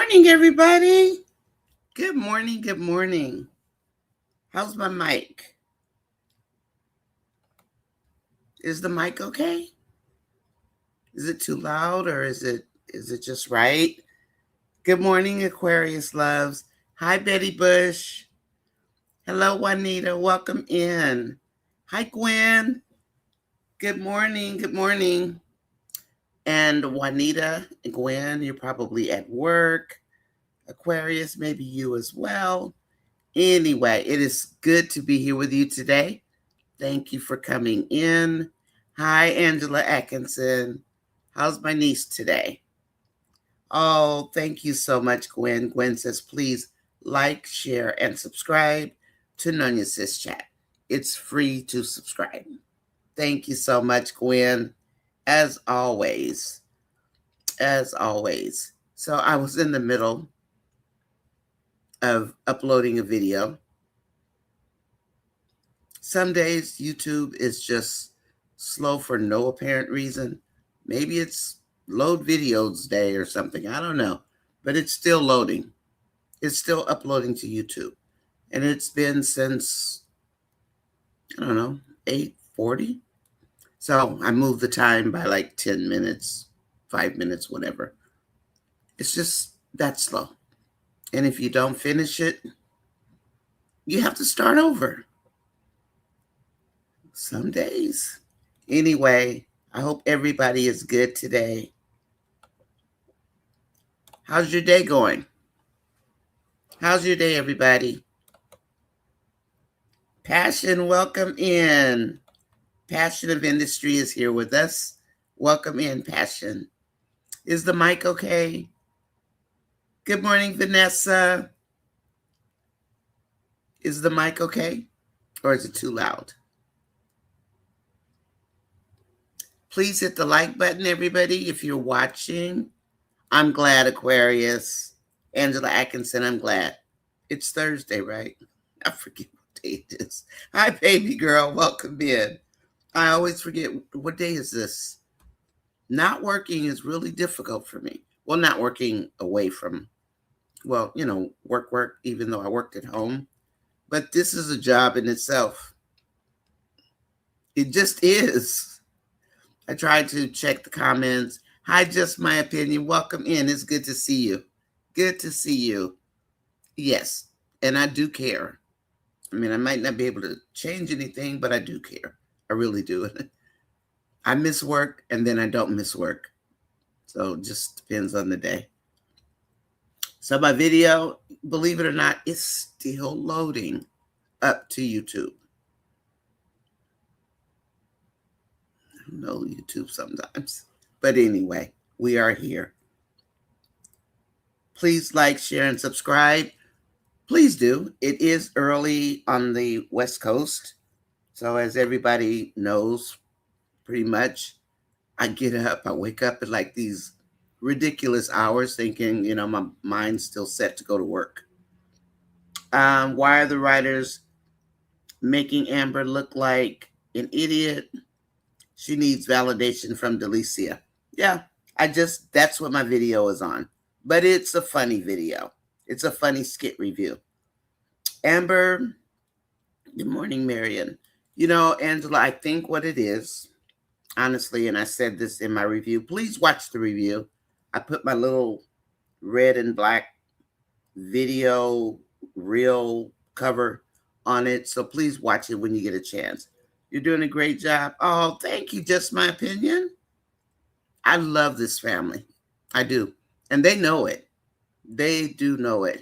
morning, everybody. Good morning. Good morning. How's my mic? Is the mic okay? Is it too loud or is it just right? Good morning, Aquarius loves. Hi, Betty Bush. Hello, Juanita. Welcome in. Hi, Gwen. Good morning. Good morning. And Juanita and Gwen, you're probably at work. Aquarius, maybe you as well. Anyway, it is good to be here with you today. Thank you for coming in. Hi, Angela Atkinson. How's my niece today? Oh, thank you so much, Gwen. Gwen says, please like, share, and subscribe to NONYASISCHAT. It's free to subscribe. Thank you so much, Gwen. As always. As always. So I was in the middle of uploading a video. Some days YouTube is just slow for no apparent reason. Maybe it's load videos day or something. I don't know. But it's still loading. It's still uploading to YouTube. And it's been since, I don't know, 8:40. So I moved the time by like 10 minutes, 5 minutes, whatever. It's just that slow. And if you don't finish it, you have to start over. Some days. Anyway, I hope everybody is good today. How's your day going? How's your day, everybody? Passion, welcome in. Passion of Industry is here with us. Welcome in, Passion. Is the mic okay? Good morning, Vanessa. Is the mic okay? Or is it too loud? Please hit the like button, everybody, if you're watching. I'm glad, Aquarius. Angela Atkinson, I'm glad. It's Thursday, right? I forget what day it is. Hi, baby girl. Welcome in. I always forget, what day is this? Not working is really difficult for me. Well, not working away from, well, work, even though I worked at home. But this is a job in itself. It just is. I tried to check the comments. Hi, just my opinion. Welcome in. It's good to see you. Good to see you. Yes, and I do care. I mean, I might not be able to change anything, but I do care. I really do. I miss work, and then I don't miss work. So it just depends on the day. So my video, believe it or not, is still loading up to YouTube. I don't know YouTube sometimes. But anyway, we are here. Please like, share, and subscribe. Please do. It is early on the West Coast. So as everybody knows, pretty much, I get up, I wake up at like these ridiculous hours thinking, my mind's still set to go to work. Why are the writers making Amber look like an idiot? She needs validation from Delicia. Yeah, that's what my video is on. But it's a funny video. It's a funny skit review. Amber, good morning, Marion. Angela, I think what it is, honestly, and I said this in my review, please watch the review. I put my little red and black video reel cover on it, so please watch it when you get a chance. You're doing a great job. Oh, thank you. Just my opinion. I love this family. I do. And they know it. They do know it.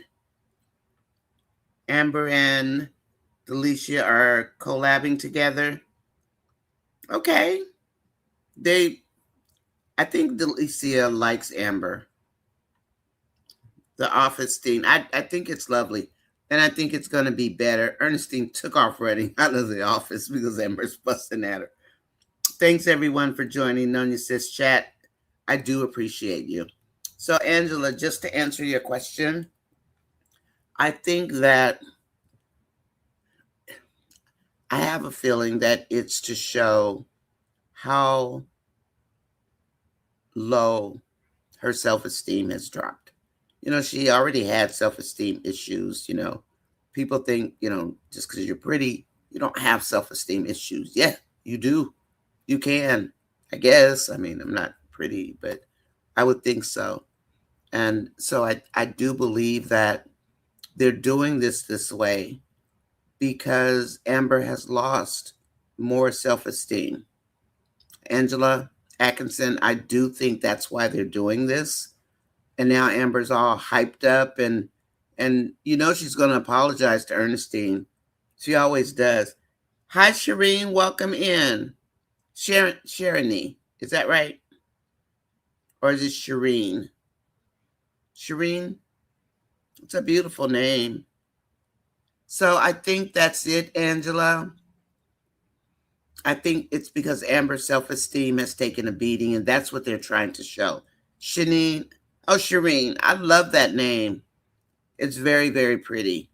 Amber and Delicia are collabing together. Okay. I think Delicia likes Amber. The Office thing. I think it's lovely. And I think it's going to be better. Ernestine took off running out of the office because Amber's busting at her. Thanks, everyone, for joining NONYASISCHAT. I do appreciate you. So, Angela, just to answer your question, I think that I have a feeling that it's to show how low her self-esteem has dropped. She already had self-esteem issues. People think, just because you're pretty, you don't have self-esteem issues. Yeah, you do. You can, I guess. I mean, I'm not pretty, but I would think so. And so I do believe that they're doing this way because Amber has lost more self-esteem. Angela Atkinson, I do think that's why they're doing this. And now Amber's all hyped up and she's going to apologize to Ernestine. She always does. Hi, Shireen. Welcome in. Sharony. Is that right? Or is it Shireen? Shireen? It's a beautiful name. So I think that's it, Angela. I think it's because Amber's self-esteem has taken a beating, and that's what they're trying to show. Shanine. Oh, Shireen. I love that name. It's very, very pretty.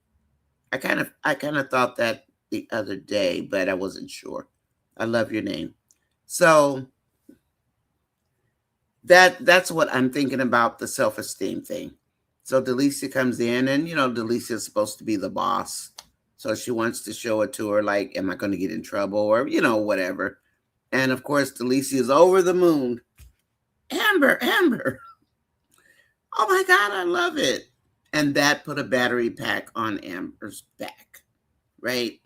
I kind of thought that the other day, but I wasn't sure. I love your name. So that's what I'm thinking about, the self-esteem thing. So Delicia comes in, and Delicia is supposed to be the boss. So she wants to show it to her, like, am I going to get in trouble, or whatever. And of course, Delicia is over the moon. Amber, Amber. Oh my God, I love it. And that put a battery pack on Amber's back, right?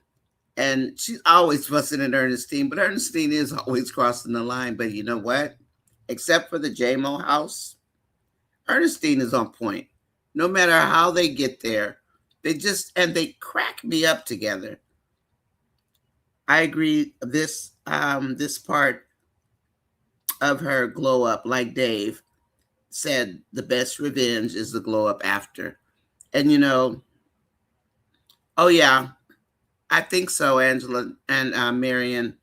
And she's always fussing at Ernestine, but Ernestine is always crossing the line. But you know what? Except for the JMO house, Ernestine is on point. No matter how they get there, they crack me up together. I agree. This part of her glow up, like Dave said, the best revenge is the glow up after. And oh yeah, I think so, Angela and Marion.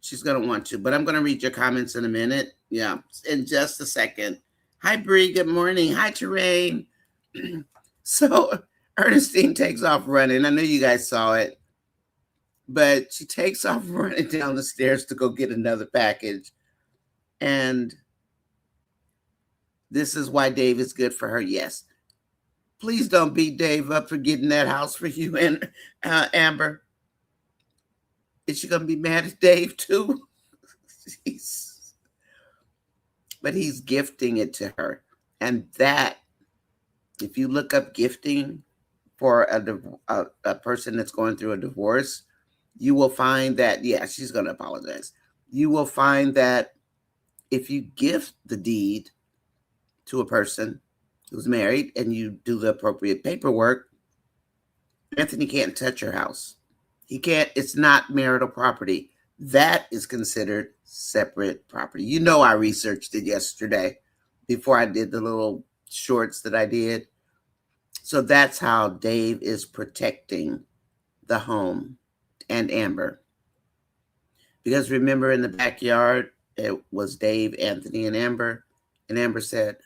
She's going to want to, but I'm going to read your comments in a minute. Yeah, in just a second. Hi, Bree. Good morning. Hi, Terrain. So Ernestine takes off running. I know you guys saw it, but she takes off running down the stairs to go get another package. And this is why Dave is good for her. Yes. Please don't beat Dave up for getting that house for you and Amber. Is she going to be mad at Dave too? But he's gifting it to her. And that, if you look up gifting for a person that's going through a divorce, you will find that, yeah, she's going to apologize. You will find that if you gift the deed to a person who's married and you do the appropriate paperwork, Anthony can't touch your house. He can't. It's not marital property. That is considered separate property. I researched it yesterday before I did the little shorts that I did. So that's how Dave is protecting the home and Amber. Because remember, in the backyard, it was Dave, Anthony, and Amber. And Amber said,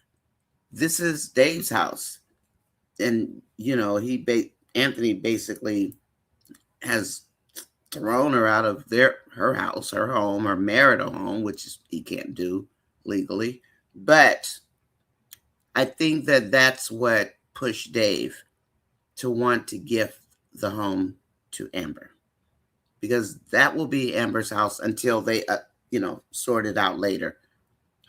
this is Dave's house. And, Anthony basically has thrown her out of her house, her home, her marital home, which he can't do legally. But I think that that's what pushed Dave to want to gift the home to Amber, because that will be Amber's house until they, sort it out later.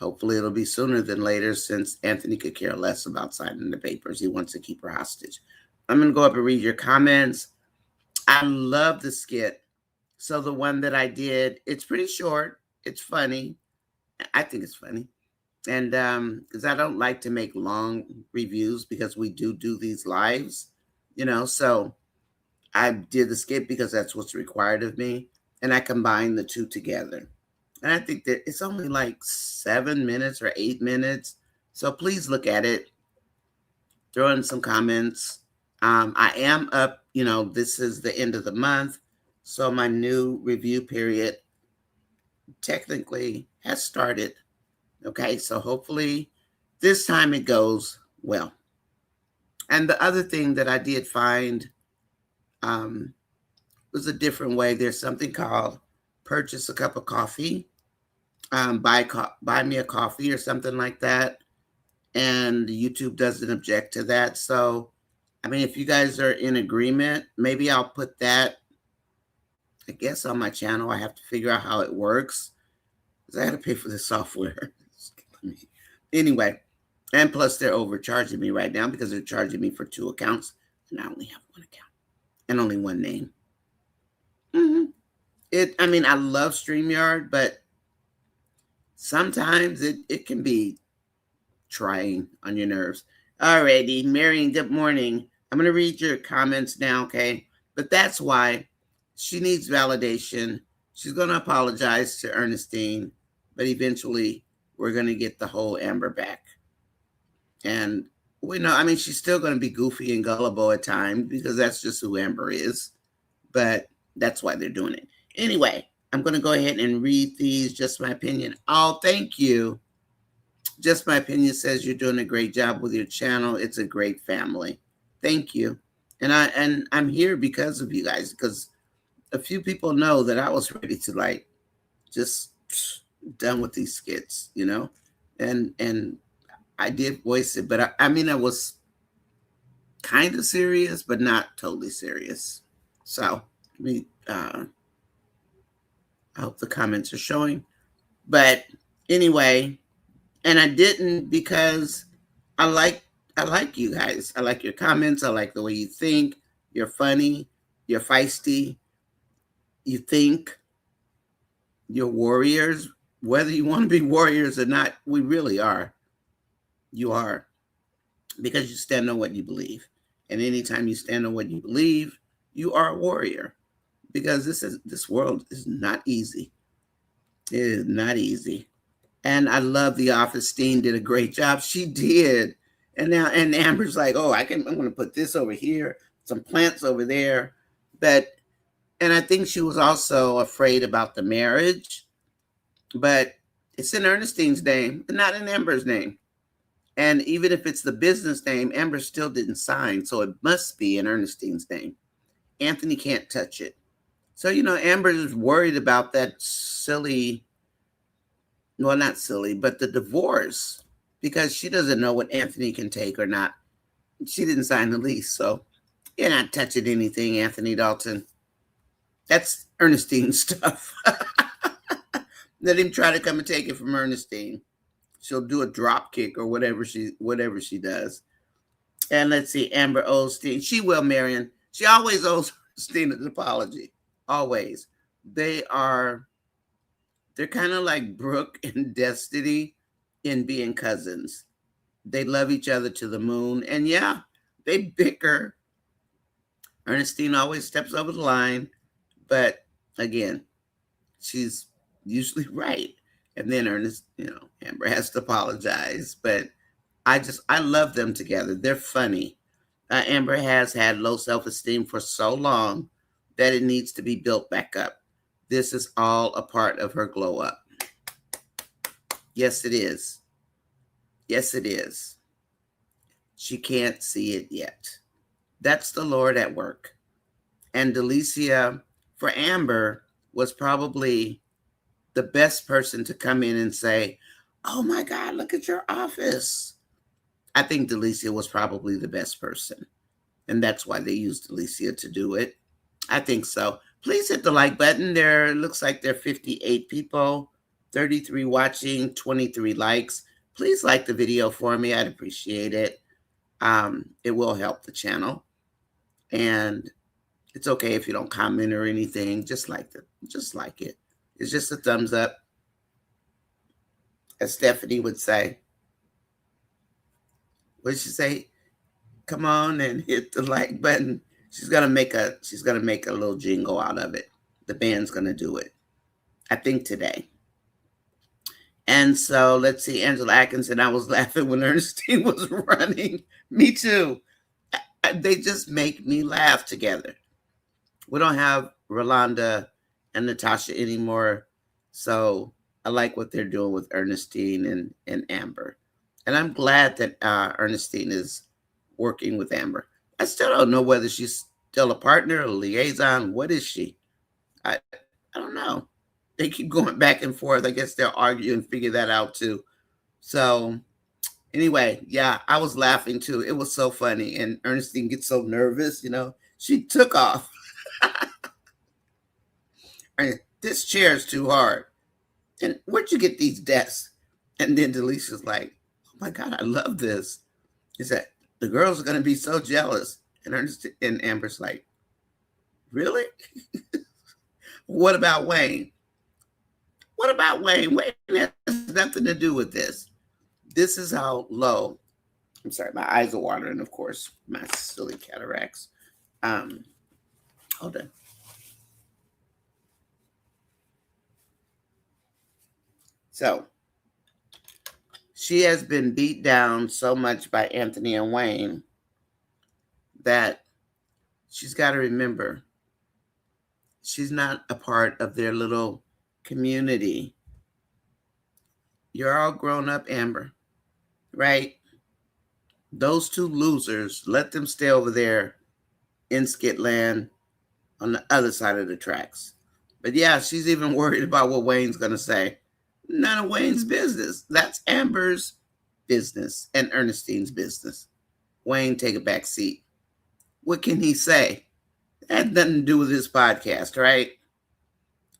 Hopefully it'll be sooner than later, since Anthony could care less about signing the papers. He wants to keep her hostage. I'm going to go up and read your comments. I love the skit. So the one that I did, it's pretty short. It's funny. I think it's funny. And because I don't like to make long reviews, because we do these lives, so I did the skit because that's what's required of me. And I combined the two together. And I think that it's only like 7 minutes or 8 minutes. So please look at it. Throw in some comments. I am up, this is the end of the month. So my new review period technically has started. Okay, so hopefully this time it goes well. And the other thing that I did find was a different way. There's something called purchase a cup of coffee, buy me a coffee or something like that. and YouTube doesn't object to that. So, I mean, if you guys are in agreement, maybe I'll put that, I guess, on my channel. I have to figure out how it works because I got to pay for the software. Anyway, and plus they're overcharging me right now because they're charging me for 2 accounts, and I only have 1 account and only 1 name. I mean, I love StreamYard, but sometimes it can be trying on your nerves. Alrighty, Marion, good morning. I'm going to read your comments now, okay? But that's why she needs validation. She's going to apologize to Ernestine, but eventually we're going to get the whole Amber back. And we know, I mean, she's still going to be goofy and gullible at times because that's just who Amber is. But that's why they're doing it. Anyway, I'm going to go ahead and read these. Just my opinion. Oh, thank you. Just my opinion says you're doing a great job with your channel. It's a great family. Thank you. And I'm here because of you guys, because a few people know that I was ready to like just done with these skits, you know, and I did voice it, but I mean, I was kind of serious, but not totally serious. So let me, I hope the comments are showing, but anyway, and I didn't because I like you guys. I like your comments. I like the way you think. You're funny. You're feisty. You think. You're warriors. Whether you want to be warriors or not, we really are. You are. Because you stand on what you believe. And anytime you stand on what you believe, you are a warrior. Because this world is not easy. It is not easy. And I love The Office. STINE did a great job. She did. And now, and Amber's like, oh, I'm going to put this over here, some plants over there. And I think she was also afraid about the marriage, but it's in Ernestine's name, not in Amber's name. And even if it's the business name, Amber still didn't sign. So it must be in Ernestine's name. Anthony can't touch it. So, you know, Amber is worried about that silly, well, not silly, but the divorce, because she doesn't know what Anthony can take or not. She didn't sign the lease. So you're not touching anything, Anthony Dalton. That's Ernestine's stuff. Let him try to come and take it from Ernestine. She'll do a drop kick or whatever she does. And let's see, Amber owes STINE. She will, Marion. She always owes STINE an apology. Always. They're kind of like Brooke and Destiny in being cousins. They love each other to the moon. And yeah, they bicker. Ernestine always steps over the line. But again, she's usually right. And then Amber has to apologize. But I love them together. They're funny. Amber has had low self-esteem for so long that it needs to be built back up. This is all a part of her glow up. Yes, it is. Yes, it is. She can't see it yet. That's the Lord at work. And Delicia, for Amber, was probably the best person to come in and say, oh my God, look at your office. I think Delicia was probably the best person. And that's why they used Delicia to do it. I think so. Please hit the like button. It looks like there are 58 people, 33 watching, 23 likes. Please like the video for me. I'd appreciate it. It will help the channel. And it's okay if you don't comment or anything. Just like it. It's just a thumbs up, as Stephanie would say. What did she say? Come on and hit the like button. She's gonna make a little jingle out of it. The band's gonna do it, I think today. And so let's see, Angela Atkinson. I was laughing when Ernestine was running. Me too. They just make me laugh together. We don't have Rolanda and Natasha anymore. So I like what they're doing with Ernestine and Amber. And I'm glad that Ernestine is working with Amber. I still don't know whether she's still a partner, a liaison. What is she? I don't know. They keep going back and forth. I guess they'll argue and figure that out too. So Anyway, yeah, I was laughing too. It was so funny. And Ernestine gets so nervous, She took off. And this chair is too hard. And where'd you get these desks? And then Delicia's like, oh my God, I love this. He said, the girls are going to be so jealous. And and Amber's like, really? What about Wayne? What about Wayne? Wayne has nothing to do with this. This is how low. I'm sorry, my eyes are watering, of course, my silly cataracts. Hold on. So she has been beat down so much by Anthony and Wayne that she's got to remember she's not a part of their little community. You're all grown up, Amber, right? Those two losers, let them stay over there in Skitland on the other side of the tracks. But yeah, she's even worried about what Wayne's going to say. None of Wayne's business. That's Amber's business and Ernestine's business. Wayne, take a back seat. What can he say? That had nothing to do with his podcast, right?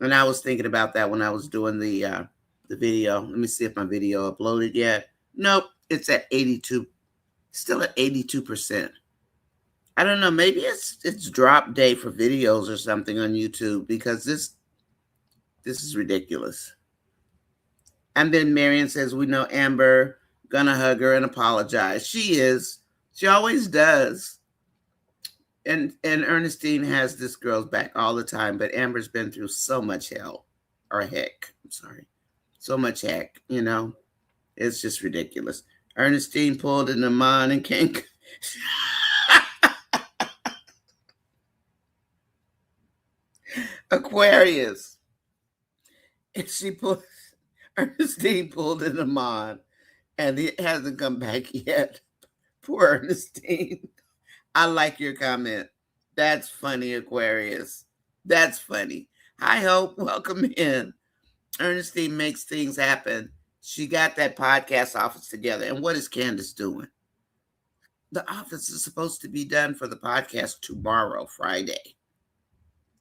And I was thinking about that when I was doing the video. Let me see if my video uploaded yet. Nope, it's at 82, still at 82%. I don't know, maybe it's drop day for videos or something on YouTube because this is ridiculous. And then Marion says, we know Amber gonna hug her and apologize. She is. She always does. And Ernestine has this girl's back all the time, but Amber's been through so much hell. Or heck. I'm sorry. So much heck, It's just ridiculous. Ernestine pulled in the man and can't. Aquarius. And Ernestine pulled in the man and it hasn't come back yet. Poor Ernestine. I like your comment. That's funny, Aquarius. That's funny. Hi, Hope. Welcome in. Ernestine makes things happen. She got that podcast office together. And what is Candace doing? The office is supposed to be done for the podcast tomorrow, Friday.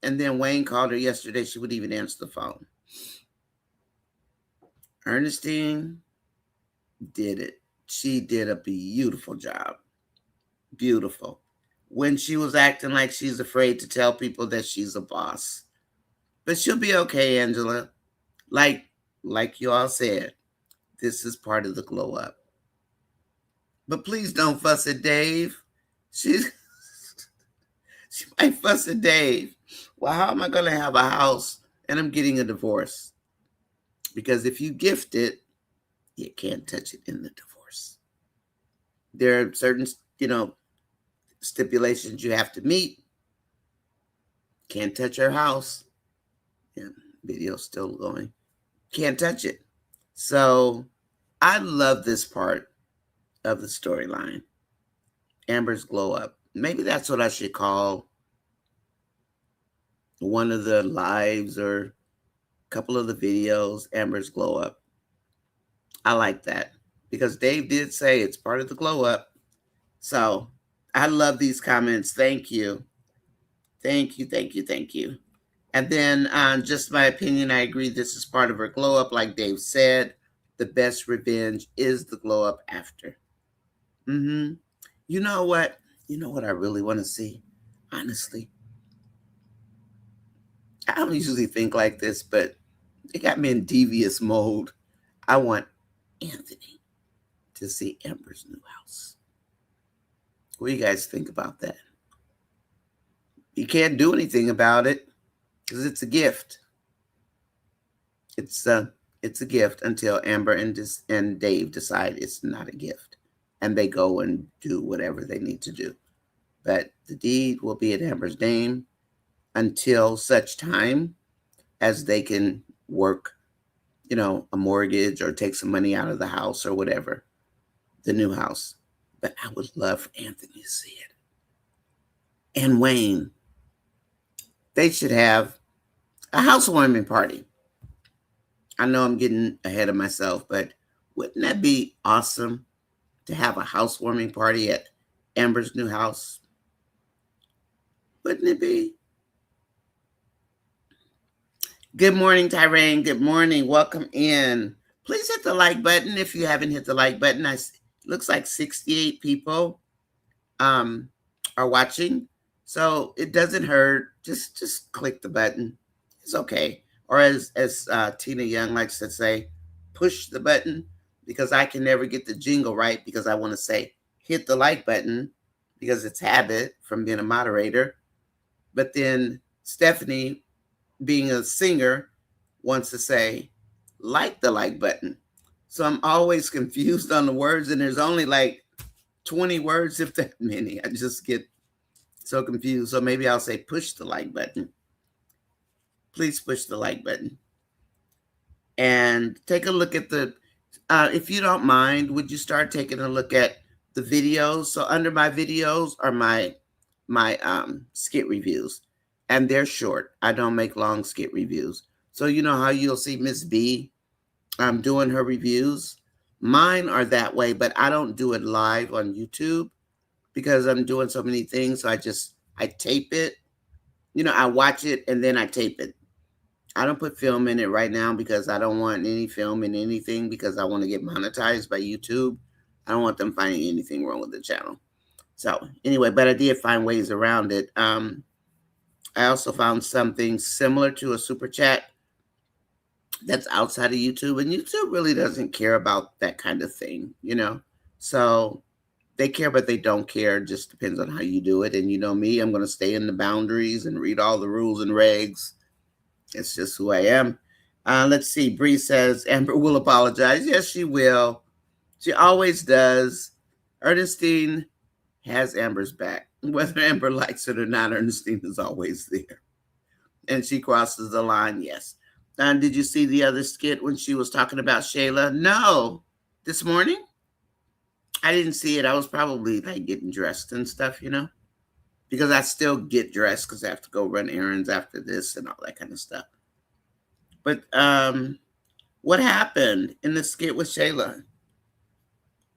And then Wayne called her yesterday. She wouldn't even answer the phone. Ernestine did it. She did a beautiful job. Beautiful. When she was acting like she's afraid to tell people that she's a boss. But she'll be okay, Angela. Like you all said, this is part of the glow up. But please don't fuss at Dave. She might fuss at Dave. Well, how am I going to have a house and I'm getting a divorce? Because if you gift it, you can't touch it in the divorce. There are certain, stipulations you have to meet. Can't touch her house. Yeah, video's still going. Can't touch it. So I love this part of the storyline. Amber's glow up. Maybe that's what I should call one of the lives or a couple of the videos, Amber's glow up. I like that because Dave did say it's part of the glow up. So I love these comments. Thank you. Thank you, thank you, thank you. And then just my opinion, I agree this is part of her glow up. Like Dave said, the best revenge is the glow up after. You know what? You know what I really want to see? Honestly. I don't usually think like this, but it got me in devious mode. I want Anthony to see Amber's new house. What do you guys think about that? You can't do anything about it because it's a gift. It's a gift until Amber and Dave decide it's not a gift. And they go and do whatever they need to do. But the deed will be in Amber's name until such time as they can work, a mortgage or take some money out of the house or whatever, the new house. But I would love for Anthony to see it. And Wayne, they should have a housewarming party. I know I'm getting ahead of myself, but wouldn't that be awesome to have a housewarming party at Amber's new house. Wouldn't it be? Good morning, Tyrone. Good morning. Welcome in. Please hit the like button if you haven't hit the like button. Looks like 68 people um, are watching. So it doesn't hurt. Just click the button. It's okay. Or as Tina Young likes to say, push the button, because I can never get the jingle right because I want to say hit the like button because it's habit from being a moderator. But then Stephanie, being a singer, wants to say like the like button. So I'm always confused on the words, and there's only like 20 words, if that many. I just get so confused. So maybe I'll say push the like button. Please push the like button. And take a look at if you don't mind, would you start taking a look at the videos? So under my videos are my skit reviews, and they're short. I don't make long skit reviews. So you know how you'll see Miss B doing her reviews? Mine are that way, but I don't do it live on YouTube because I'm doing so many things. So I tape it. I watch it and then I tape it. I don't put film in it right now because I don't want any film in anything because I want to get monetized by YouTube. I don't want them finding anything wrong with the channel. So anyway, but I did find ways around it. I also found something similar to a super chat that's outside of YouTube, and YouTube really doesn't care about that kind of thing, So they care, but they don't care. It just depends on how you do it. And you know me, I'm going to stay in the boundaries and read all the rules and regs. It's just who I am. Let's see. Bree says Amber will apologize. Yes, she will. She always does. Ernestine has Amber's back. Whether Amber likes it or not, Ernestine is always there. And she crosses the line, yes. Did you see the other skit when she was talking about Shayla? No. This morning? I didn't see it. I was probably like getting dressed and stuff, because I still get dressed because I have to go run errands after this and all that kind of stuff. But what happened in the skit with Shayla?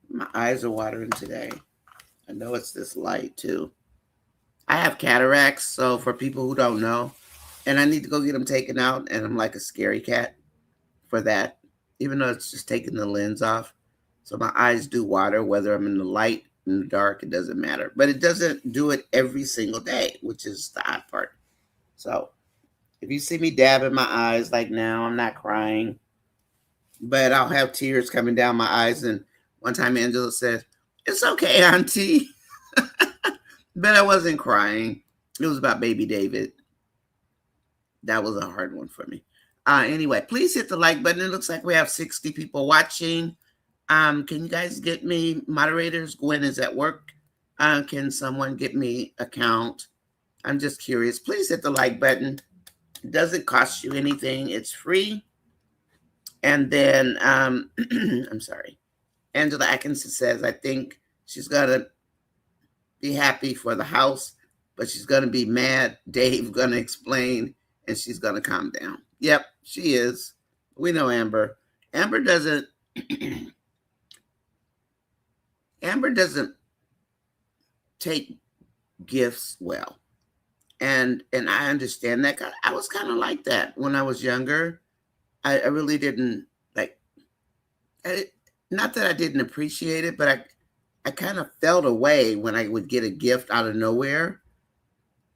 My eyes are watering today. I know it's this light too. I have cataracts, so for people who don't know, and I need to go get them taken out, and I'm like a scary cat for that, even though it's just taking the lens off. So my eyes do water, whether I'm in the light, in the dark, it doesn't matter. But it doesn't do it every single day, which is the odd part. So if you see me dabbing my eyes like now, I'm not crying, but I'll have tears coming down my eyes. And one time Angela said, "It's okay, Auntie." But I wasn't crying. It was about baby David. That was a hard one for me. Anyway, please hit the like button. It looks like we have 60 people watching. Can you guys get me moderators? Gwen is at work. Can someone get me a count? I'm just curious. Please hit the like button. It doesn't cost you anything. It's free. And then, I'm sorry. Angela Atkinson says, I think she's going to be happy for the house, but she's going to be mad. Dave's going to explain, and she's going to calm down. Yep, she is. We know Amber. Amber doesn't take gifts well. And I understand that. I was kind of like that when I was younger. I really didn't like not that I didn't appreciate it, but I kind of felt away when I would get a gift out of nowhere.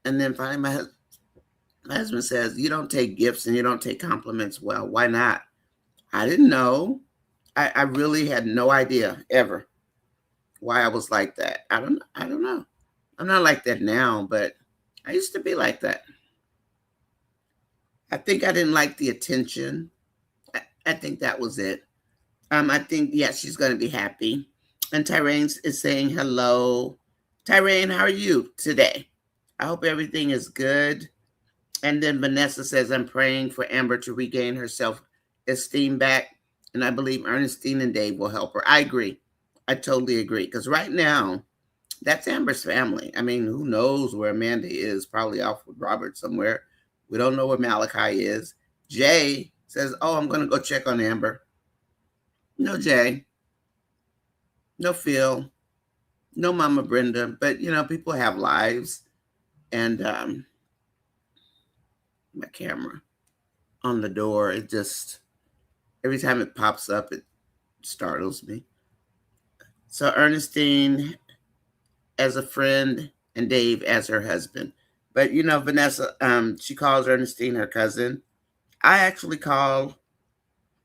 And then finally my husband says, you don't take gifts and you don't take compliments well. Why not? I didn't know. I really had no idea ever why I was like that. I don't know. I'm not like that now, but I used to be like that. I think I didn't like the attention. I think that was it. I think, yeah, she's going to be happy. And Tyrone is saying hello. Tyrone, how are you today? I hope everything is good. And then Vanessa says, I'm praying for Amber to regain her self-esteem back. And I believe Ernestine and Dave will help her. I agree. I totally agree. Because right now, that's Amber's family. I mean, who knows where Amanda is? Probably off with Robert somewhere. We don't know where Malachi is. Jay says, oh, I'm going to go check on Amber. No, Jay. no Phil, no Mama Brenda, but people have lives, and my camera on the door, it just every time it pops up, it startles me. So Ernestine as a friend and Dave as her husband. But Vanessa, she calls Ernestine her cousin. I actually call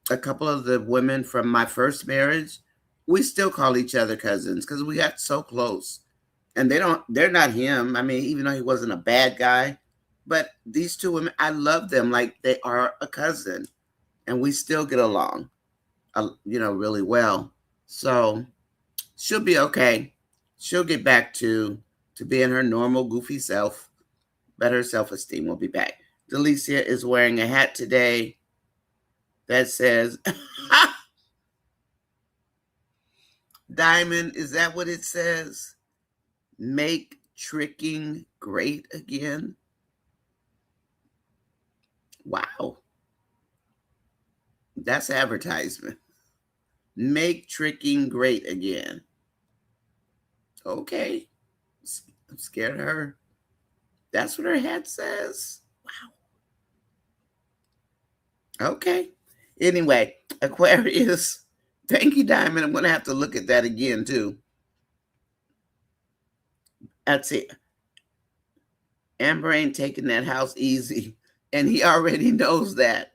a couple of the women from my first marriage. We still call each other cousins because we got so close. And they're not him. I mean, even though he wasn't a bad guy, but these two women, I love them like they are a cousin. And we still get along, really well. So she'll be okay. She'll get back to being her normal goofy self, but her self-esteem will be back. Delicia is wearing a hat today that says Diamond, is that what it says? Make tricking great again. Wow. That's advertisement. Make tricking great again. Okay. I'm scared of her. That's what her hat says. Wow. Okay. Anyway, Aquarius. Thank you, Diamond. I'm going to have to look at that again, too. That's it. Amber ain't taking that house easy. And he already knows that.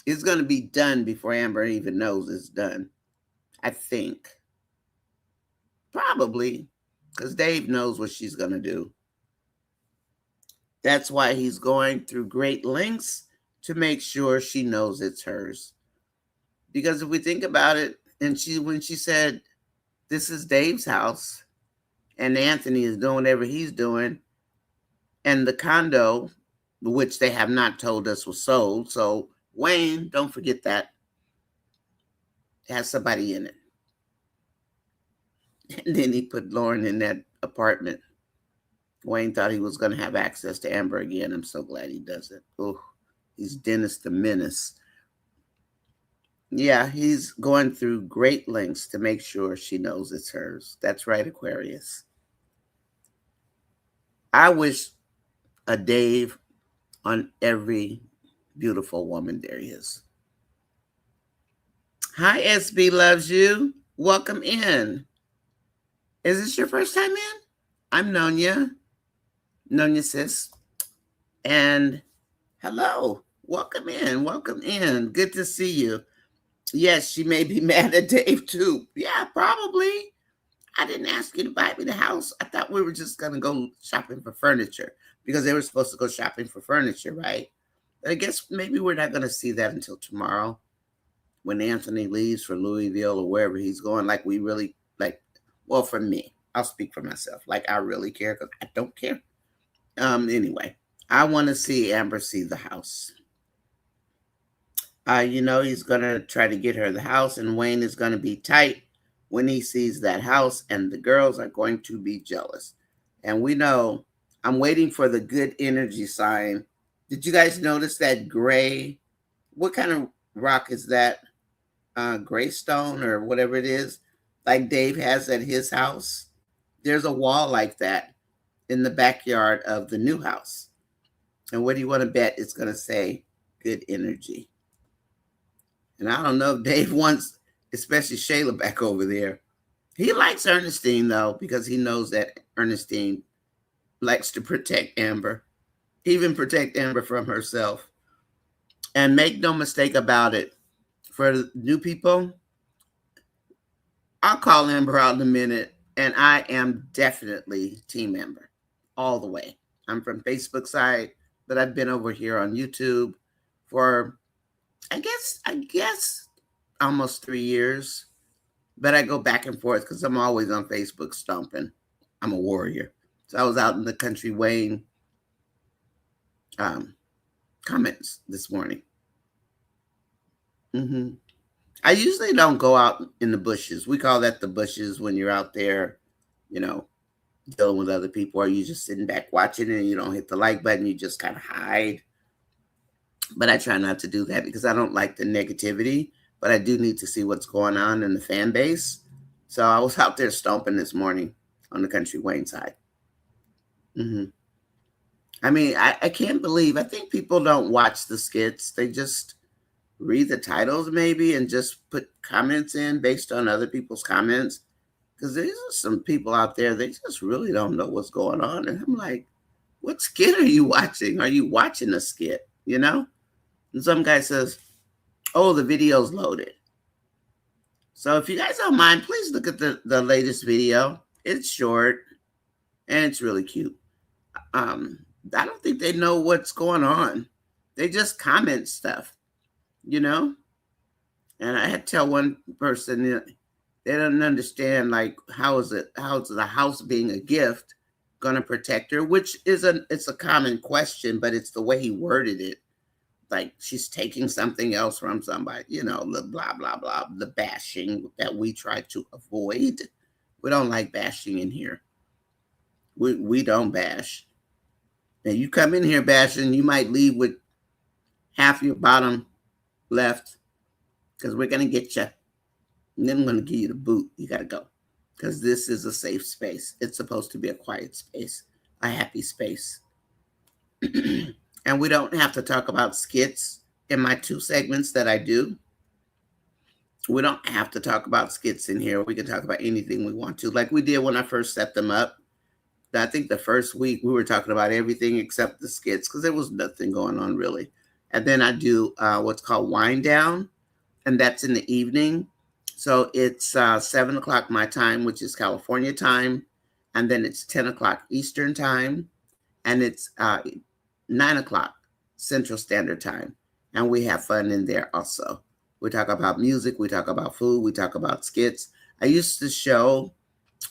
It's going to be done before Amber even knows it's done. I think. Probably. Because Dave knows what she's going to do. That's why he's going through great lengths to make sure she knows it's hers. Because if we think about it, and when she said, this is Dave's house, and Anthony is doing whatever he's doing, and the condo, which they have not told us was sold, so Wayne, don't forget that, has somebody in it. And then he put Lauren in that apartment. Wayne thought he was going to have access to Amber again. I'm so glad he doesn't. Oh, he's Dennis the Menace. Yeah, he's going through great lengths to make sure she knows it's hers. That's right, Aquarius. I wish a Dave on every beautiful woman there is. Hi, SB loves you. Welcome in. Is this your first time in? I'm Nonya sis. And hello, welcome in, welcome in. Good to see you. Yes, she may be mad at Dave too. Yeah, probably. I didn't ask you to buy me the house. I thought we were just going to go shopping for furniture because they were supposed to go shopping for furniture, right? But I guess maybe we're not going to see that until tomorrow when Anthony leaves for Louisville or wherever he's going. Like we really, well, for me, I'll speak for myself. Like I really care because I don't care. Anyway, I want to see Amber see the house. He's going to try to get her the house, and Wayne is going to be tight when he sees that house, and the girls are going to be jealous. And we know, I'm waiting for the good energy sign. Did you guys notice that gray? What kind of rock is that? Gray stone or whatever it is, like Dave has at his house. There's a wall like that in the backyard of the new house. And what do you want to bet it's going to say? Good energy. And I don't know if Dave wants, especially Shayla back over there. He likes Ernestine, though, because he knows that Ernestine likes to protect Amber, even protect Amber from herself. And make no mistake about it, for new people, I'll call Amber out in a minute, and I am definitely Team Amber all the way. I'm from Facebook side, but I've been over here on YouTube for, I guess, almost 3 years. But I go back and forth because I'm always on Facebook stomping. I'm a warrior. So I was out in the country Wayne comments this morning. I usually don't go out in the bushes. We call that the bushes when you're out there, dealing with other people, or you just sitting back watching and you don't hit the like button. You just kind of hide. But I try not to do that because I don't like the negativity. But I do need to see what's going on in the fan base. So I was out there stomping this morning on the Country Wayne side. I mean, I can't believe, I think people don't watch the skits. They just read the titles maybe and just put comments in based on other people's comments. Because there's some people out there, they just really don't know what's going on. And I'm like, what skit are you watching? Are you watching a skit? You know? And some guy says, oh, the video's loaded. So if you guys don't mind, please look at the latest video. It's short and it's really cute. I don't think they know what's going on. They just comment stuff, you know? And I had to tell one person, they don't understand, like, how's the house being a gift going to protect her, which it's a common question, but it's the way he worded it. Like she's taking something else from somebody, the blah, blah, blah, the bashing that we try to avoid. We don't like bashing in here. We don't bash. Now you come in here bashing, you might leave with half your bottom left because we're going to get you. And then I'm going to give you the boot. You got to go because this is a safe space. It's supposed to be a quiet space, a happy space. And we don't have to talk about skits in my 2 segments that I do. We don't have to talk about skits in here. We can talk about anything we want to, like we did when I first set them up. I think the first week we were talking about everything except the skits because there was nothing going on really. And then I do what's called wind down, and that's in the evening. So it's 7 o'clock my time, which is California time. And then it's 10 o'clock Eastern time. And it's 9 o'clock Central Standard Time. And we have fun in there also. We talk about music. We talk about food. We talk about skits. I used to show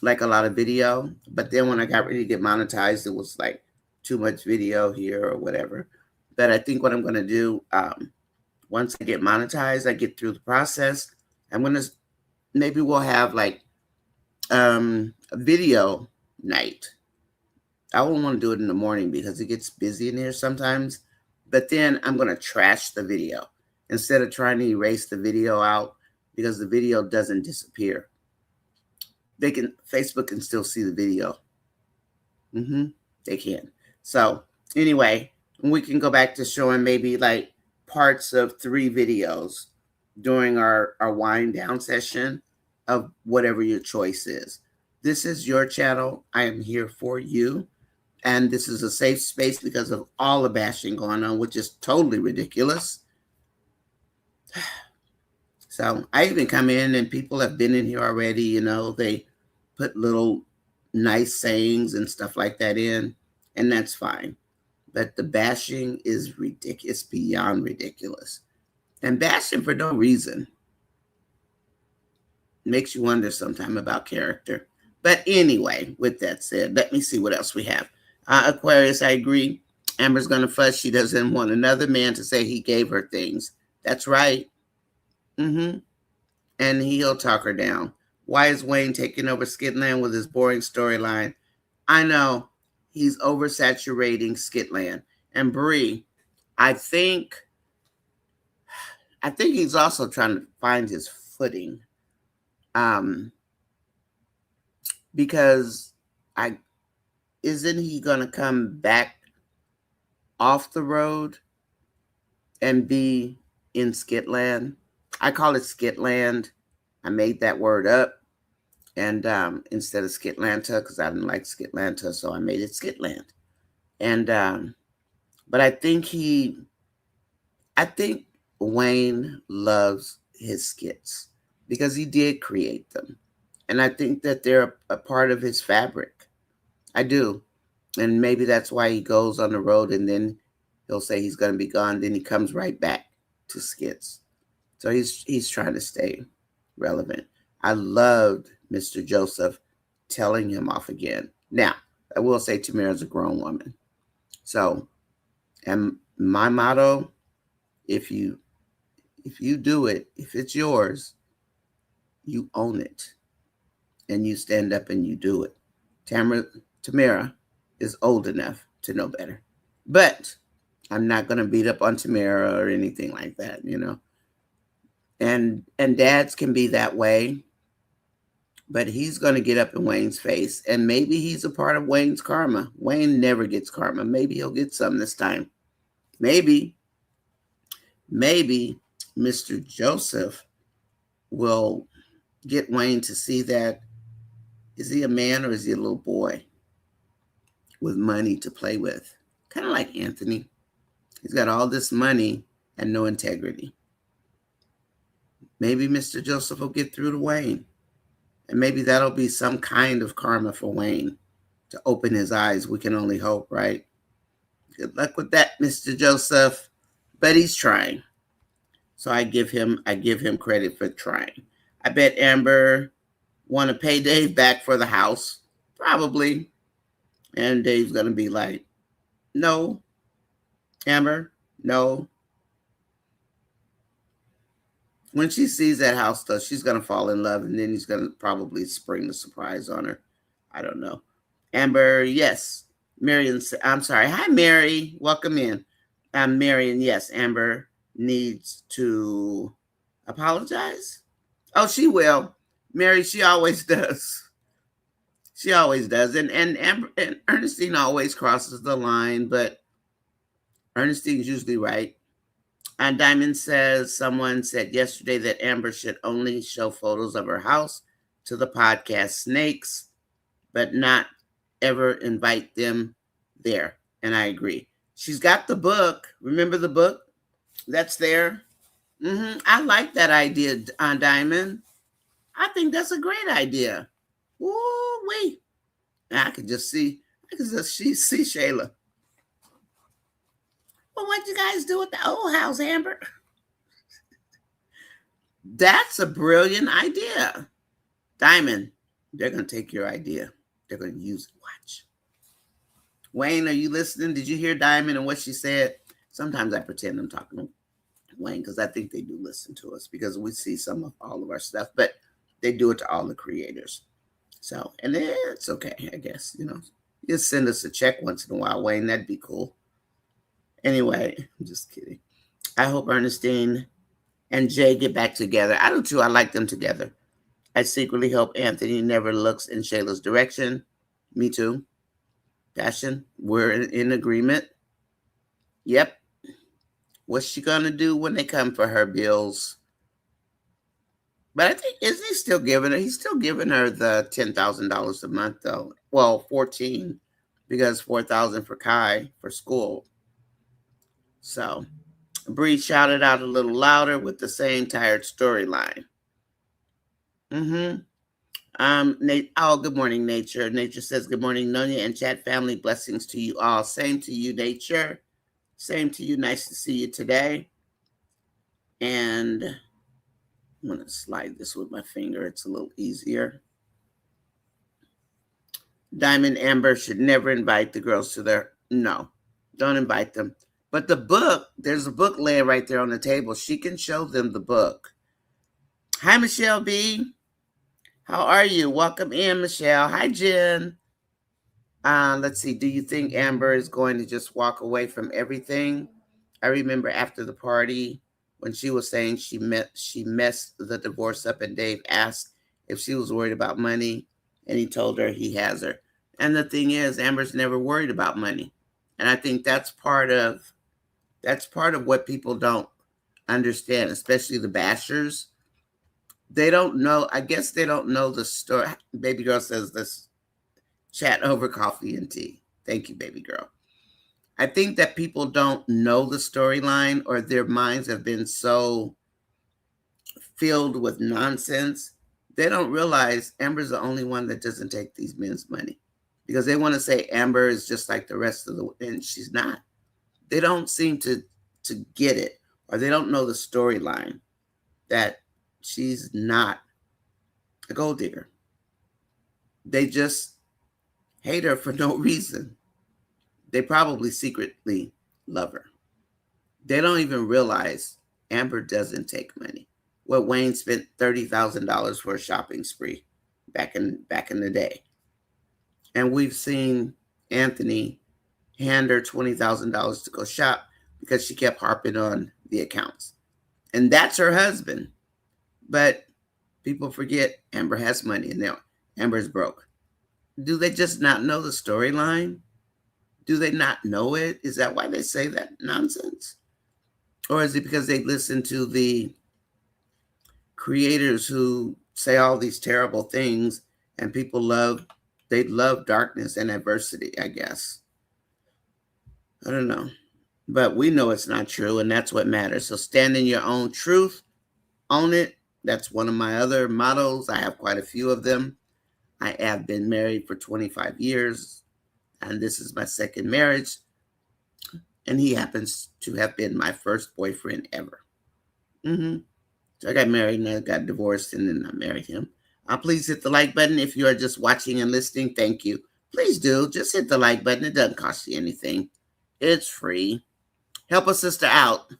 like a lot of video, but then when I got ready to get monetized, it was like too much video here or whatever. But I think what I'm going to do, once I get monetized, I get through the process, maybe we'll have like a video night. I won't want to do it in the morning because it gets busy in here sometimes. But then I'm going to trash the video instead of trying to erase the video out because the video doesn't disappear. Facebook can still see the video. They can. So anyway, we can go back to showing maybe like parts of 3 videos during our wind down session of whatever your choice is. This is your channel. I am here for you. And this is a safe space because of all the bashing going on, which is totally ridiculous. So I even come in and people have been in here already, they put little nice sayings and stuff like that in, and that's fine. But the bashing is ridiculous, beyond ridiculous. And bashing for no reason makes you wonder sometime about character. But anyway, with that said, let me see what else we have. Aquarius, I agree. Amber's going to fuss. She doesn't want another man to say he gave her things. That's right. And he'll talk her down. Why is Wayne taking over Skitland with his boring storyline? I know. He's oversaturating Skitland. And Bree, I think he's also trying to find his footing. Because isn't he going to come back off the road and be in Skitland? I call it Skitland. I made that word up. And instead of Skitlanta, because I didn't like Skitlanta, so I made it Skitland. And but I think Wayne loves his skits because he did create them. And I think that they're a part of his fabric. I do. And maybe that's why he goes on the road and then he'll say he's going to be gone. Then he comes right back to skits. So he's trying to stay relevant. I loved Mr. Joseph telling him off again. Now, I will say Tamara's a grown woman. So, and my motto, if you do it, if it's yours, you own it. And you stand up and you do it. Tamara is old enough to know better. But I'm not going to beat up on Tamara or anything like that, And dads can be that way. But he's going to get up in Wayne's face, and maybe he's a part of Wayne's karma. Wayne never gets karma. Maybe he'll get some this time. Maybe Mr. Joseph will get Wayne to see that, is he a man or is he a little boy with money to play with? Kind of like Anthony. He's got all this money and no integrity. Maybe Mr. Joseph will get through to Wayne. And maybe that'll be some kind of karma for Wayne to open his eyes. We can only hope, right? Good luck with that, Mr. Joseph. But he's trying. So I give him credit for trying. I bet Amber want to pay Dave back for the house. Probably. And Dave's going to be like, no, Amber, no. When she sees that house, though, she's going to fall in love, and then he's going to probably spring the surprise on her. I don't know. Amber, yes. Marion, I'm sorry. Hi, Mary. Welcome in. Marion, yes. Amber needs to apologize. Oh, she will. Mary, she always does. She always does. And Amber, and Ernestine always crosses the line, but Ernestine's usually right. And Diamond says, someone said yesterday that Amber should only show photos of her house to the podcast snakes, but not ever invite them there. And I agree. She's got the book. Remember the book that's there? I like that idea, Diamond. I think that's a great idea. Ooh, wait. I can just see Shayla. Well, what'd you guys do with the old house, Amber? That's a brilliant idea. Diamond, they're going to take your idea. They're going to use it. Watch. Wayne, are you listening? Did you hear Diamond and what she said? Sometimes I pretend I'm talking to Wayne because I think they do listen to us because we see some of all of our stuff, but they do it to all the creators. So, and it's okay, I guess, Just send us a check once in a while, Wayne. That'd be cool. Anyway, I'm just kidding. I hope Ernestine and Jay get back together. I do too. I like them together. I secretly hope Anthony never looks in Shayla's direction. Me too. Passion. We're in agreement. Yep. What's she going to do when they come for her bills? But I think, isn't he still giving her? He's still giving her the $10,000 a month, though. Well, 14, because 4,000 for Kai for school. So, Bree shouted out a little louder with the same tired storyline. Nate. Oh, good morning, Nature. Nature says, good morning, Nonya and chat family. Blessings to you all. Same to you, Nature. Same to you. Nice to see you today. And I'm going to slide this with my finger. It's a little easier. Diamond Amber should never invite the girls to their... No, don't invite them. But the book, there's a book laying right there on the table. She can show them the book. Hi, Michelle B. How are you? Welcome in, Michelle. Hi, Jen. Let's see. Do you think Amber is going to just walk away from everything? I remember after the party when she was saying she messed the divorce up, and Dave asked if she was worried about money, and he told her he has her. And the thing is, Amber's never worried about money. And I think that's part of what people don't understand, especially the bashers. They don't know. I guess they don't know the story. Baby girl says this, chat over coffee and tea. Thank you, baby girl. I think that people don't know the storyline, or their minds have been so filled with nonsense. They don't realize Amber's the only one that doesn't take these men's money, because they want to say Amber is just like the rest of and she's not. They don't seem to get it, or they don't know the storyline that she's not a gold digger. They just hate her for no reason. They probably secretly love her. They don't even realize Amber doesn't take money. Well, Wayne spent $30,000 for a shopping spree back in the day. And we've seen Anthony hand her $20,000 to go shop because she kept harping on the accounts. And that's her husband. But People forget Amber has money and now Amber's broke. Do they just not know the storyline? Do they not know it? Is that why they say that nonsense? Or is it because they listen to the creators who say all these terrible things and people they love darkness and adversity, I guess. I don't know. But we know it's not true, and that's what matters. So stand in your own truth, own it. That's one of my other mottos. I have quite a few of them. I have been married for 25 years, and this is my second marriage. And he happens to have been my first boyfriend ever. So I got married and I got divorced and then I married him. Please hit the like button if you are just watching and listening. Thank you. Please do. Just hit the like button. It doesn't cost you anything. It's free. Help a sister out.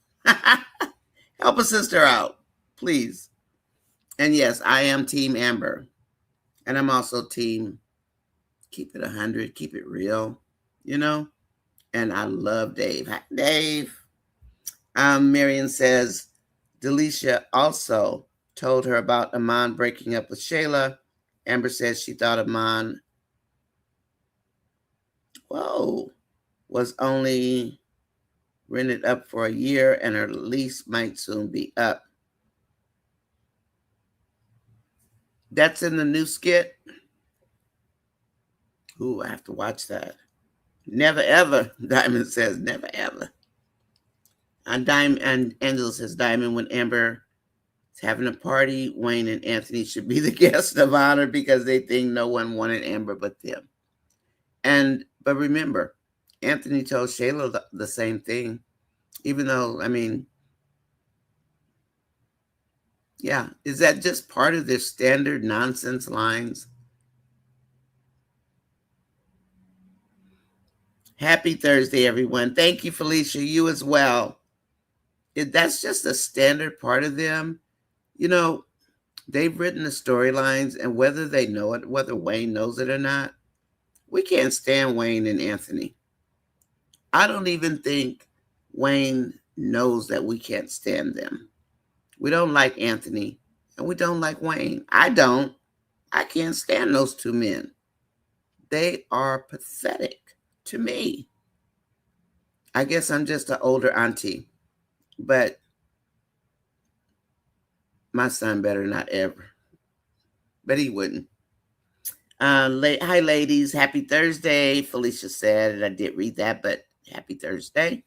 Help a sister out, please. And yes, I am Team Amber. And I'm also Team Keep It 100, Keep It Real, you know? And I love Dave. Hi, Dave. Marion says, Delisha also told her about Iman breaking up with Shayla. Amber says she thought Iman, was only rented up for a year and her lease might soon be up. That's in the new skit. Ooh, I have to watch that. Never ever, Diamond says, never ever. And Angela says, Diamond, when Amber is having a party, Wayne and Anthony should be the guest of honor because they think no one wanted Amber but them. But remember, Anthony told Shayla the same thing, even though, yeah, is that just part of their standard nonsense lines? Happy Thursday, everyone. Thank you, Felicia. You as well. That's just a standard part of them. They've written the storylines, and whether they know it, whether Wayne knows it or not, we can't stand Wayne and Anthony. I don't even think Wayne knows that we can't stand them. We don't like Anthony, and we don't like Wayne. I don't. I can't stand those two men. They are pathetic to me. I guess I'm just an older auntie, but my son better not ever. But he wouldn't. Hi, ladies. Happy Thursday. Felicia said, and I did read that, but happy Thursday.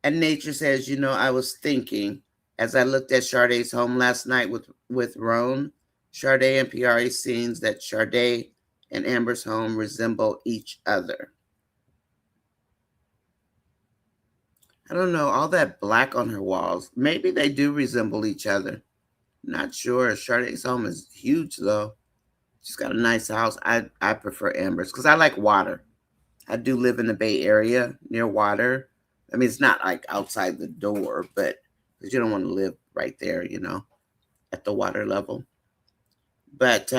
And Nature says, I was thinking as I looked at Sade's home last night with Roan, Sade and Piari scenes that Sade and Amber's home resemble each other. I don't know, all that black on her walls. Maybe they do resemble each other. Not sure. Sade's home is huge, though. She's got a nice house. I prefer Amber's because I like water. I do live in the Bay Area near water. It's not like outside the door, but because you don't want to live right there, at the water level. But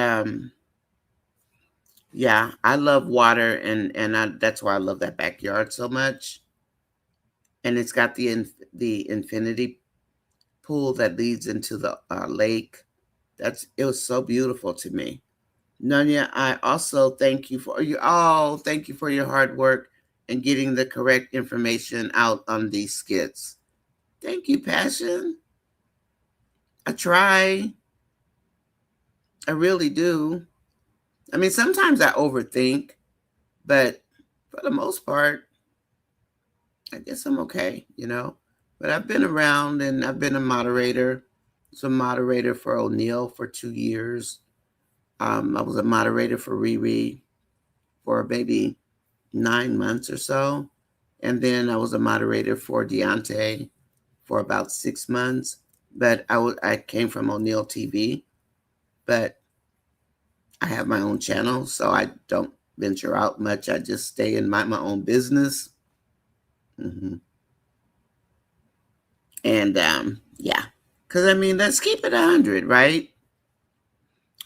yeah, I love water, and that's why I love that backyard so much. And it's got the infinity pool that leads into the lake. It was so beautiful to me. Nonya, I also thank you for your hard work and getting the correct information out on these skits. Thank you, Passion. I try. I really do. Sometimes I overthink, but for the most part, I guess I'm okay, But I've been around and I've been a moderator. I was a moderator for O'Neill for 2 years. I was a moderator for Riri for maybe 9 months or so. And then I was a moderator for Deontay for about 6 months. But I came from O'Neill TV. But I have my own channel, so I don't venture out much. I just stay in my own business. And yeah. Because, let's keep it 100, right?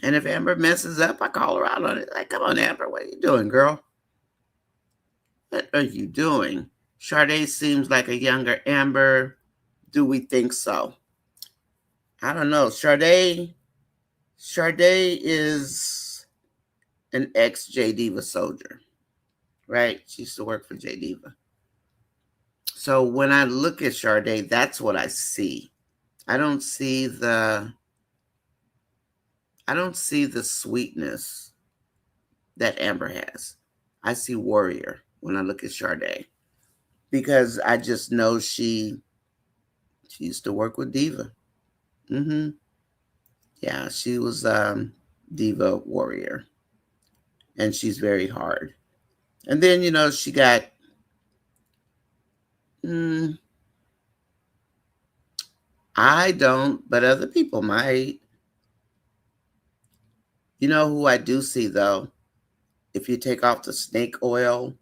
And if Amber messes up, I call her out on it. Like, come on, Amber, what are you doing, girl? What are you doing? Sade seems like a younger Amber. Do we think so? I don't know. Sade Sade is an ex J Diva soldier, right? She used to work for J Diva. So when I look at Sade, that's what I see. I don't see the I don't see the sweetness that Amber has. I see warrior when I look at Sade because I just know she used to work with Diva. Mm-hmm. Yeah, she was Diva warrior, and she's very hard. And then she got. Mm, I don't, but other people might. You know who I do see though? If you take off the snake oil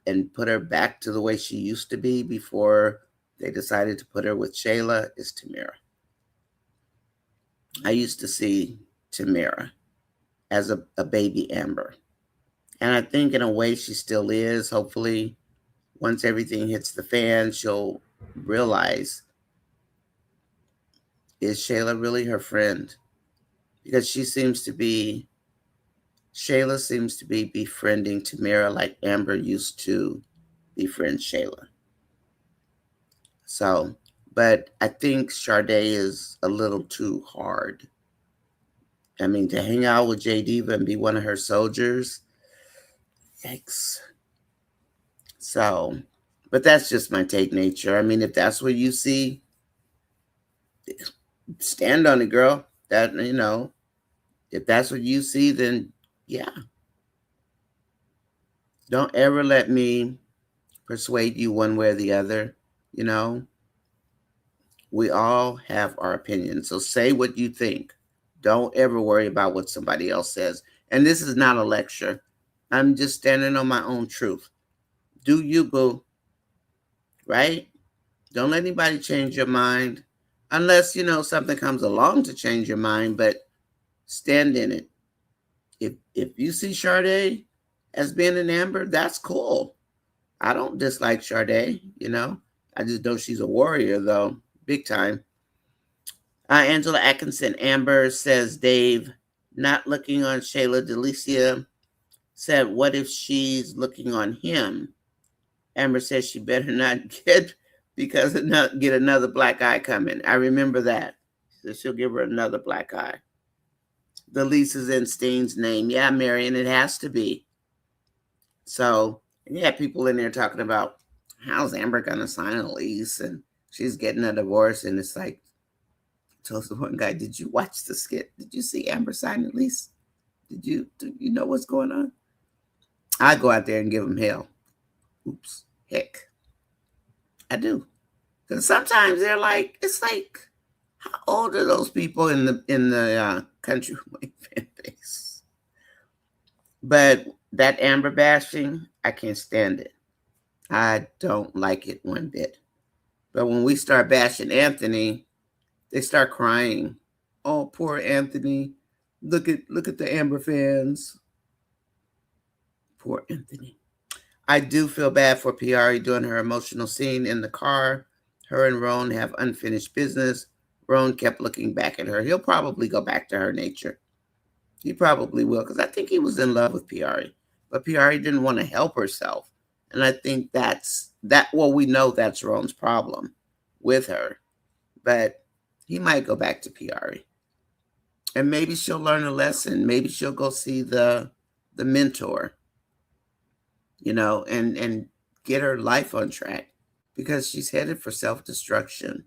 and put her back to the way she used to be before they decided to put her with Shayla, is Tamira. I used to see Tamira as a baby Amber. And I think in a way she still is. Hopefully, once everything hits the fan, she'll realize, is Shayla really her friend? Because Shayla seems to be befriending Tamira like Amber used to befriend Shayla. So, but I think Sade is a little too hard. I mean, to hang out with J Diva and be one of her soldiers, yikes. So, but that's just my take nature. I mean, if that's what you see, stand on it, girl. If that's what you see, then yeah. Don't ever let me persuade you one way or the other. You know, we all have our opinions. So say what you think. Don't ever worry about what somebody else says. And this is not a lecture. I'm just standing on my own truth. Do you, boo? Right? Don't let anybody change your mind unless, something comes along to change your mind, but stand in it. If you see Sade as being an Amber, that's cool. I don't dislike Sade, I just know she's a warrior, though, big time. Angela Atkinson, Amber says, Dave, not looking on Shayla. Delicia said, what if she's looking on him? Amber says she better not get another black eye coming. I remember that. So she'll give her another black eye. The lease is in Stine's name. Yeah, Marion, it has to be. So you have people in there talking about how's Amber gonna sign a lease and she's getting a divorce, and it's like, I told the one guy, did you watch the skit? Did you see Amber sign the lease? Do you know what's going on? I go out there and give them hell. Oops, heck, I do. Because sometimes they're like, it's like, how old are those people in the country fan base? But that Amber bashing, I can't stand it. I don't like it one bit. But when we start bashing Anthony, they start crying. Oh, poor Anthony. Look at the Amber fans. Poor Anthony. I do feel bad for Piari doing her emotional scene in the car. Her and Roan have unfinished business. Roan kept looking back at her. He'll probably go back to her nature. He probably will, because I think he was in love with Piari. But Piari didn't want to help herself. And I think well, we know that's Roan's problem with her. But he might go back to Piari. And maybe she'll learn a lesson. Maybe she'll go see the mentor, and get her life on track, because she's headed for self-destruction.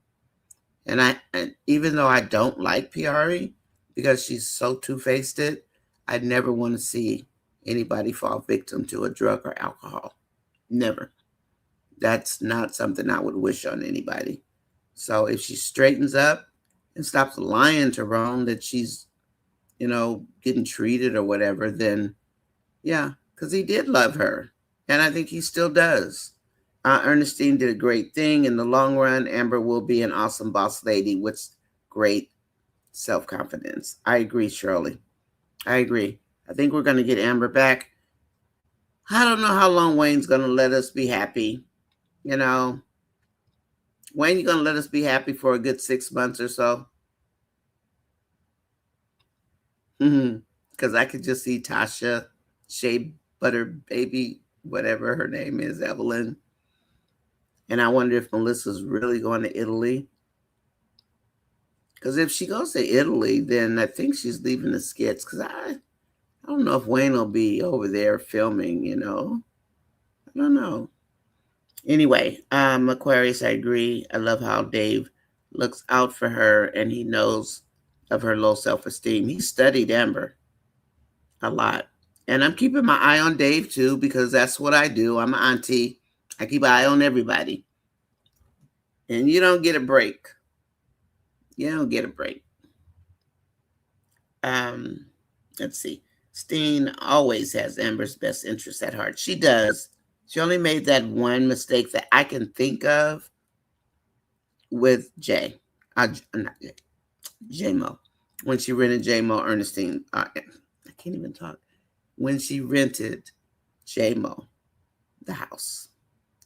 And even though I don't like Piari because she's so two-faced, I never want to see anybody fall victim to a drug or alcohol. Never. That's not something I would wish on anybody. So if she straightens up and stops lying to Rome that she's, getting treated or whatever, then yeah, because he did love her. And I think he still does. Ernestine did a great thing. In the long run, Amber will be an awesome boss lady with great self-confidence. I agree, Shirley. I agree. I think we're going to get Amber back. I don't know how long Wayne's going to let us be happy. Wayne, you going to let us be happy for a good 6 months or so? Because I could just see Tasha, Shea Butter Baby, whatever her name is, Evelyn. And I wonder if Melissa's really going to Italy. Because if she goes to Italy, then I think she's leaving the skits. Because I don't know if Wayne will be over there filming, you know. I don't know. Anyway, Aquarius, I agree. I love how Dave looks out for her and he knows of her low self-esteem. He studied Amber a lot. And I'm keeping my eye on Dave too, because that's what I do. I'm an auntie. I keep an eye on everybody. And you don't get a break. You don't get a break. Let's see. STINE always has Amber's best interest at heart. She does. She only made that one mistake that I can think of with Jay. Not Jay. J-Mo. When she rented J-Mo Ernestine. I can't even talk. When she rented J-Mo the house.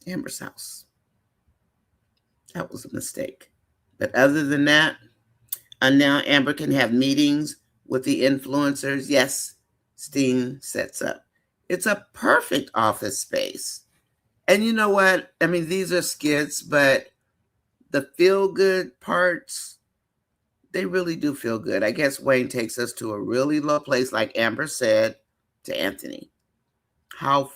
Amber's house. That was a mistake. But other than that, now Amber can have meetings with the influencers. Yes, STINE sets up. It's a perfect office space. And you know what? I mean, these are skits, but the feel-good parts, they really do feel good. I guess Wayne takes us to a really low place, like Amber said to Anthony. How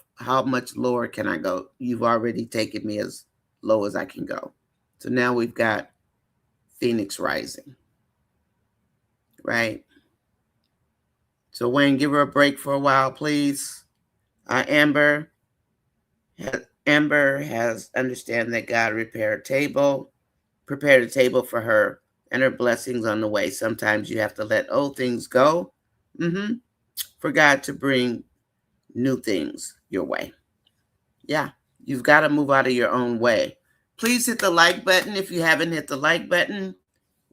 much lower can I go? You've already taken me as low as I can go. So now we've got Phoenix rising, right? So Wayne, give her a break for a while, please. Amber has understand that God prepared a table for her and her blessings on the way. Sometimes you have to let old things go for God to bring new things your way. Yeah, you've got to move out of your own way. Please hit the like button if you haven't hit the like button.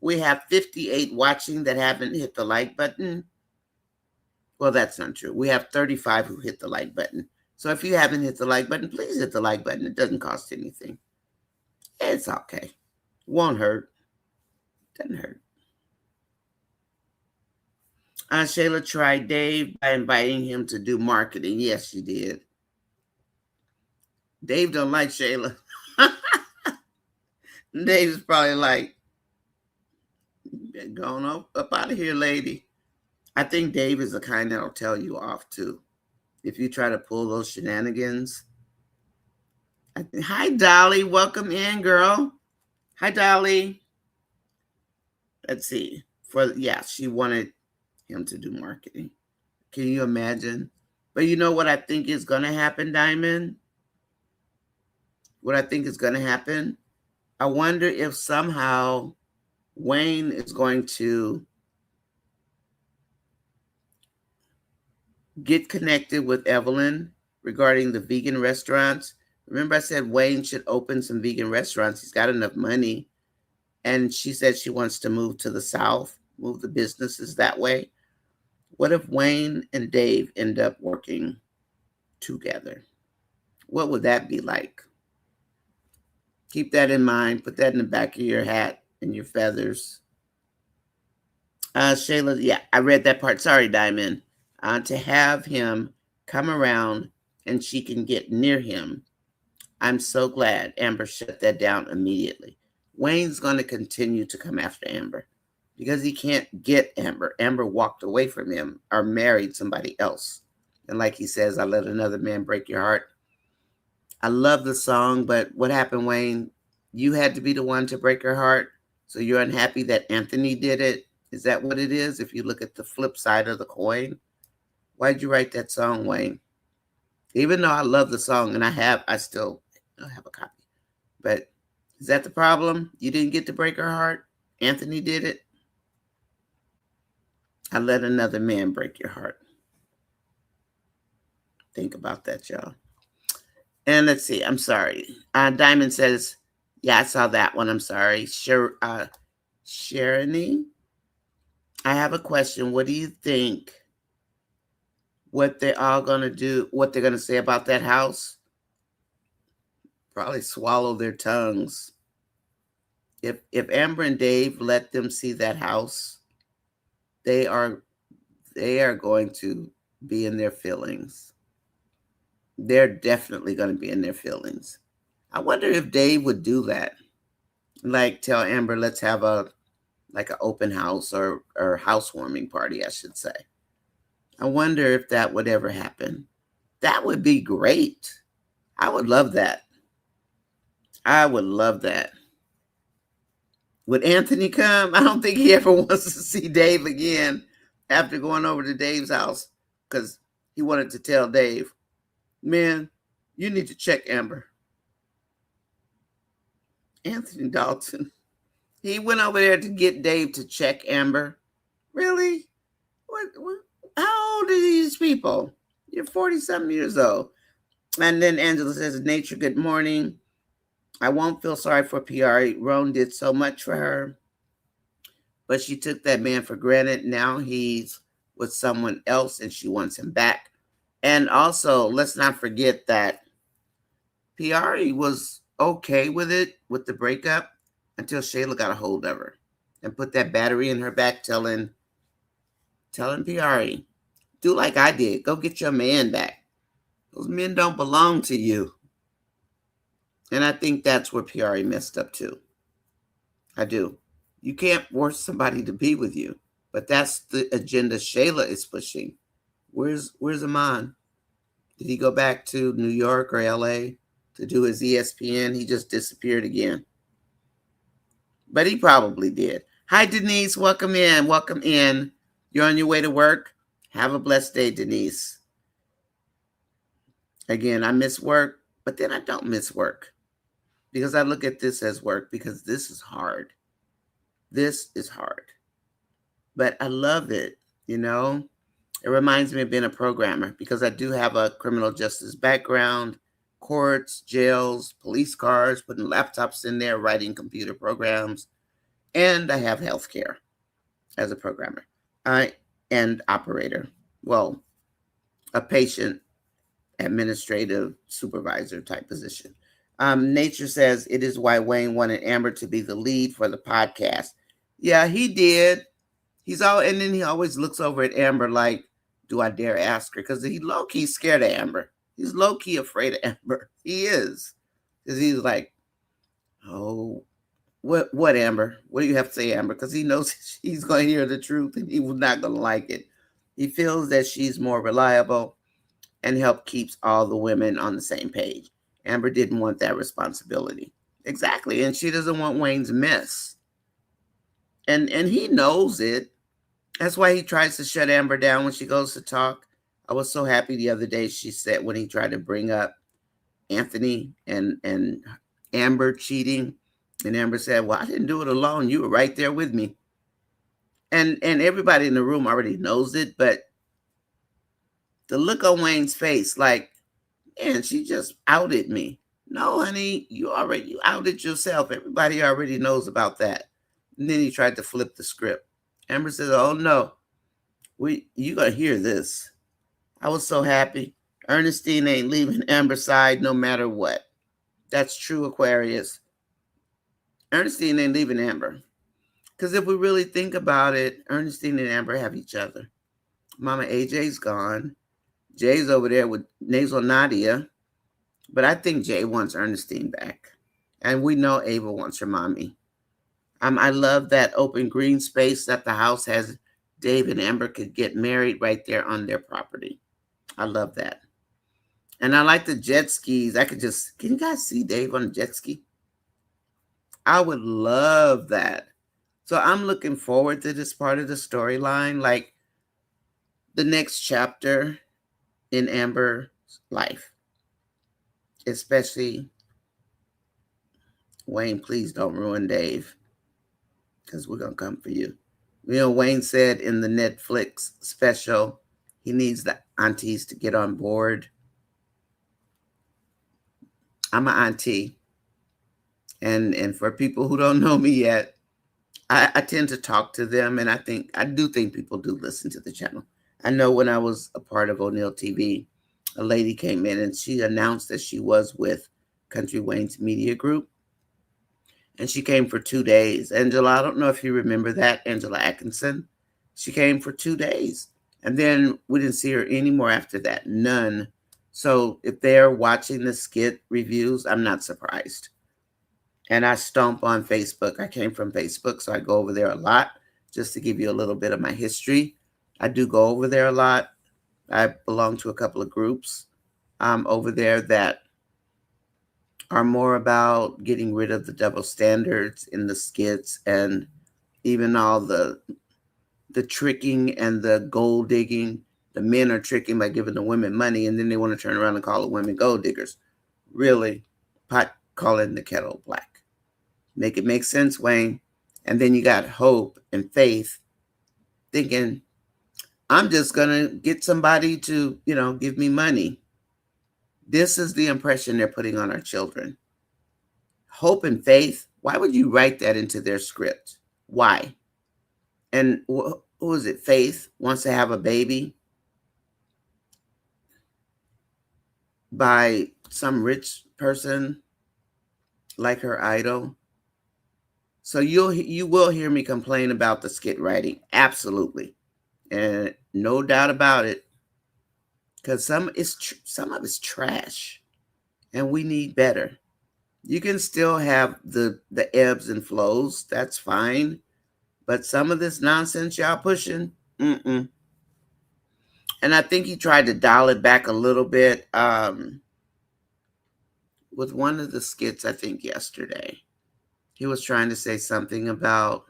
We have 58 watching that haven't hit the like button. Well, that's not true. We have 35 who hit the like button. So if you haven't hit the like button, please hit the like button. It doesn't cost anything. It's okay. Won't hurt. Doesn't hurt. Shayla tried Dave by inviting him to do marketing. Yes, she did. Dave don't like Shayla. Dave's probably like, going up out of here, lady. I think Dave is the kind that'll tell you off too. If you try to pull those shenanigans. Hi, Dolly. Welcome in, girl. Hi, Dolly. Let's see. She wanted him to do marketing. Can you imagine? But you know what I think is going to happen, Diamond? What I think is going to happen? I wonder if somehow Wayne is going to get connected with Evelyn regarding the vegan restaurants. Remember I said Wayne should open some vegan restaurants. He's got enough money. And she said she wants to move to the South, move the businesses that way. What if Wayne and Dave end up working together? What would that be like? Keep that in mind. Put that in the back of your hat and your feathers. Shayla, yeah, I read that part. Sorry, Diamond. To have him come around and she can get near him. I'm so glad Amber shut that down immediately. Wayne's going to continue to come after Amber because he can't get Amber. Amber walked away from him or married somebody else. And like he says, I let another man break your heart. I love the song, but what happened, Wayne? You had to be the one to break her heart. So you're unhappy that Anthony did it? Is that what it is? If you look at the flip side of the coin? Why'd you write that song, Wayne? Even though I love the song and I still have a copy. But is that the problem? You didn't get to break her heart? Anthony did it? I let another man break your heart. Think about that, y'all. And let's see. I'm sorry. Diamond says, yeah, I saw that one. I'm sorry. Sharony, I have a question. What do you think? What they're all going to do, what they're going to say about that house? Probably swallow their tongues. If Amber and Dave let them see that house, they are They are going to be in their feelings. They're definitely going to be in their feelings. I wonder if Dave would do that. Like tell Amber, let's have a like an open house or housewarming party, I should say. I wonder if that would ever happen. That would be great. I would love that. I would love that. Would Anthony come? I don't think he ever wants to see Dave again after going over to Dave's house because he wanted to tell Dave, man, you need to check Amber. Anthony Dalton. He went over there to get Dave to check Amber. Really? What? How old are these people? You're 40-something years old. And then Angela says, Nature, good morning. I won't feel sorry for PR. Roan did so much for her, but she took that man for granted. Now he's with someone else and she wants him back. And also, let's not forget that PR was okay with it, with the breakup, until Shayla got a hold of her and put that battery in her back telling PR, do like I did. Go get your man back. Those men don't belong to you. And I think that's where PR messed up too. I do. You can't force somebody to be with you, but that's the agenda Shayla is pushing. Where's Amon? Did he go back to New York or LA to do his ESPN? He just disappeared again. But he probably did. Hi, Denise. Welcome in. Welcome in. You're on your way to work? Have a blessed day, Denise. Again, I miss work, but then I don't miss work because I look at this as work because this is hard. This is hard. But I love it, you know? It reminds me of being a programmer because I do have a criminal justice background, courts, jails, police cars, putting laptops in there, writing computer programs, and I have healthcare as a programmer and operator. Well, a patient administrative supervisor type position. Nature says it is why Wayne wanted Amber to be the lead for the podcast. Yeah, he did. And then he always looks over at Amber like, do I dare ask her? Because he low-key scared of Amber. He's low-key afraid of Amber. He is. Because he's like, oh, what, Amber? What do you have to say, Amber? Because he knows he's going to hear the truth and he was not going to like it. He feels that she's more reliable and keeps all the women on the same page. Amber didn't want that responsibility. Exactly. And she doesn't want Wayne's mess. And he knows it. That's why he tries to shut Amber down when she goes to talk. I was so happy the other day, she said, when he tried to bring up Anthony and Amber cheating. And Amber said, well, I didn't do it alone. You were right there with me. And everybody in the room already knows it. But the look on Wayne's face, like, man, she just outed me. No, honey, you outed yourself. Everybody already knows about that. And then he tried to flip the script. Amber said, oh, no, you going to hear this. I was so happy. Ernestine ain't leaving Amber's side no matter what. That's true, Aquarius. Ernestine ain't leaving Amber. Because if we really think about it, Ernestine and Amber have each other. Mama AJ's gone. Jay's over there with Nasal Nadia. But I think Jay wants Ernestine back. And we know Ava wants her mommy. I love that open green space that the house has. Dave and Amber could get married right there on their property. I love that. And I like the jet skis. Can you guys see Dave on a jet ski? I would love that. So I'm looking forward to this part of the storyline, like the next chapter in Amber's life. Especially, Wayne, please don't ruin Dave, because we're going to come for you. You know, Wayne said in the Netflix special, he needs the aunties to get on board. I'm an auntie. And for people who don't know me yet, I tend to talk to them, and I do think people do listen to the channel. I know when I was a part of O'Neill TV, a lady came in and she announced that she was with Country Wayne's Media Group. And she came for 2 days. Angela, I don't know if you remember that, Angela Atkinson. She came for 2 days. And then we didn't see her anymore after that. None. So if they're watching the skit reviews, I'm not surprised. And I stomp on Facebook. I came from Facebook, so I go over there a lot. Just to give you a little bit of my history, I do go over there a lot. I belong to a couple of groups over there that are more about getting rid of the double standards in the skits, and even all the tricking and the gold digging. The men are tricking by giving the women money, and then they want to turn around and call the women gold diggers. Really, pot calling the kettle black. Make it make sense, Wayne. And then you got hope and faith, thinking, I'm just going to get somebody to, give me money. This is the impression they're putting on our children. Hope and faith. Why would you write that into their script? Why? And who is it? Faith wants to have a baby by some rich person like her idol. So you will hear me complain about the skit writing, absolutely, and no doubt about it, because some of it's trash, and we need better. You can still have the ebbs and flows, that's fine, but some of this nonsense y'all pushing, mm-mm. And I think he tried to dial it back a little bit with one of the skits. I think yesterday he was trying to say something about,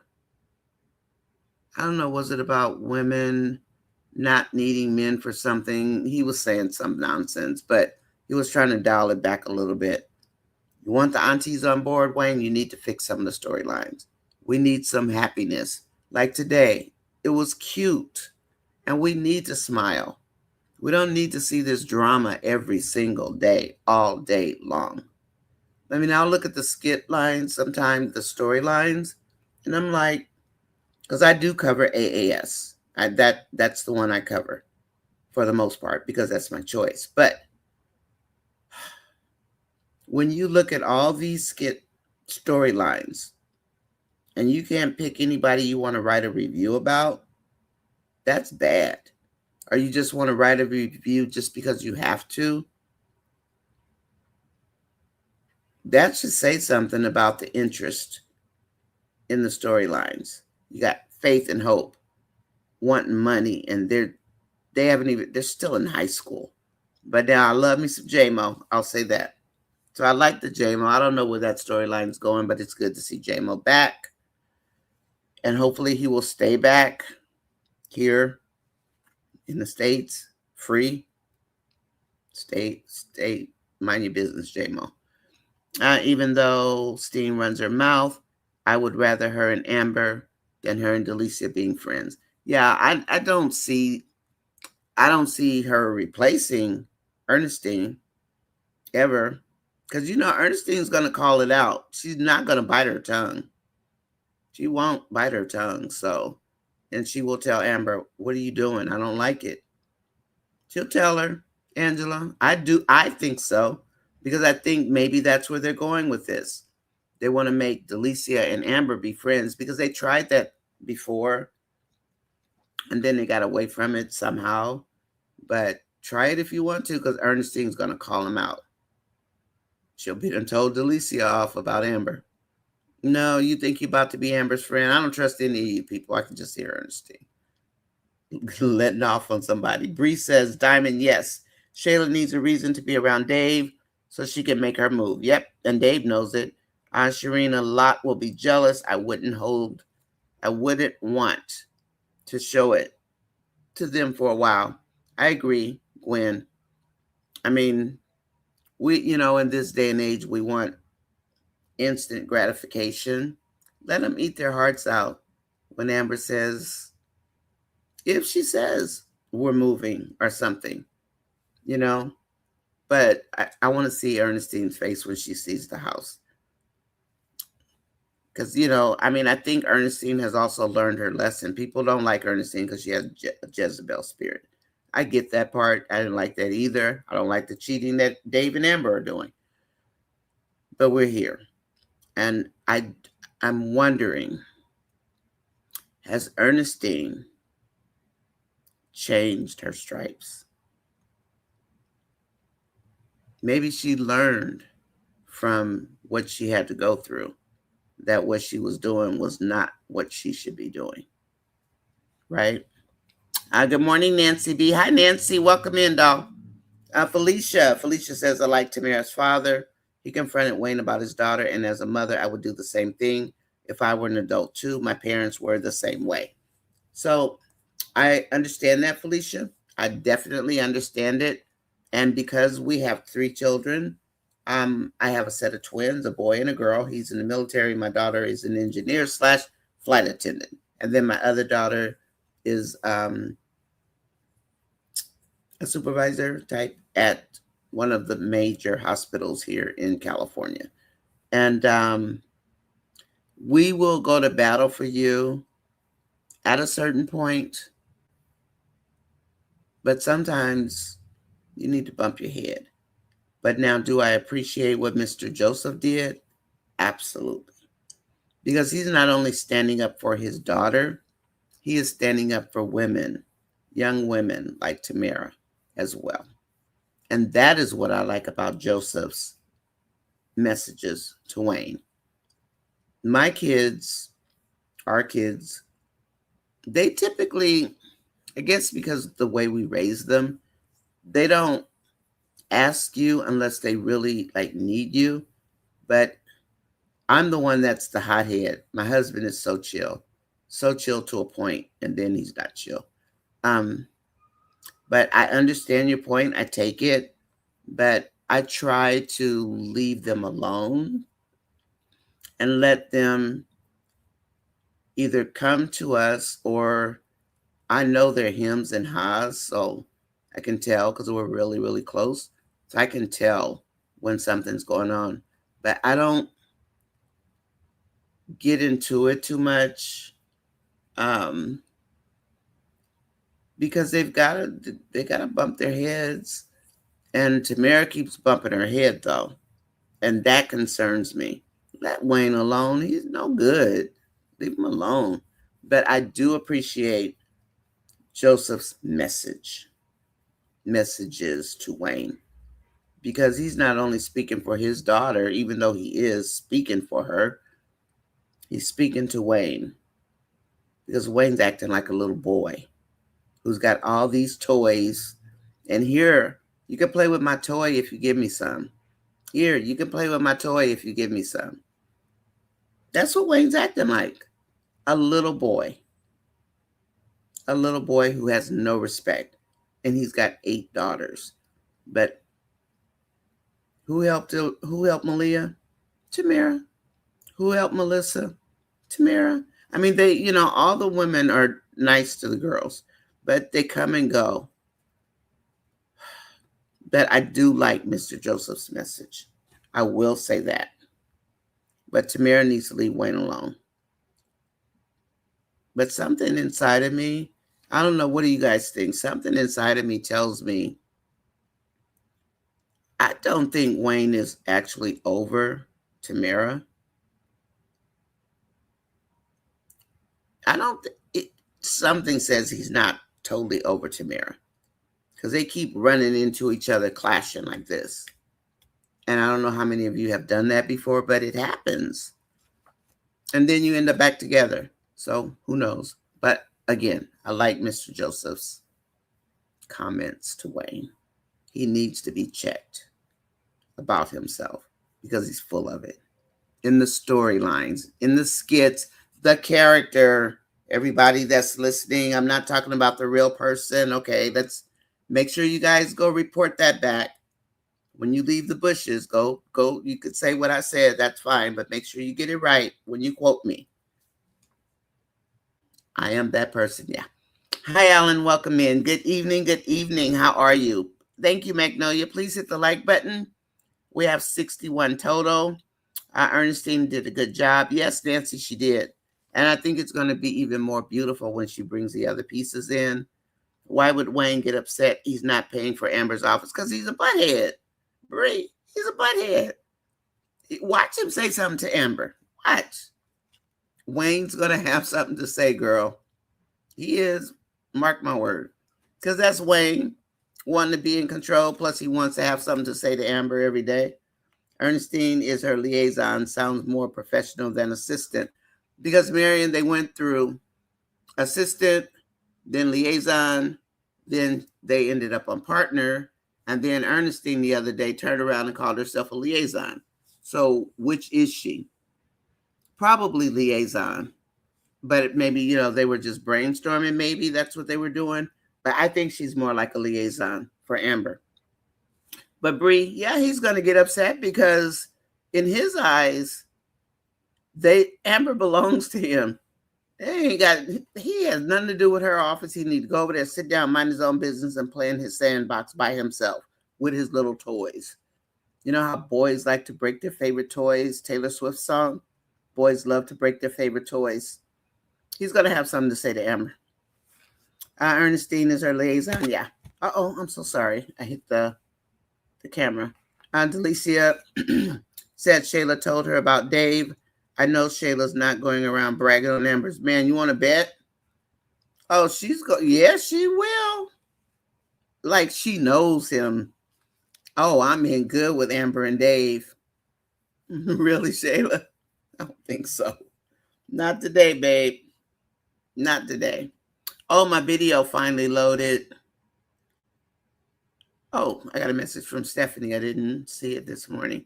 I don't know, was it about women not needing men for something? He was saying some nonsense, but he was trying to dial it back a little bit. You want the aunties on board, Wayne? You need to fix some of the storylines. We need some happiness. Like today, it was cute, and we need to smile. We don't need to see this drama every single day, all day long. I mean, I'll look at the skit lines, sometimes the storylines, and I'm like, because I do cover AAS. That's the one I cover for the most part because that's my choice. But when you look at all these skit storylines and you can't pick anybody you want to write a review about, that's bad. Or you just want to write a review just because you have to, that should say something about the interest in the storylines. You got faith and hope, wanting money, and they're still in high school. But now I love me some J-Mo. I'll say that. So I like the J-Mo. I don't know where that storyline's going, but it's good to see J-Mo back. And hopefully he will stay back here in the States, free. Stay, mind your business, J-Mo. Even though STINE runs her mouth, I would rather her and Amber than her and Delicia being friends. Yeah, I don't see her replacing Ernestine ever. Because Ernestine's gonna call it out. She's not gonna bite her tongue. She won't bite her tongue, and she will tell Amber, what are you doing? I don't like it. She'll tell her, Angela. I think so. Because I think maybe that's where they're going with this. They want to make Delicia and Amber be friends because they tried that before and then they got away from it somehow. But try it if you want to, because Ernestine's going to call him out. She'll be done told Delicia off about Amber. No, you think you're about to be Amber's friend? I don't trust any of you people. I can just hear Ernestine letting off on somebody. Bree says, Diamond, yes. Shayla needs a reason to be around Dave so she can make her move. Yep, and Dave knows it. Shireen, a lot will be jealous. I wouldn't want to show it to them for a while. I agree, Gwen. I mean, in this day and age, we want instant gratification. Let them eat their hearts out when Amber says, if she says we're moving or something, you know. But I want to see Ernestine's face when she sees the house. Because, I think Ernestine has also learned her lesson. People don't like Ernestine because she has a Jezebel spirit. I get that part. I didn't like that either. I don't like the cheating that Dave and Amber are doing. But we're here. And I'm wondering, has Ernestine changed her stripes. Maybe she learned from what she had to go through that what she was doing was not what she should be doing. Right? Good morning, Nancy B. Hi, Nancy. Welcome in, doll. Felicia. Felicia says, I like Tamara's father. He confronted Wayne about his daughter, and as a mother, I would do the same thing if I were an adult too. My parents were the same way. So I understand that, Felicia. I definitely understand it. And because we have 3 children, I have a set of twins, a boy and a girl. He's in the military. My daughter is an engineer / flight attendant. And then my other daughter is a supervisor type at one of the major hospitals here in California. And we will go to battle for you at a certain point. But sometimes you need to bump your head. But now, do I appreciate what Mr. Joseph did? Absolutely. Because he's not only standing up for his daughter, he is standing up for women, young women like Tamara as well. And that is what I like about Joseph's messages to Wayne. My kids, our kids, they typically, I guess because of the way we raise them, they don't ask you unless they really need you. But I'm the one that's the hothead. My husband is so chill to a point, and then he's not chill. But I understand your point. I take it, but I try to leave them alone and let them either come to us, or I know their hymns and ha's, so I can tell because we're really, really close. So I can tell when something's going on, but I don't get into it too much because they gotta bump their heads, and Tamara keeps bumping her head though, and that concerns me. Let Wayne alone. He's no good. Leave him alone. But I do appreciate Joseph's messages to Wayne, because he's not only speaking for his daughter, even though he is speaking for her, he's speaking to Wayne, because Wayne's acting like a little boy who's got all these toys. And here, you can play with my toy if you give me some. Here, you can play with my toy if you give me some. That's what Wayne's acting like. A little boy. A little boy who has no respect. And he's got 8 daughters. But who helped Malia? Tamara. Who helped Melissa? Tamara. I mean, all the women are nice to the girls, but they come and go. But I do like Mr. Joseph's message. I will say that. But Tamara needs to leave Wayne alone. But something inside of me, I don't know, what do you guys think? Something inside of me tells me I don't think Wayne is actually over Tamara. I don't think something says he's not totally over Tamara, because they keep running into each other, clashing like this. And I don't know how many of you have done that before, but it happens. And then you end up back together. So who knows? But again, I like Mr. Joseph's comments to Wayne. He needs to be checked about himself because he's full of it. In the storylines, in the skits, the character, everybody that's listening, I'm not talking about the real person. Okay, let's make sure you guys go report that back. When you leave the bushes, go. You could say what I said, that's fine, but make sure you get it right when you quote me. I am that person, yeah. Hi, Alan, welcome in. Good evening. How are you? Thank you, Magnolia. Please hit the like button. We have 61 total. Ernestine did a good job. Yes, Nancy, she did. And I think it's going to be even more beautiful when she brings the other pieces in. Why would Wayne get upset he's not paying for Amber's office? Because he's a butthead. Bree, he's a butthead. Watch him say something to Amber. Watch. Wayne's going to have something to say, girl. He is. Mark my word. Because that's Wayne wanting to be in control. Plus, he wants to have something to say to Amber every day. Ernestine is her liaison. Sounds more professional than assistant. Because Marion, they went through assistant, then liaison, then they ended up on partner. And then Ernestine the other day turned around and called herself a liaison. So which is she? Probably liaison. But maybe, they were just brainstorming. Maybe that's what they were doing. But I think she's more like a liaison for Amber. But Bree, yeah, he's going to get upset because in his eyes, Amber belongs to him. He has nothing to do with her office. He need to go over there, sit down, mind his own business, and play in his sandbox by himself with his little toys. You know how boys like to break their favorite toys? Taylor Swift song. Boys love to break their favorite toys. He's going to have something to say to Amber. Ernestine is her liaison. Yeah. I'm so sorry. I hit the camera. Delicia said Shayla told her about Dave. I know Shayla's not going around bragging on Amber's man. You want to bet? Oh, yeah, she will. Like she knows him. Oh, I'm in good with Amber and Dave. Really, Shayla? I don't think so. Not today, babe. Not today. Oh, my video finally loaded. Oh, I got a message from Stephanie. I didn't see it this morning.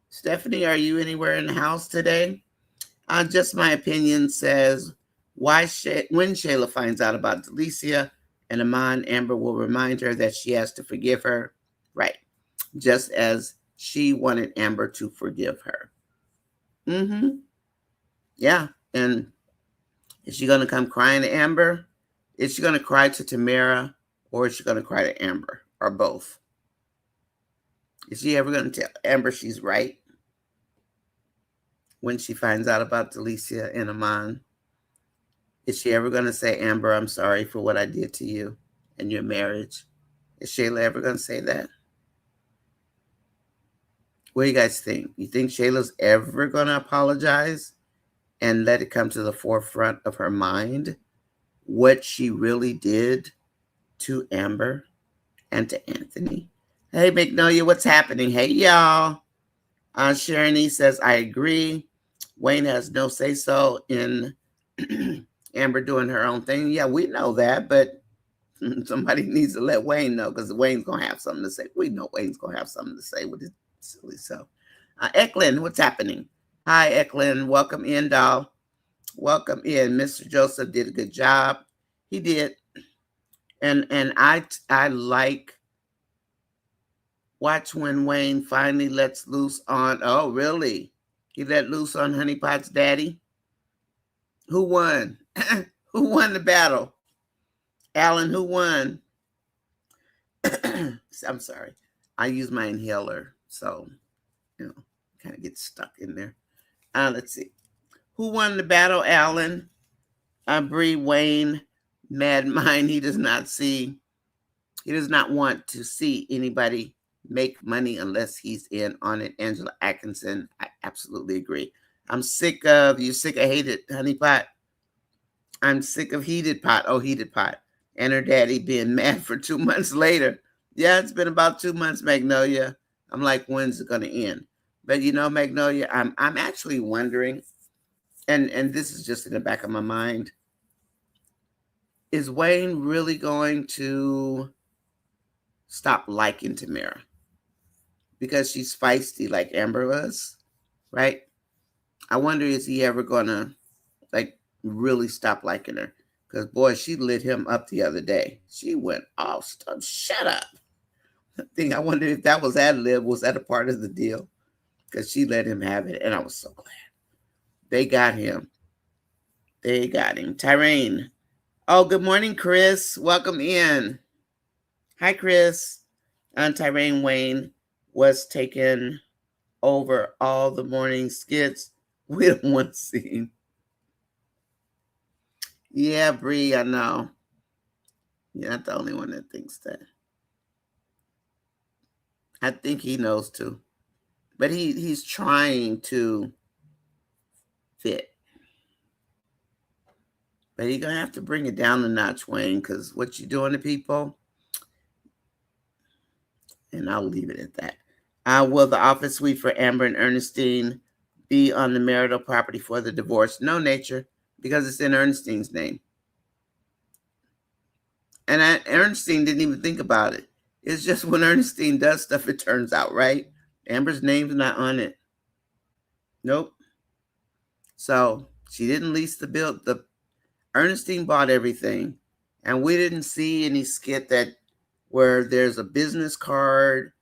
Stephanie, are you anywhere in the house today? Just my opinion says, when Shayla finds out about Delicia and Amon, Amber will remind her that she has to forgive her. Right. Just as she wanted Amber to forgive her. Yeah. And is she going to come crying to Amber? Is she going to cry to Tamara? Or is she going to cry to Amber? Or both? Is she ever going to tell Amber she's right when she finds out about Delicia and Amon? Is she ever going to say, Amber, I'm sorry for what I did to you and your marriage? Is Shayla ever going to say that? What do you guys think? You think Shayla's ever going to apologize and let it come to the forefront of her mind what she really did to Amber and to Anthony? Hey, Magnolia, what's happening? Hey, y'all. Sharony says, I agree. Wayne has no say-so in Amber doing her own thing. Yeah, we know that, but somebody needs to let Wayne know because Wayne's going to have something to say. We know Wayne's going to have something to say with his silly self. Eklund, what's happening? Hi, Eklund. Welcome in, doll. Welcome in. Mr. Joseph did a good job. He did. And I like watch when Wayne finally lets loose on, oh, really? He let loose on Honeypot's daddy? Who won? Who won the battle? Alan, who won? I'm sorry. I use my inhaler, so, kind of get stuck in there. Let's see. Who won the battle, Alan? Bree, Wayne, Mad Mind. He does not want to see anybody make money unless he's in on it. Angela Atkinson, I absolutely agree. I'm sick of hated Honeypot. I'm sick of Heated Pot. Oh, Heated Pot. And her daddy being mad for 2 months later. Yeah, it's been about 2 months, Magnolia. I'm like, when's it going to end? But Magnolia, I'm actually wondering, and this is just in the back of my mind, is Wayne really going to stop liking Tamara? Because she's feisty like Amber was, right? I wonder, is he ever going to, really stop liking her? Because, boy, she lit him up the other day. She went off. Shut up. I wonder if that was ad lib. Was that a part of the deal? Because she let him have it, and I was so glad. They got him. Tyrone. Oh, good morning, Chris. Welcome in. Hi, Chris. Tyrone Wayne was taking over all the morning skits. We don't want to see him. Yeah, Bree, I know. You're not the only one that thinks that. I think he knows too. But he's trying to fit. But you're going to have to bring it down a notch, Wayne, because what you're doing to people, and I'll leave it at that. Will the office suite for Amber and Ernestine be on the marital property for the divorce? No, Nature, because it's in Ernestine's name. And Ernestine didn't even think about it. It's just when Ernestine does stuff, it turns out, right? Amber's name's not on it. Nope. So she didn't lease the bill. The Ernestine bought everything, and we didn't see any skit that where there's a business card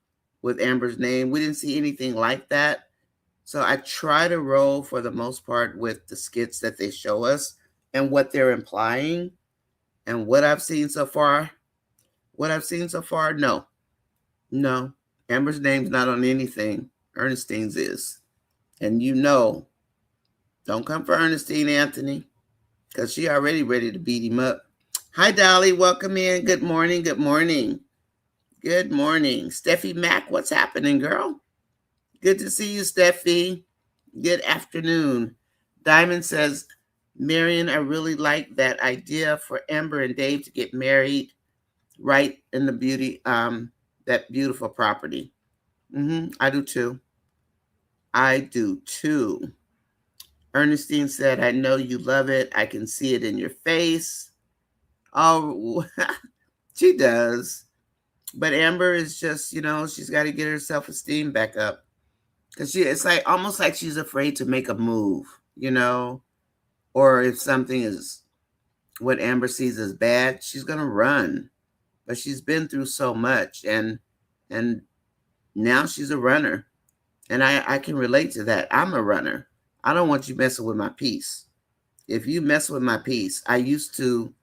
with Amber's name. We didn't see anything like that. So I try to roll for the most part with the skits that they show us and what they're implying. And what I've seen so far, no. No. Amber's name's not on anything. Ernestine's is. And don't come for Ernestine, Anthony, because she already ready to beat him up. Hi, Dolly. Welcome in. Good morning. Good morning. Good morning. Steffi Mack, what's happening, girl? Good to see you, Steffi. Good afternoon. Diamond says, Marion, I really like that idea for Amber and Dave to get married right in the that beautiful property. I do too. I do too. Ernestine said, I know you love it. I can see it in your face. Oh, she does. But Amber is just, she's got to get her self-esteem back up. Because it's like almost like she's afraid to make a move, or if something is what Amber sees as bad, she's going to run. But she's been through so much, and now she's a runner. And I can relate to that. I'm a runner. I don't want you messing with my peace. If you mess with my peace, I used to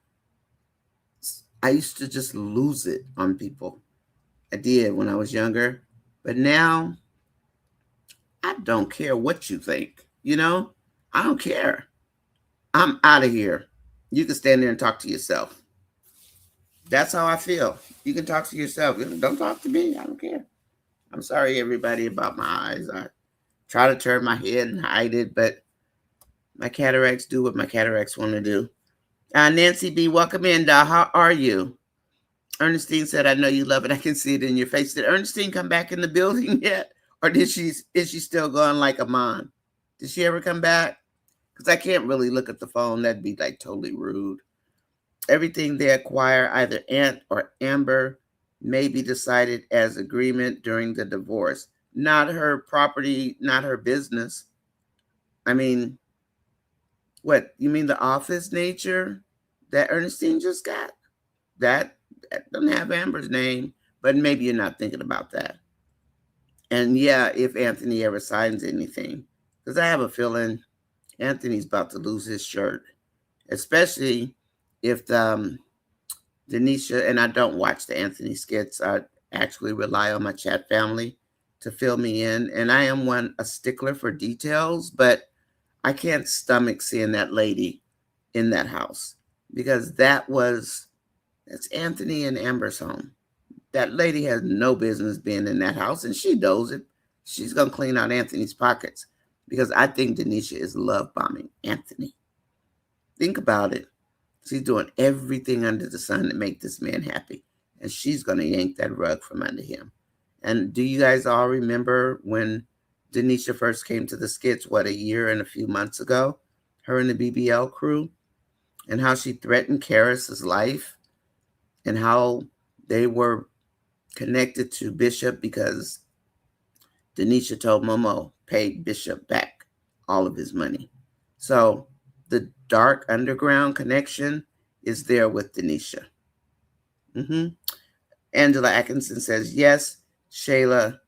just lose it on people. I did when I was younger. But now, I don't care what you think. I don't care. I'm out of here. You can stand there and talk to yourself. That's how I feel. You can talk to yourself. Don't talk to me. I don't care. I'm sorry, everybody, about my eyes. I try to turn my head and hide it, but my cataracts do what my cataracts want to do. Nancy B., welcome in, doll. How are you? Ernestine said, I know you love it. I can see it in your face. Did Ernestine come back in the building yet? Or is she still going like a mom? Did she ever come back? Because I can't really look at the phone. That'd be like totally rude. Everything they acquire, either Aunt or Amber, may be decided as agreement during the divorce. Not her property, not her business. I mean, what? You mean the office Nature that Ernestine just got? That doesn't have Amber's name, but maybe you're not thinking about that. And yeah, if Anthony ever signs anything, because I have a feeling Anthony's about to lose his shirt, especially if Denisha, and I don't watch the Anthony skits. I actually rely on my chat family to fill me in. And I am a stickler for details, but I can't stomach seeing that lady in that house because that's Anthony and Amber's home. That lady has no business being in that house, and she knows it. She's going to clean out Anthony's pockets because I think Denisha is love bombing Anthony. Think about it. She's doing everything under the sun to make this man happy, and she's going to yank that rug from under him. And do you guys all remember when Denisha first came to the skits, a year and a few months ago, her and the BBL crew, and how she threatened Karis's life and how they were connected to Bishop because Denisha told Momo paid Bishop back all of his money. So the dark underground connection is there with Denisha. Angela Atkinson says, yes, Shayla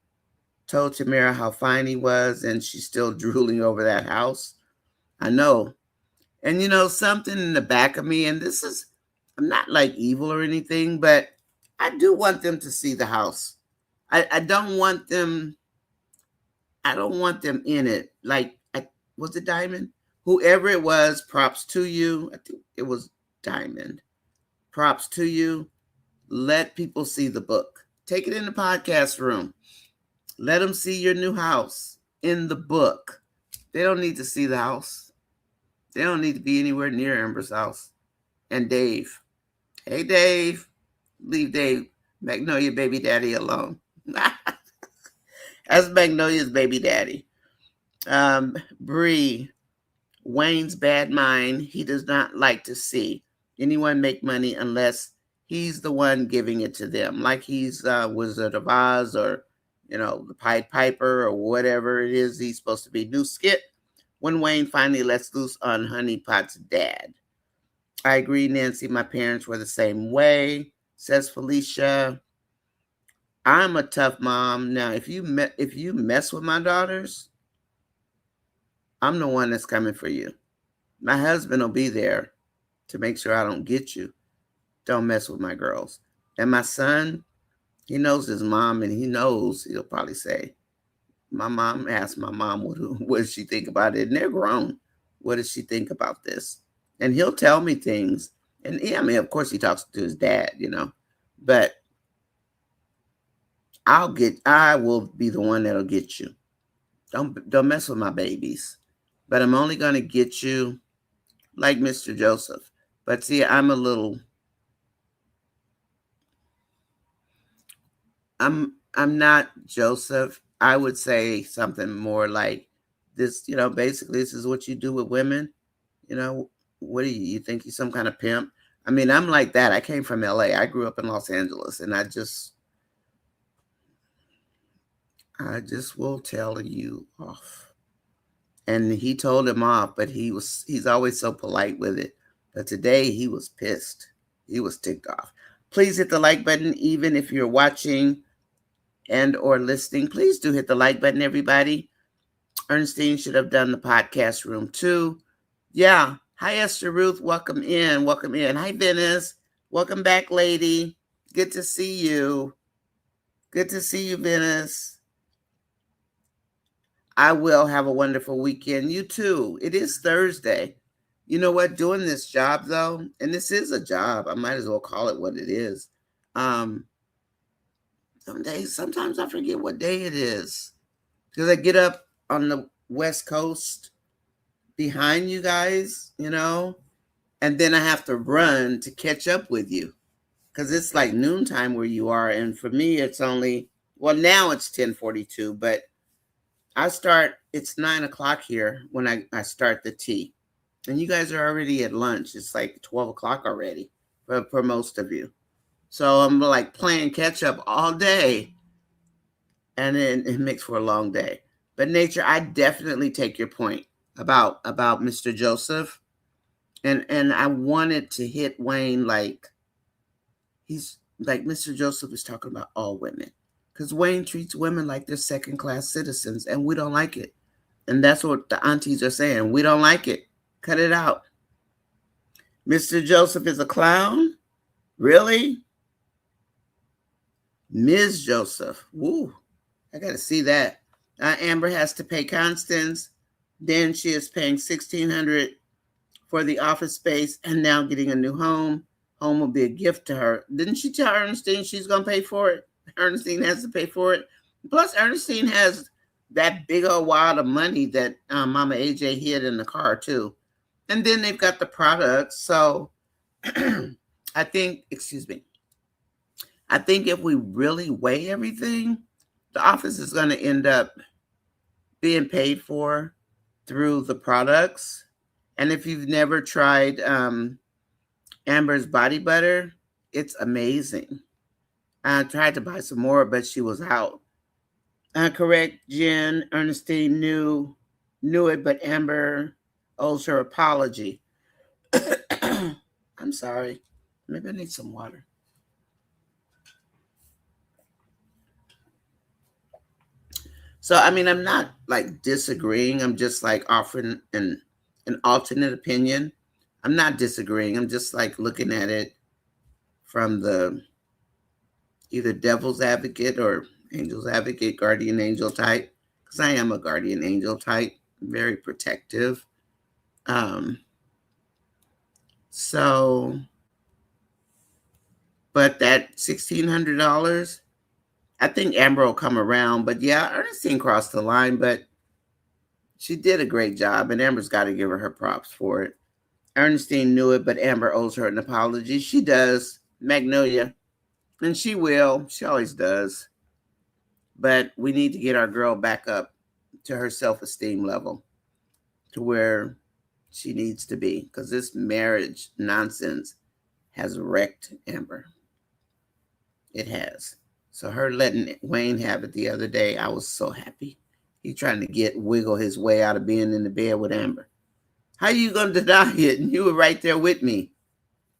told Tamara how fine he was, and she's still drooling over that house. I know. And something in the back of me, and I'm not like evil or anything, but I do want them to see the house. I don't want them in it. Like, was it Diamond? Whoever it was, props to you. I think it was Diamond. Props to you. Let people see the book. Take it in the podcast room. Let them see your new house in the book. They don't need to see the house. They don't need to be anywhere near Amber's house. and Dave. Hey, Dave. Leave Dave, Magnolia baby daddy alone. That's Magnolia's baby daddy. Bree, Wayne's bad mind. He does not like to see anyone make money unless he's the one giving it to them, like he's Wizard of Oz or, the Pied Piper or whatever it is he's supposed to be. New skit when Wayne finally lets loose on Honey Pot's dad. I agree, Nancy. My parents were the same way, says Felicia. I'm a tough mom. Now, if you mess with my daughters, I'm the one that's coming for you. My husband will be there to make sure I don't get you. Don't mess with my girls. And my son, he knows his mom, and he knows he'll probably say, my mom asked my mom what does she think about it, and they're grown. What does she think about this? And he'll tell me things. And yeah, I mean, of course, he talks to his dad, but I will be the one that'll get you. Don't mess with my babies. But I'm only gonna get you like Mr. Joseph. But see, I'm not Joseph. I would say something more like this, basically this is what you do with women. What do you think you're some kind of pimp? I mean, I'm like that. I came from LA. I grew up in Los Angeles, and I just will tell you off. And he told him off, but he's always so polite with it. But today he was pissed. He was ticked off. Please hit the like button, even if you're watching and or listening. Please do hit the like button, everybody. Ernestine should have done the podcast room too. Yeah. Hi, Esther Ruth. Welcome in. Welcome in. Hi, Venice. Welcome back, lady. Good to see you. Good to see you, Venice. I will have a wonderful weekend. You too. It is Thursday. You know what? Doing this job, though, and this is a job. I might as well call it what it is. Some days, sometimes I forget what day it is because I get up on the West Coast behind you guys, and then I have to run to catch up with you because it's like noontime where you are. And for me, it's only, well, now it's 10:42, but it's 9 o'clock here when I start the tea. And you guys are already at lunch. It's like 12 o'clock already for most of you. So I'm like playing catch up all day. And then it makes for a long day. But Nature, I definitely take your point about Mr. Joseph. And I wanted to hit Wayne like he's like Mr. Joseph is talking about all women. Because Wayne treats women like they're second-class citizens, and we don't like it. And that's what the aunties are saying. We don't like it. Cut it out. Mr. Joseph is a clown? Really? Ms. Joseph. Woo. I got to see that. Amber has to pay Constance. Then she is paying $1,600 for the office space and now getting a new home. Home will be a gift to her. Didn't she tell Ernestine she's going to pay for it? Ernestine has to pay for it. Plus, Ernestine has that big old wad of money that Mama AJ hid in the car, too. And then they've got the products. So I think if we really weigh everything, the office is going to end up being paid for through the products. And if you've never tried Amber's body butter, it's amazing. I tried to buy some more, but she was out. Correct, Jen. Ernestine knew it, but Amber owes her apology. I'm sorry. Maybe I need some water. So, I mean, I'm not like disagreeing. I'm just like offering an alternate opinion. I'm not disagreeing. I'm just like looking at it from the either devil's advocate or angel's advocate, guardian angel type, because I am a guardian angel type, very protective. So, but that $1,600, I think Amber will come around. But yeah, Ernestine crossed the line, but she did a great job, and Amber's got to give her props for it. Ernestine knew it, but Amber owes her an apology. She does, Magnolia, and she will. She always does. But we need to get our girl back up to her self-esteem level, to where she needs to be, because this marriage nonsense has wrecked Amber. It has. So her letting Wayne have it the other day, I was so happy. He trying to wiggle his way out of being in the bed with Amber. How you gonna deny it? And you were right there with me.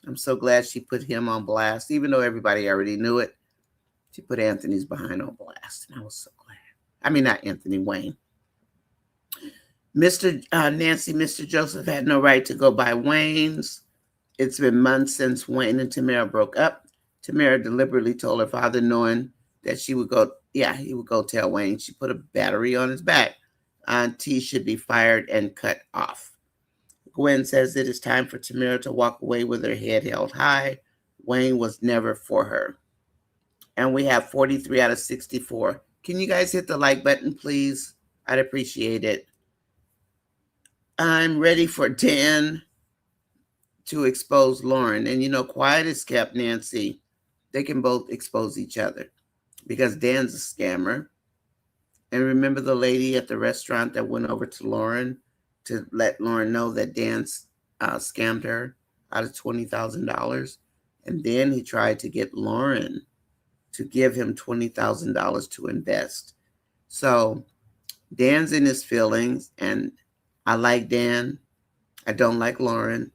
I'm so glad she put him on blast, even though everybody already knew it. She put Anthony's behind on blast, and I was so glad. I mean, not Anthony, Wayne. Mr. Joseph had no right to go by Wayne's. It's been months since Wayne and Tamara broke up. Tamara deliberately told her father, knowing that he would go tell Wayne. She put a battery on his back. T should be fired and cut off. Gwen says it is time for Tamara to walk away with her head held high. Wayne was never for her. And we have 43 out of 64. Can you guys hit the like button, please? I'd appreciate it. I'm ready for Dan to expose Lauren. And quiet is kept, Nancy. They can both expose each other because Dan's a scammer. And remember the lady at the restaurant that went over to Lauren to let Lauren know that Dan scammed her out of $20,000? And then he tried to get Lauren to give him $20,000 to invest. So Dan's in his feelings, and I like Dan. I don't like Lauren,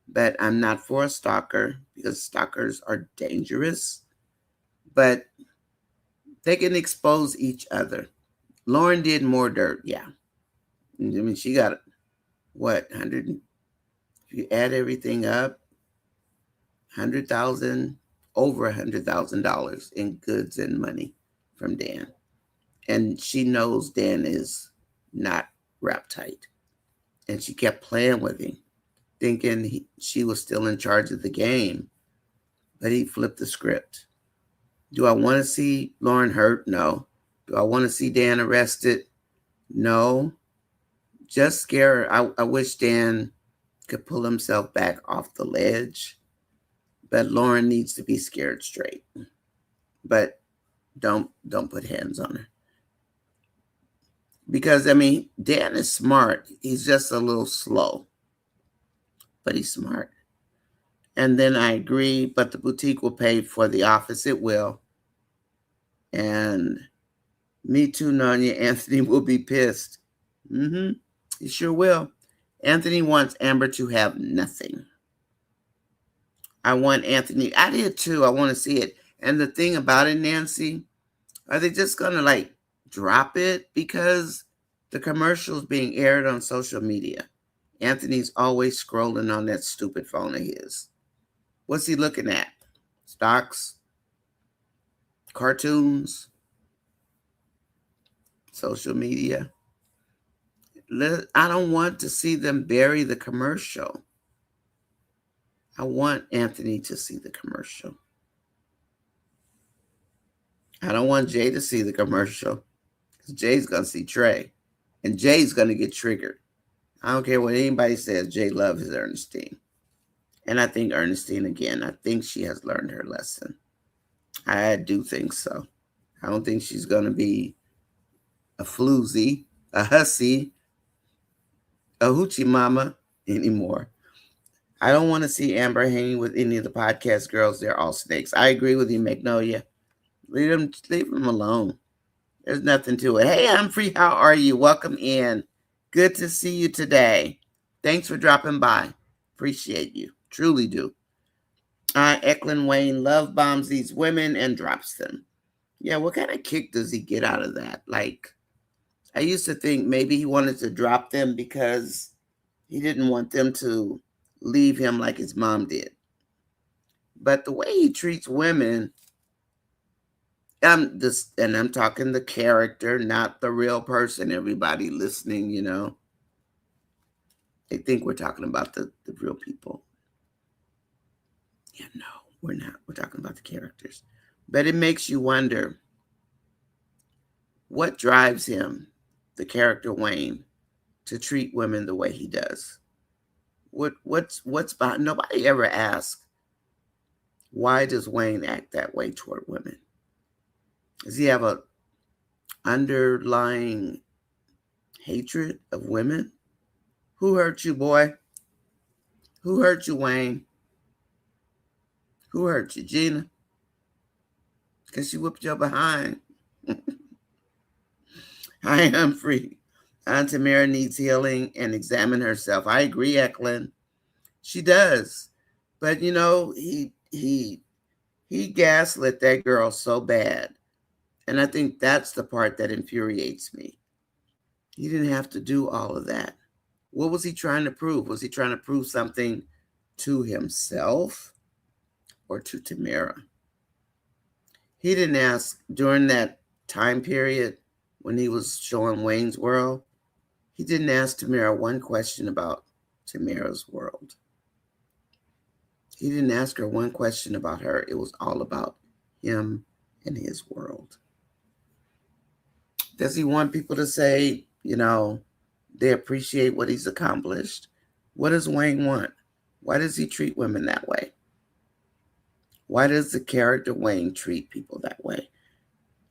but I'm not for a stalker because stalkers are dangerous. But they can expose each other. Lauren did more dirt, yeah. I mean, she got, what, 100? If you add everything up, 100,000, over $100,000 in goods and money from Dan. And she knows Dan is not wrapped tight. And she kept playing with him, thinking she was still in charge of the game. But he flipped the script. Do I want to see Lauren hurt? No. Do I want to see Dan arrested? No. Just scare her. I wish Dan could pull himself back off the ledge. But Lauren needs to be scared straight. But don't put hands on her. Because, I mean, Dan is smart. He's just a little slow. But he's smart. And then I agree, but the boutique will pay for the office. It will. And me too, Nonya. Anthony will be pissed. He sure will. Anthony wants Amber to have nothing. I want Anthony. I did too. I want to see it. And the thing about it, Nancy, are they just going to drop it? Because the commercial's being aired on social media. Anthony's always scrolling on that stupid phone of his. What's he looking at? Stocks? Cartoons? Social media? I don't want to see them bury the commercial. I want Anthony to see the commercial. I don't want Jay to see the commercial. Because Jay's going to see Trey. And Jay's going to get triggered. I don't care what anybody says. Jay loves Ernestine. And I think Ernestine, again, I think she has learned her lesson. I do think so. I don't think she's going to be a floozy, a hussy, a hoochie mama anymore. I don't want to see Amber hanging with any of the podcast girls. They're all snakes. I agree with you, Magnolia. Leave them alone. There's nothing to it. Hey, Humphrey, how are you? Welcome in. Good to see you today. Thanks for dropping by. Appreciate you. Truly do. Eklund Wayne love bombs these women and drops them. Yeah, what kind of kick does he get out of that? I used to think maybe he wanted to drop them because he didn't want them to leave him like his mom did. But the way he treats women, and I'm talking the character, not the real person. Everybody listening, they think we're talking about the real people. Yeah, no, we're not. We're talking about the characters. But it makes you wonder, what drives him, the character Wayne, to treat women the way he does? What's behind? Nobody ever asks, why does Wayne act that way toward women? Does he have a underlying hatred of women? Who hurt you, boy? Who hurt you, Wayne? Who hurt you, Gina? Because she whipped your behind. I am free. Aunt Tamara needs healing and examine herself. I agree, Eklund. She does. But he gaslit that girl so bad. And I think that's the part that infuriates me. He didn't have to do all of that. What was he trying to prove? Was he trying to prove something to himself or to Tamara? He didn't ask during that time period when he was showing Wayne's World. He didn't ask Tamara one question about Tamara's world. He didn't ask her one question about her. It was all about him and his world. Does he want people to say, they appreciate what he's accomplished? What does Wayne want? Why does he treat women that way? Why does the character Wayne treat people that way?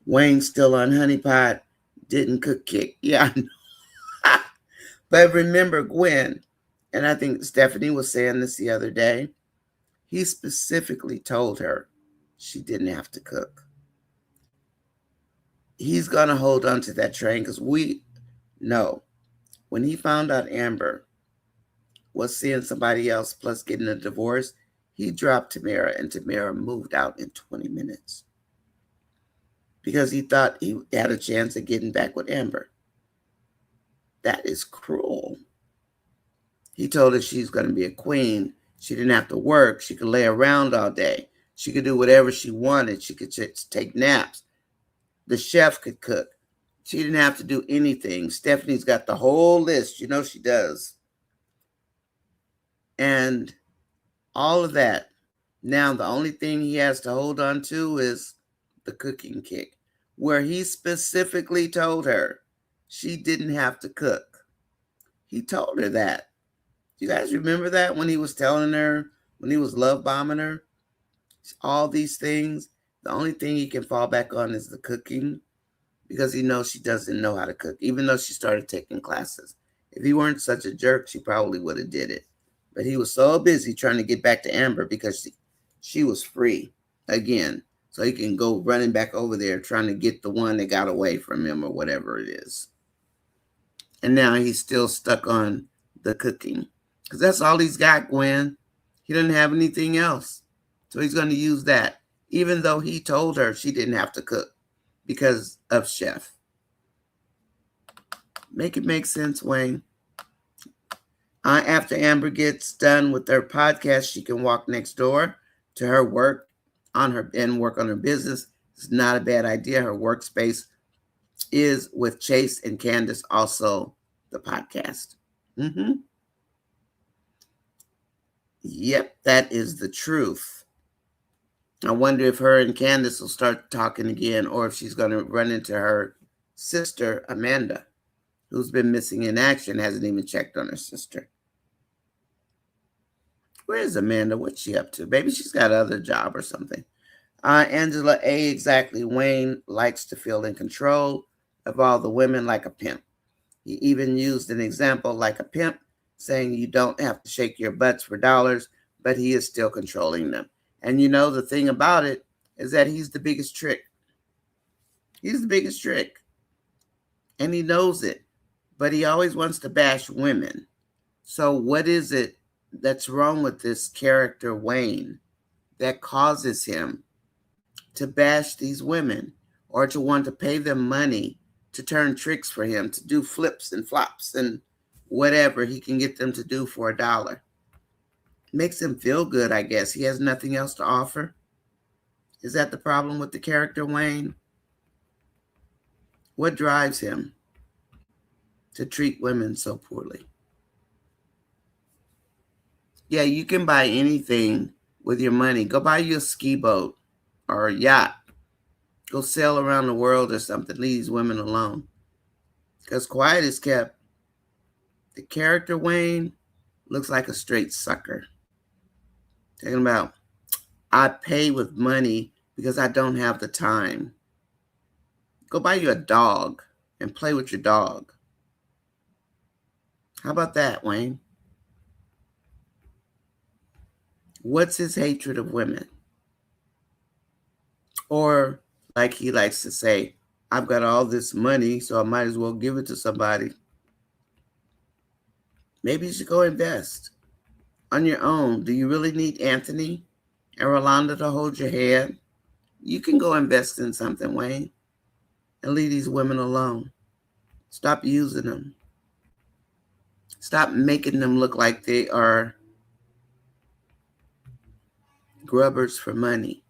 Wayne's still on honeypot, didn't cook kick. Yeah, I know. But remember Gwen, and I think Stephanie was saying this the other day, he specifically told her she didn't have to cook. He's going to hold on to that train because we know when he found out Amber was seeing somebody else plus getting a divorce, he dropped Tamara and Tamara moved out in 20 minutes because he thought he had a chance of getting back with Amber. That is cruel. He told her she's going to be a queen. She didn't have to work. She could lay around all day. She could do whatever she wanted. She could just take naps. The chef could cook. She didn't have to do anything. Stephanie's got the whole list. She does. And all of that. Now, the only thing he has to hold on to is the cooking kick, where he specifically told her she didn't have to cook. He told her that. You guys remember that when he was telling her, when he was love bombing her? All these things. The only thing he can fall back on is the cooking because he knows she doesn't know how to cook, even though she started taking classes. If he weren't such a jerk, she probably would have did it. But he was so busy trying to get back to Amber because she was free again. So he can go running back over there trying to get the one that got away from him or whatever it is. And now he's still stuck on the cooking because that's all he's got, Gwen. He doesn't have anything else. So he's going to use that, even though he told her she didn't have to cook because of Chef. Make it make sense, Wayne. After Amber gets done with her podcast, she can walk next door to her work and work on her business. It's not a bad idea. Her workspace is with Chase and Candace, also the podcast. Yep, that is the truth. I wonder if her and Candace will start talking again or if she's going to run into her sister, Amanda, who's been missing in action, hasn't even checked on her sister. Where is Amanda? What's she up to? Maybe she's got another job or something. Angela A. Exactly. Wayne likes to feel in control of all the women like a pimp. He even used an example like a pimp, saying you don't have to shake your butts for dollars, but he is still controlling them. And the thing about it is that he's the biggest trick. He's the biggest trick. And he knows it. But he always wants to bash women. So what is it that's wrong with this character, Wayne, that causes him to bash these women or to want to pay them money to turn tricks for him, to do flips and flops and whatever he can get them to do for $1? Makes him feel good, I guess. He has nothing else to offer. Is that the problem with the character, Wayne? What drives him to treat women so poorly? Yeah, you can buy anything with your money. Go buy you a ski boat or a yacht. Go sail around the world or something. Leave these women alone. Because quiet is kept. The character, Wayne, looks like a straight sucker. Talking about, I pay with money because I don't have the time. Go buy you a dog and play with your dog. How about that, Wayne? What's his hatred of women? Or, like he likes to say, I've got all this money, so I might as well give it to somebody. Maybe you should go invest on your own. Do you really need Anthony and Rolanda to hold your hand? You can go invest in something, Wayne, and leave these women alone. Stop using them. Stop making them look like they are grubbers for money.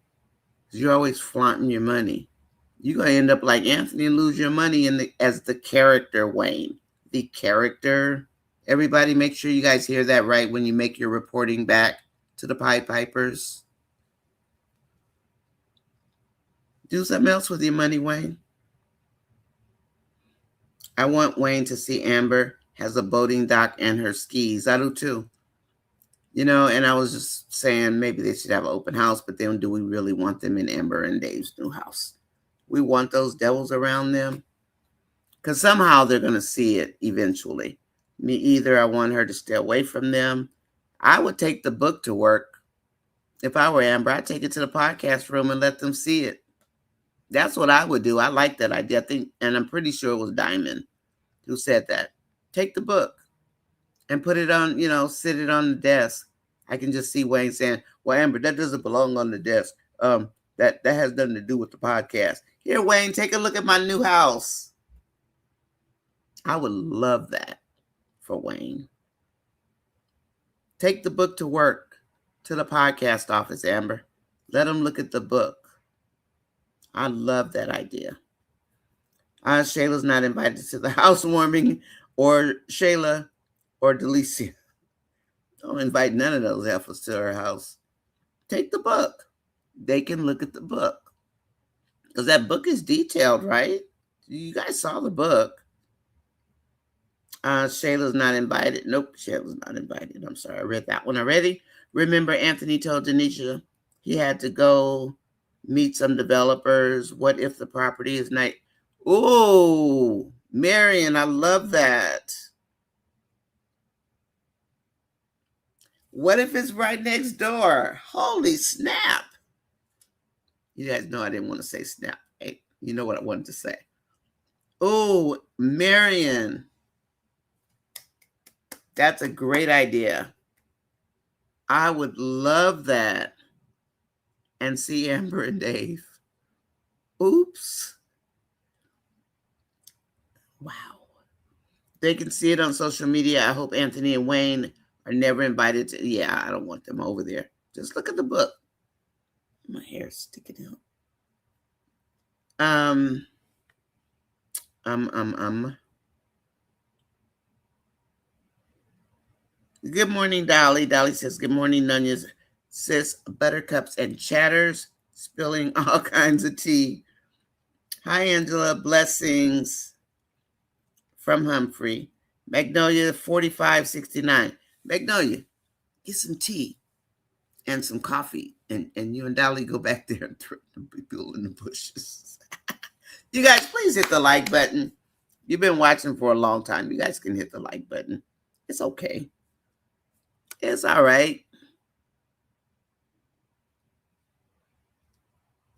You're always flaunting your money. You're going to end up like Anthony and lose your money as the character, Wayne. The character. Everybody, make sure you guys hear that right when you make your reporting back to the Pied Pipers. Do something else with your money, Wayne. I want Wayne to see Amber has a boating dock and her skis. I do too. You know, and I was just saying maybe they should have an open house, but then do we really want them in Amber and Dave's new house? We want those devils around them? Because somehow they're going to see it eventually. Me either. I want her to stay away from them. I would take the book to work. If I were Amber, I'd take it to the podcast room and let them see it. That's what I would do. I like that idea. I think, and I'm pretty sure it was Diamond who said that. Take the book and put it on, sit it on the desk. I can just see Wayne saying, well, Amber, that doesn't belong on the desk. That has nothing to do with the podcast. Here, Wayne, take a look at my new house. I would love that for Wayne. Take the book to work, to the podcast office, Amber. Let them look at the book. I love that idea. Shayla's not invited to the housewarming, or Shayla or Delicia. Don't invite none of those heifers to her house. Take the book. They can look at the book. Because that book is detailed, right? You guys saw the book. Shayla's not invited. Nope, Shayla's not invited. I'm sorry, I read that one already. Remember, Anthony told Denisha he had to go meet some developers. What if the property is not? Ooh, Marion, I love that. What if it's right next door? Holy snap. You guys know I didn't want to say snap. Hey, you know what I wanted to say. Oh, Marion. That's a great idea. I would love that. And see Amber and Dave. Oops. Wow. They can see it on social media. I hope Anthony and Wayne are never invited to. Yeah, I don't want them over there. Just look at the book. My hair's sticking out. Good morning, Dolly. Dolly says, good morning, Nunya's sis, buttercups and chatters, spilling all kinds of tea. Hi, Angela. Blessings from Humphrey. Magnolia 4569. Magnolia, get some tea and some coffee. And you and Dolly go back there and throw the people in the bushes. You guys, please hit the like button. You've been watching for a long time. You guys can hit the like button. It's okay. It's all right.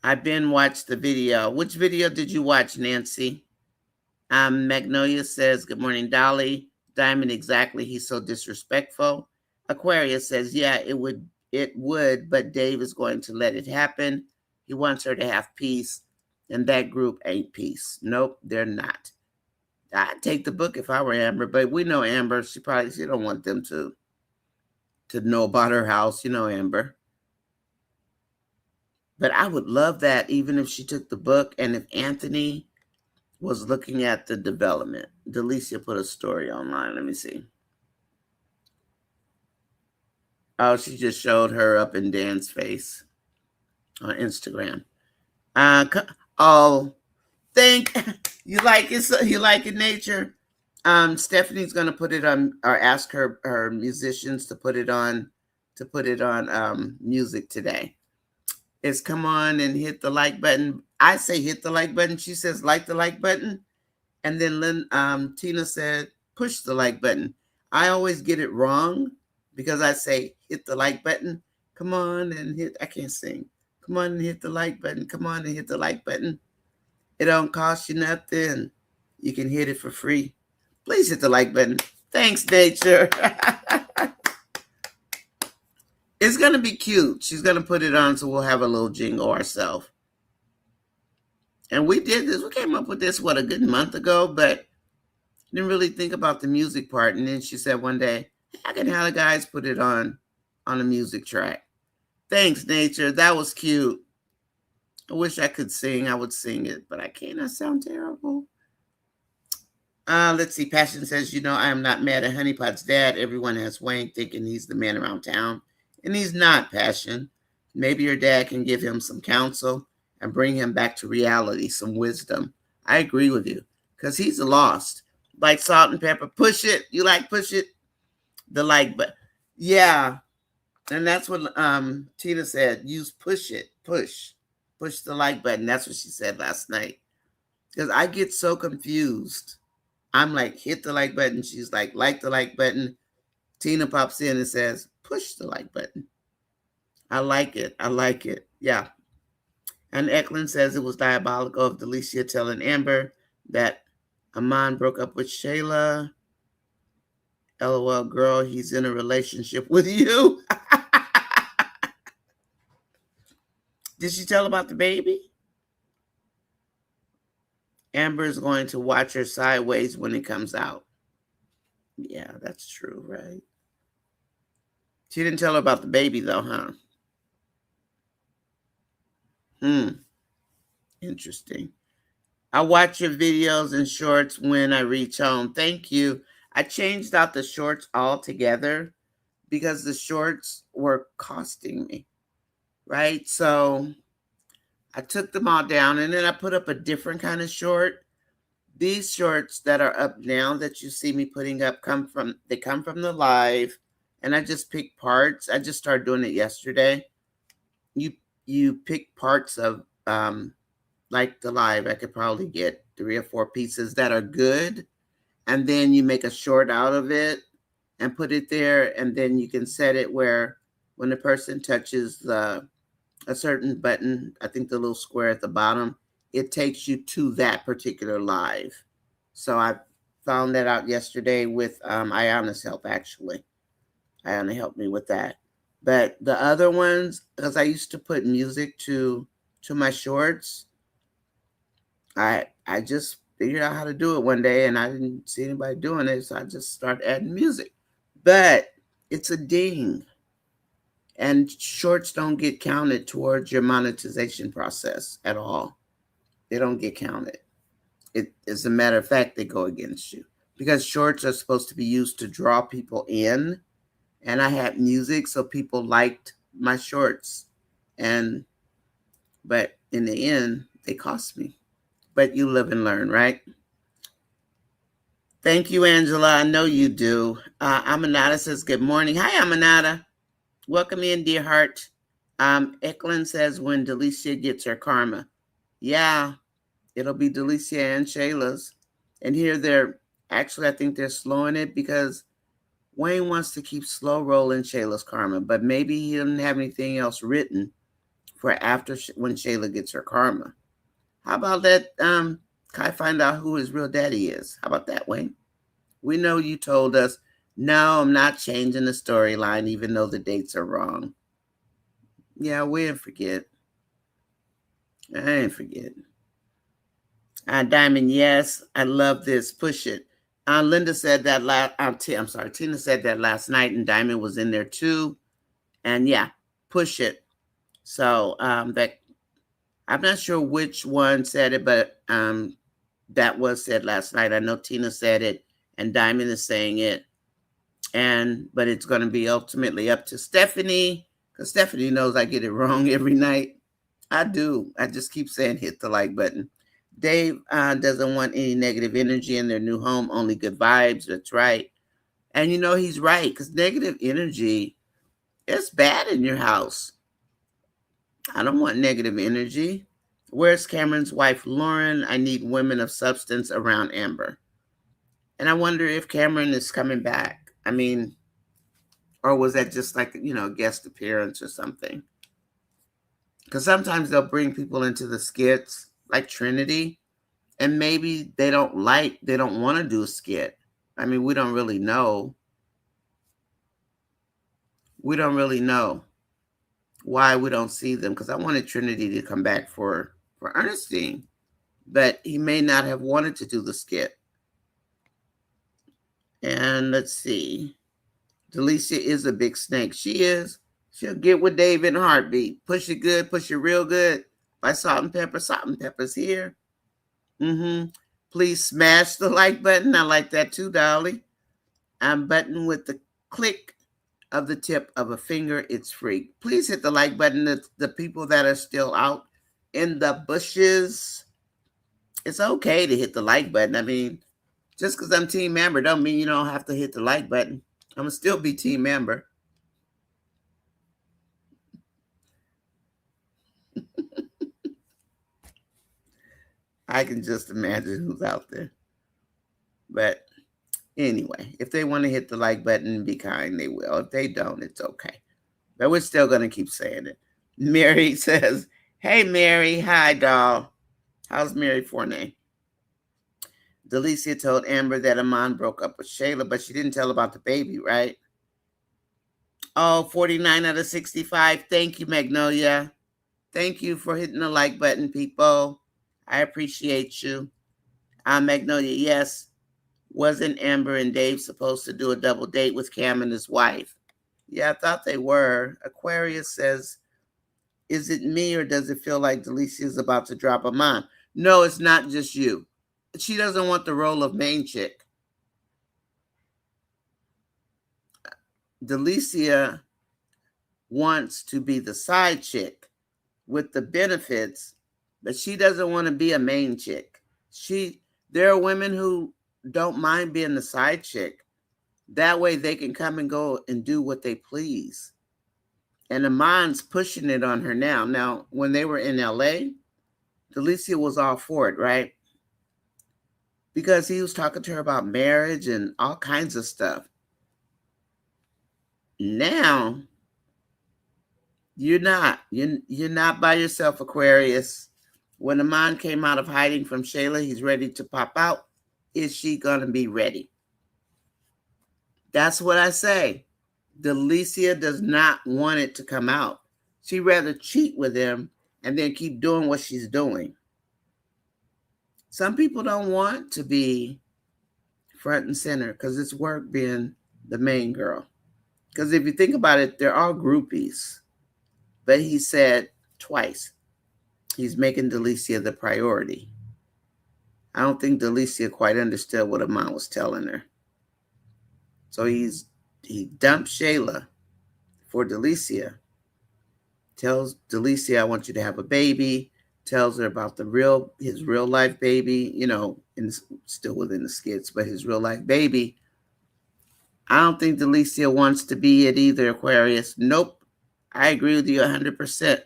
I've been watched the video. Which video did you watch, Nancy? Magnolia says, good morning, Dolly. Diamond, exactly. He's so disrespectful. Aquarius says, yeah, it would, but Dave is going to let it happen. He wants her to have peace, and that group ain't peace. Nope, they're not. I'd take the book if I were Amber, but we know Amber. She don't want them to know about her house. You know, Amber. But I would love that even if she took the book and if Anthony was looking at the development. Delicia put a story online. Let me see. Oh, she just showed her up in Dan's face on Instagram. Oh, thank you. Like it. You like it, nature. Stephanie's gonna put it on, or ask her musicians to put it on, music today. It's come on and hit the like button. I say hit the like button. She says like the like button, and then Tina said push the like button. I always get it wrong because I say hit the like button. Come on and hit. I can't sing. Come on and hit the like button. Come on and hit the like button. It don't cost you nothing. You can hit it for free. Please hit the like button. Thanks, nature. It's going to be cute. She's going to put it on so we'll have a little jingle ourselves. And we did this. We came up with this, a good month ago, but didn't really think about the music part. And then she said one day, how can how the guys put it on a music track? Thanks, nature. That was cute. I wish I could sing. I would sing it, but I can't. I sound terrible. Let's see. Passion says, I am not mad at Honeypot's dad. Everyone has Wayne thinking he's the man around town. And he's not, Passion. Maybe your dad can give him some counsel and bring him back to reality, some wisdom. I agree with you, because he's lost. Like salt and pepper. Push it. You like push it? The like button. Yeah. And that's what Tina said. Use push it. Push the like button. That's what she said last night. Because I get so confused. I'm like, hit the like button. She's like the like button. Tina pops in and says, push the like button. I like it. I like it. Yeah. And Eklund says it was diabolical of Delicia telling Amber that Amon broke up with Shayla. LOL, girl, he's in a relationship with you. Did she tell about the baby? Amber's going to watch her sideways when it comes out. Yeah, that's true, right? She didn't tell her about the baby, though, huh? Interesting. I watch your videos and shorts when I reach home. Thank you. I changed out the shorts altogether because the shorts were costing me, right? So I took them all down and then I put up a different kind of short. These shorts that are up now that you see me putting up come from the live, and I just pick parts. I just started doing it yesterday. You pick parts of like the live. I could probably get 3 or 4 pieces that are good, and then you make a short out of it and put it there, and then you can set it where when the person touches a certain button, I think the little square at the bottom, it takes you to that particular live. So I found that out yesterday with Ayana's help, actually. Ayana helped me with that. But the other ones, because I used to put music to my shorts, I just figured out how to do it one day, and I didn't see anybody doing it, so I just started adding music. But it's a ding. And shorts don't get counted towards your monetization process at all. They don't get counted. As a matter of fact, they go against you because shorts are supposed to be used to draw people in. And I had music, so people liked my shorts. But in the end, they cost me. But you live and learn, right? Thank you, Angela. I know you do. Aminata says, good morning. Hi, Aminata. Welcome in, dear heart. Eklund says, when Delicia gets her karma. Yeah, it'll be Delicia and Shayla's. And here I think they're slowing it because Wayne wants to keep slow rolling Shayla's karma, but maybe he doesn't have anything else written for after when Shayla gets her karma. How about that? Kai find out who his real daddy is. How about that, Wayne? We know you told us, no, I'm not changing the storyline, even though the dates are wrong. Yeah, we didn't forget. I didn't forget. Diamond, yes, I love this. Push it. Linda said that Tina said that last night, and Diamond was in there too. And yeah, push it. So that I'm not sure which one said it, but that was said last night. I know Tina said it, and Diamond is saying it. But it's going to be ultimately up to Stephanie, because Stephanie knows I get it wrong every night. I do. I just keep saying hit the like button. Dave doesn't want any negative energy in their new home, only good vibes. That's right. And he's right, because negative energy is bad in your house. I don't want negative energy. Where's Cameron's wife, Lauren? I need women of substance around Amber. And I wonder if Cameron is coming back. I mean, or was that just like, a guest appearance or something? Because sometimes they'll bring people into the skits, like Trinity, and maybe they don't want to do a skit. I mean, we don't really know. We don't really know why we don't see them, because I wanted Trinity to come back for Ernestine, but he may not have wanted to do the skit. And let's see. Delicia is a big snake. She is. She'll get with Dave in a heartbeat. Push it good, push it real good. By Salt and Pepper. Salt and Pepper's here. Please smash the like button. I like that too, Dolly. I'm button with the click of the tip of a finger. It's free. Please hit the like button. The people that are still out in the bushes, it's okay to hit the like button. I mean, just because I'm team member don't mean you don't have to hit the like button. I'm going to still be team member. I can just imagine who's out there. But anyway, if they want to hit the like button and be kind, they will. If they don't, it's okay. But we're still going to keep saying it. Mary says, hey, Mary. Hi, doll. How's Mary Fournay? Delicia told Amber that Amon broke up with Shayla, but she didn't tell about the baby, right? Oh, 49 out of 65. Thank you, Magnolia. Thank you for hitting the like button, people. I appreciate you. Magnolia, yes. Wasn't Amber and Dave supposed to do a double date with Cam and his wife? Yeah, I thought they were. Aquarius says, is it me or does it feel like Delicia is about to drop a mom? No, it's not just you. She doesn't want the role of main chick. Delicia wants to be the side chick with the benefits, but she doesn't want to be a main chick. There are women who don't mind being the side chick. That way they can come and go and do what they please. And Amon's pushing it on her now. Now, when they were in LA, Delicia was all for it, right? Because he was talking to her about marriage and all kinds of stuff. Now, you're not. You're not by yourself, Aquarius. When Amon came out of hiding from Shayla, he's ready to pop out. Is she going to be ready? That's what I say. Delicia does not want it to come out. She'd rather cheat with him and then keep doing what she's doing. Some people don't want to be front and center because it's work being the main girl. Because if you think about it, they're all groupies. But he said twice, he's making Delicia the priority. I don't think Delicia quite understood what Amon was telling her. So he dumped Shayla for Delicia. Tells Delicia, I want you to have a baby. Tells her about his real life baby, still within the skits, but his real life baby. I don't think Delicia wants to be it either, Aquarius. Nope. I agree with you 100%.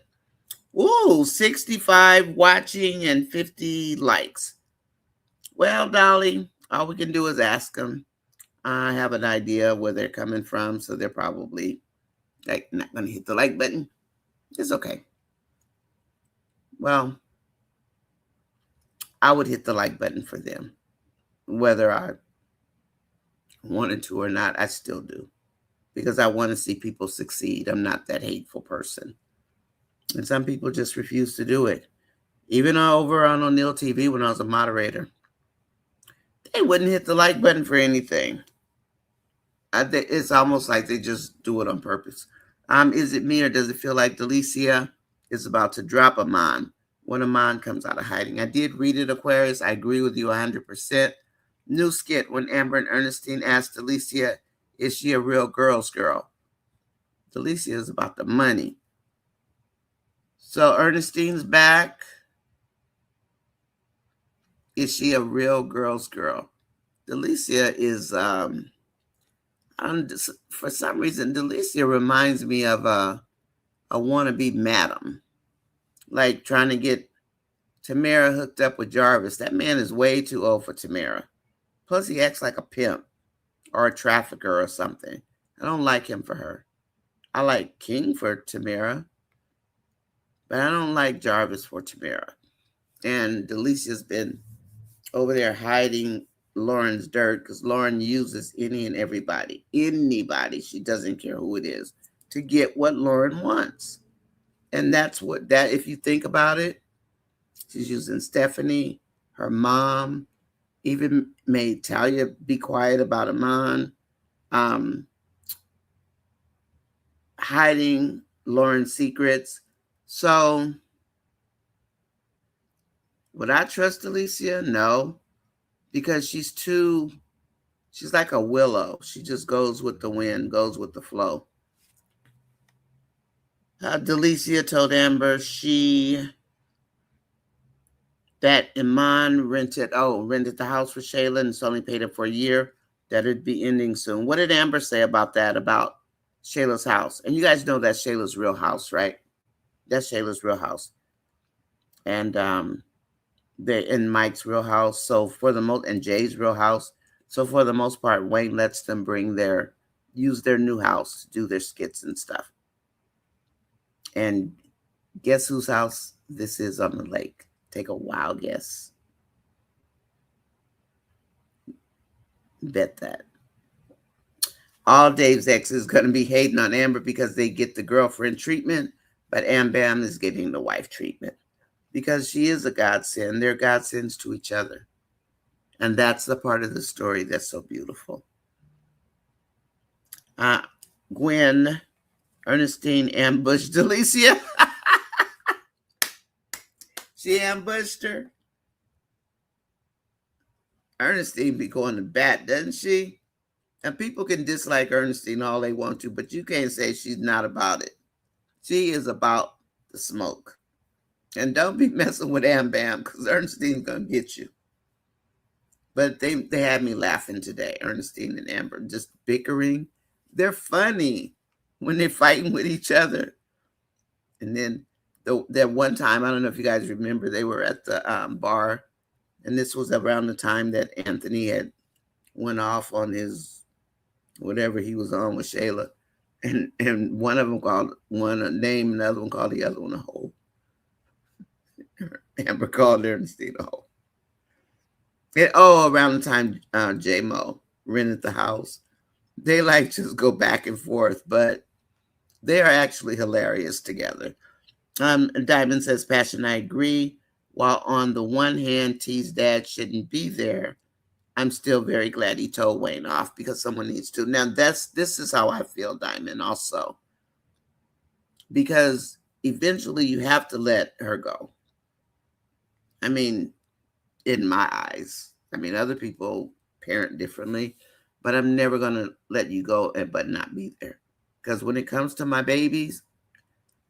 Ooh, 65 watching and 50 likes. Well, Dolly, all we can do is ask them. I have an idea of where they're coming from, so they're probably not going to hit the like button. It's okay. Well, I would hit the like button for them. Whether I wanted to or not, I still do. Because I want to see people succeed. I'm not that hateful person. And some people just refuse to do it. Even over on O'Neill TV when I was a moderator, they wouldn't hit the like button for anything. It's almost like they just do it on purpose. Is it me or does it feel like Delicia is about to drop Amon when Amon comes out of hiding? I did read it, Aquarius. I agree with you 100%. New skit when Amber and Ernestine asked Delicia, is she a real girl's girl? Delicia is about the money. So Ernestine's back. Is she a real girl's girl? Delicia is for some reason Delicia reminds me of a wannabe madam, like trying to get Tamara hooked up with Jarvis. That man is way too old for Tamara. Plus, he acts like a pimp or a trafficker or something. I don't like him for her. I like King for Tamara, but I don't like Jarvis for Tamara. And Delicia's been over there hiding Lauren's dirt because Lauren uses any and everybody, anybody, she doesn't care who it is, to get what Lauren wants. And that's what that, if you think about it, she's using Stephanie, her mom, even made Talia be quiet about Amon, um, hiding Lauren's secrets. So would I trust Alicia? No, because she's like a willow. She just goes with the wind, goes with the flow. Delicia told Amber that Iman rented the house for Shayla and it's only paid it for a year, that it'd be ending soon. What did Amber say about that, about Shayla's house? And you guys know that's Shayla's real house, right? That's Shayla's real house. And they're in Mike's real house. So for the most, and Jay's real house. So for the most part, Wayne lets them use their new house to do their skits and stuff. And guess whose house this is on the lake? Take a wild guess. Bet that. All Dave's ex is going to be hating on Amber because they get the girlfriend treatment, but Am Bam is getting the wife treatment because she is a godsend. They're godsends to each other. And that's the part of the story that's so beautiful. Gwen, Ernestine ambushed Delicia. She ambushed her. Ernestine be going to bat, doesn't she? And people can dislike Ernestine all they want to, but you can't say she's not about it. She is about the smoke. And don't be messing with Am Bam because Ernestine's going to get you. But they had me laughing today, Ernestine and Amber, just bickering. They're funny when they're fighting with each other. And then that one time, I don't know if you guys remember, they were at the bar. And this was around the time that Anthony had went off on his whatever he was on with Shayla. And one of them called one a name, another one called the other one a hoe. Amber called Ernestine a hoe. Around the time J-Mo rented the house. They like just go back and forth, but they are actually hilarious together. Diamond says, Passion, I agree. While on the one hand, T's dad shouldn't be there, I'm still very glad he told Wayne off because someone needs to. Now, this is how I feel, Diamond, also. Because eventually you have to let her go. I mean, in my eyes. I mean, other people parent differently, but I'm never going to let you go but not be there. Because when it comes to my babies,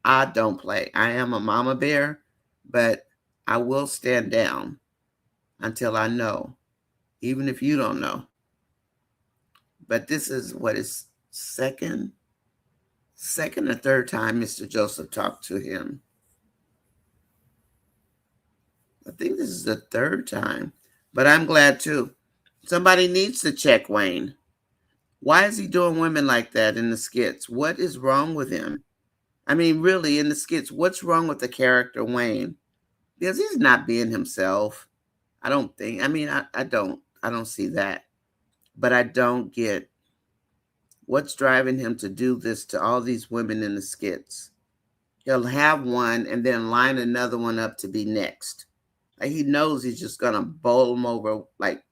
I don't play. I am a mama bear, but I will stand down until I know, even if you don't know. But this is what is second or third time Mr. Joseph talked to him. I think this is the third time, but I'm glad too. Somebody needs to check Wayne. Why is he doing women like that in the skits? What is wrong with him? I mean, really, in the skits, what's wrong with the character Wayne? Because he's not being himself. I don't think. I mean, I don't see that. But I don't get what's driving him to do this to all these women in the skits. He'll have one and then line another one up to be next. Like he knows he's just going to bowl them over like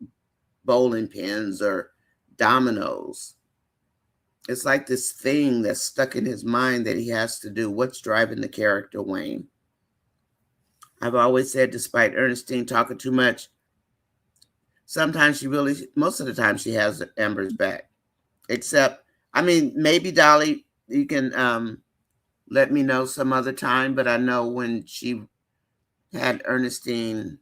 bowling pins or dominoes. It's like this thing that's stuck in his mind that he has to do. What's driving the character Wayne? I've always said, despite Ernestine talking too much, sometimes most of the time she has Amber's back. Except, I mean, maybe Dolly, you can let me know some other time, but I know when she had Ernestine,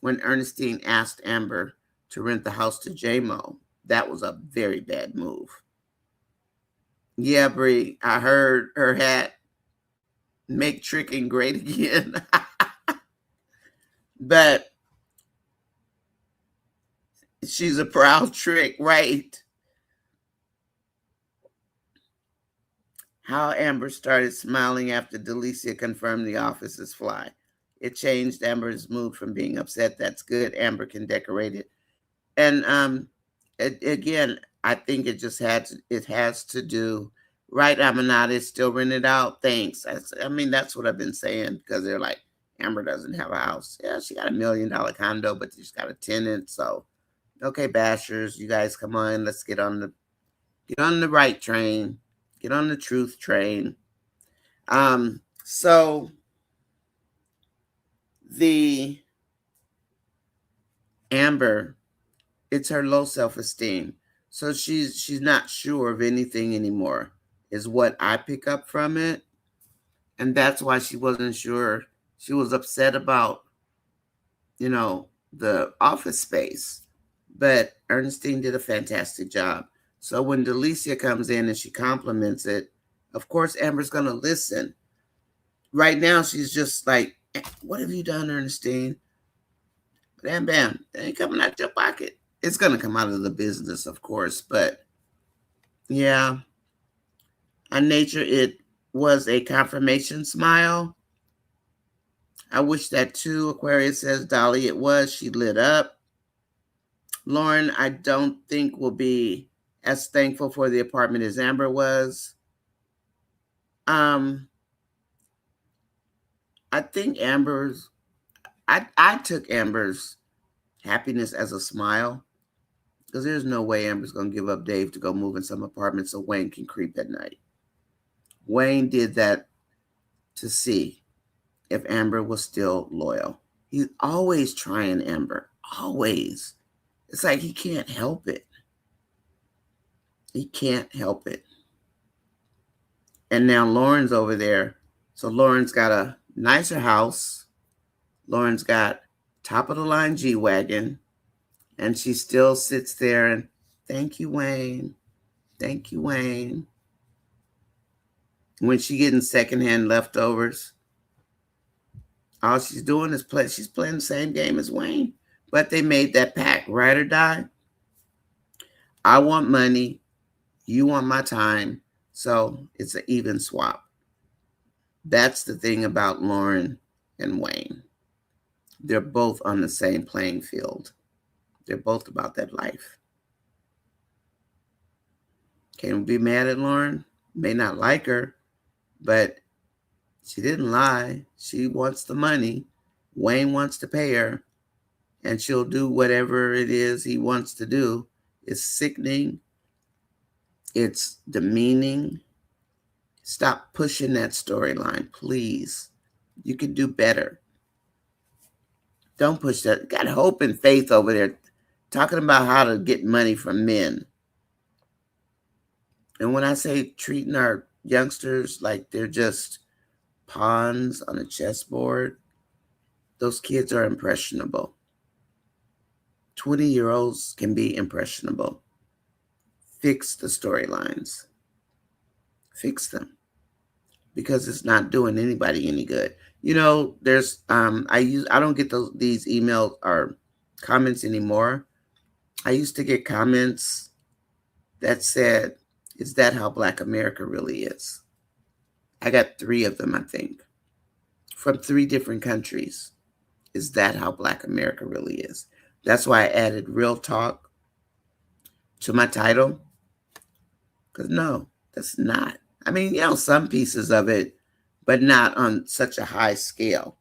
when Ernestine asked Amber to rent the house to J-Mo. That was a very bad move. Yeah, Bree, I heard her hat make tricking great again. But she's a proud trick, right? How Amber started smiling after Delicia confirmed the office's fly. It changed Amber's mood from being upset. That's good. Amber can decorate it. And again, I think it has to do right. Amanada is still rented out. Thanks. I mean, that's what I've been saying because they're like, Amber doesn't have a house. Yeah, she got $1 million condo, but she's got a tenant. So, okay, bashers, you guys come on. Let's get on the right train. Get on the truth train. So the Amber, it's her low self-esteem. So she's not sure of anything anymore, is what I pick up from it. And that's why she wasn't sure. She was upset about, the office space. But Ernestine did a fantastic job. So when Delicia comes in and she compliments it, of course Amber's gonna listen. Right now she's just like, what have you done, Ernestine? Bam, bam. It ain't coming out your pocket. It's going to come out of the business, of course. But yeah, on nature, it was a confirmation smile. I wish that too. Aquarius says, Dolly, it was. She lit up. Lauren, I don't think will be as thankful for the apartment as Amber was. I think I took Amber's happiness as a smile. Because there's no way Amber's going to give up Dave to go move in some apartment so Wayne can creep at night. Wayne did that to see if Amber was still loyal. He's always trying Amber. Always. It's like he can't help it. He can't help it. And now Lauren's over there. So Lauren's got a nicer house. Lauren's got top of the line G-Wagon. And she still sits there and, thank you, Wayne. Thank you, Wayne. When she getting secondhand leftovers, all she's doing is she's playing the same game as Wayne. But they made that pact, ride or die. I want money. You want my time. So it's an even swap. That's the thing about Lauren and Wayne. They're both on the same playing field. They're both about that life. Can we be mad at Lauren? May not like her, but she didn't lie. She wants the money. Wayne wants to pay her, and she'll do whatever it is he wants to do. It's sickening. It's demeaning. Stop pushing that storyline, please. You can do better. Don't push that. Got hope and faith over there talking about how to get money from men. And when I say treating our youngsters like they're just pawns on a chessboard, those kids are impressionable. 20-year-olds can be impressionable. Fix the storylines. Fix them. Because it's not doing anybody any good. There's I don't get these emails or comments anymore. I used to get comments that said, is that how Black America really is? I got 3 of them, I think, from 3 different countries. Is that how Black America really is? That's why I added real talk to my title. Because no, that's not. I mean, some pieces of it, but not on such a high scale.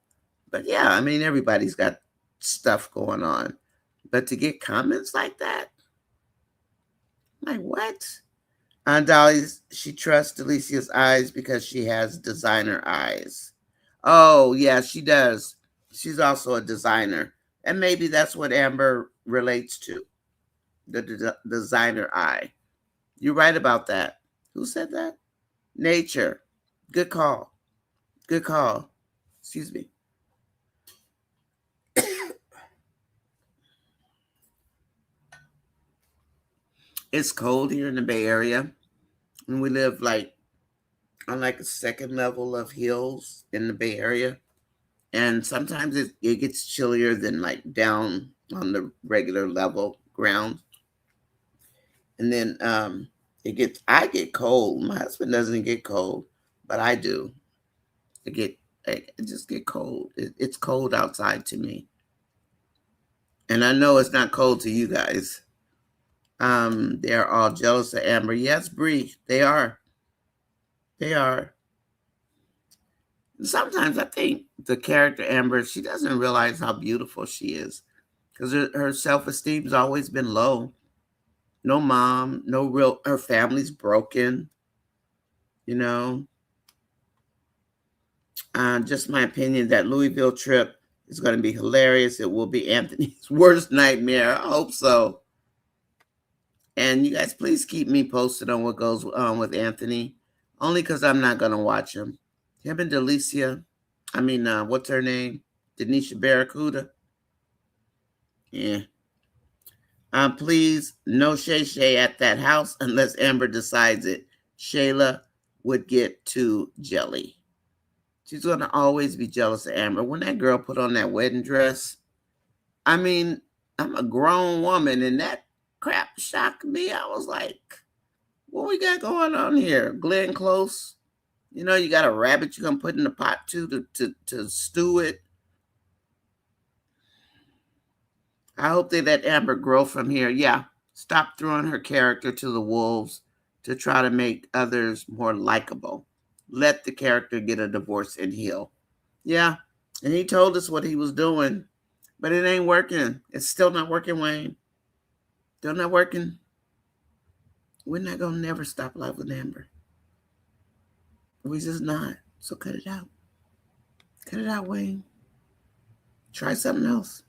But yeah, I mean, everybody's got stuff going on. But to get comments like that, like what? Dolly, she trusts Delicia's eyes because she has designer eyes. Oh, yeah, she does. She's also a designer. And maybe that's what Amber relates to, the designer eye. You're right about that. Who said that? Nature. Good call. Good call. Excuse me. It's cold here in the Bay Area, and we live like on like a second level of hills in the Bay Area. And sometimes it gets chillier than like down on the regular level ground. And then I get cold. My husband doesn't get cold, but I do. I get I just get cold. It's cold outside to me, and I know it's not cold to you guys. They're all jealous of Amber. Yes, Bree, they are. They are. Sometimes I think the character Amber, she doesn't realize how beautiful she is because her self esteem's always been low. No mom, no real. Her family's broken. You know, just my opinion that Louisville trip is going to be hilarious. It will be Anthony's worst nightmare. I hope so. And you guys, please keep me posted on what goes on with Anthony, only because I'm not going to watch him. Him and Delicia, what's her name? Denisha Barracuda. Yeah. Please, no Shay Shay at that house unless Amber decides it. Shayla would get too jelly. She's going to always be jealous of Amber. When that girl put on that wedding dress, I'm a grown woman, and that crap shocked me. I was like, what we got going on here? Glenn Close, you got a rabbit you're going to put in the pot to stew it. I hope they let Amber grow from here. Yeah, stop throwing her character to the wolves to try to make others more likable. Let the character get a divorce and heal. Yeah, and he told us what he was doing, but it ain't working. It's still not working, Wayne. Still not working. We're not going to never stop life with Amber. We're just not. So cut it out. Cut it out, Wayne. Try something else.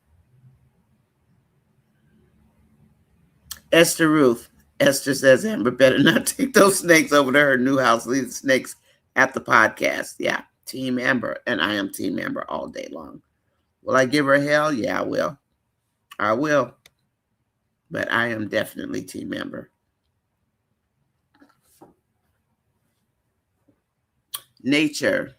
Esther Ruth. Esther says Amber better not take those snakes over to her new house. Leave the snakes at the podcast. Yeah, Team Amber. And I am Team Amber all day long. Will I give her hell? Yeah, I will. I will. But I am definitely Team Amber. Nature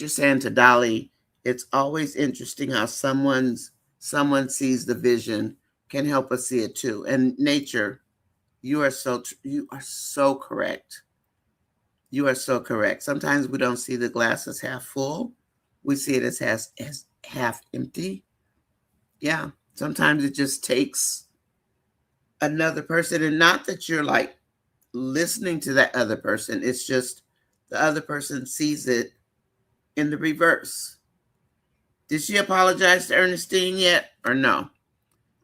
saying to Dolly, it's always interesting how someone sees the vision, can help us see it too. And Nature, you are so correct. You are so correct. Sometimes we don't see the glass as half full. We see it as half empty. Yeah. Sometimes it just takes another person, and not that you're like listening to that other person. It's just the other person sees it in the reverse. Did she apologize to Ernestine yet or no?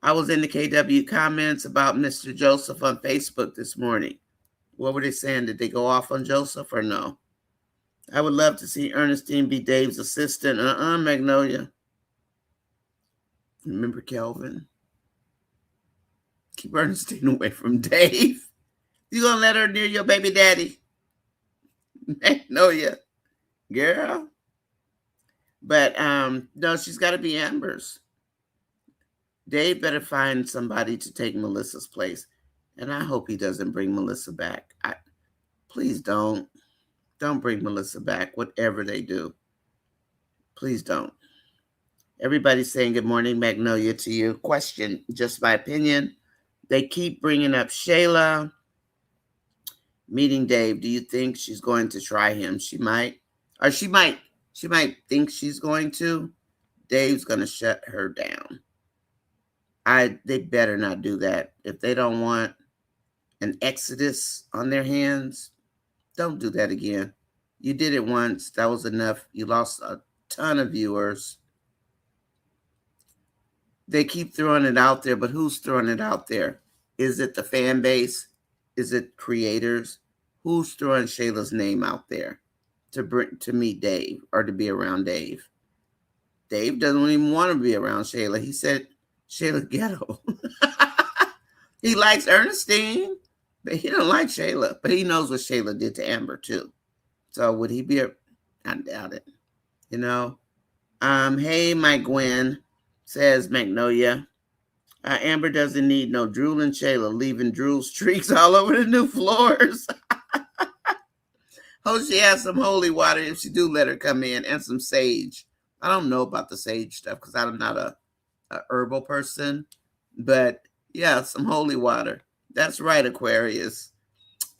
I was in the KW comments about Mr. Joseph on Facebook this morning. What were they saying? Did they go off on Joseph or no? I would love to see Ernestine be Dave's assistant. Magnolia. Remember Kelvin? Keep Ernestine away from Dave. You gonna let her near your baby daddy? Magnolia. Girl. But no, she's got to be Amber's. Dave better find somebody to take Melissa's place. And I hope he doesn't bring Melissa back. Please don't. Don't bring Melissa back, whatever they do. Please don't. Everybody's saying good morning, Magnolia, to you. Question, just my opinion. They keep bringing up Shayla meeting Dave. Do you think she's going to try him? She might. Or she might think she's going to. Dave's going to shut her down. They better not do that. If they don't want an exodus on their hands, don't do that again. You did it once. That was enough. You lost a ton of viewers. They keep throwing it out there, but who's throwing it out there? Is it the fan base? Is it creators? Who's throwing Shayla's name out there to meet Dave or to be around Dave? Dave doesn't even want to be around Shayla. He said Shayla ghetto. He likes Ernestine, but he don't like Shayla. But he knows what Shayla did to Amber too. So would he be I doubt it. Hey, my Gwen, says Magnolia. Amber doesn't need no drooling Shayla, leaving drool streaks all over the new floors. Hope she has some holy water if she do let her come in, and some sage. I don't know about the sage stuff because I'm not a herbal person, but yeah, some holy water. That's right, Aquarius.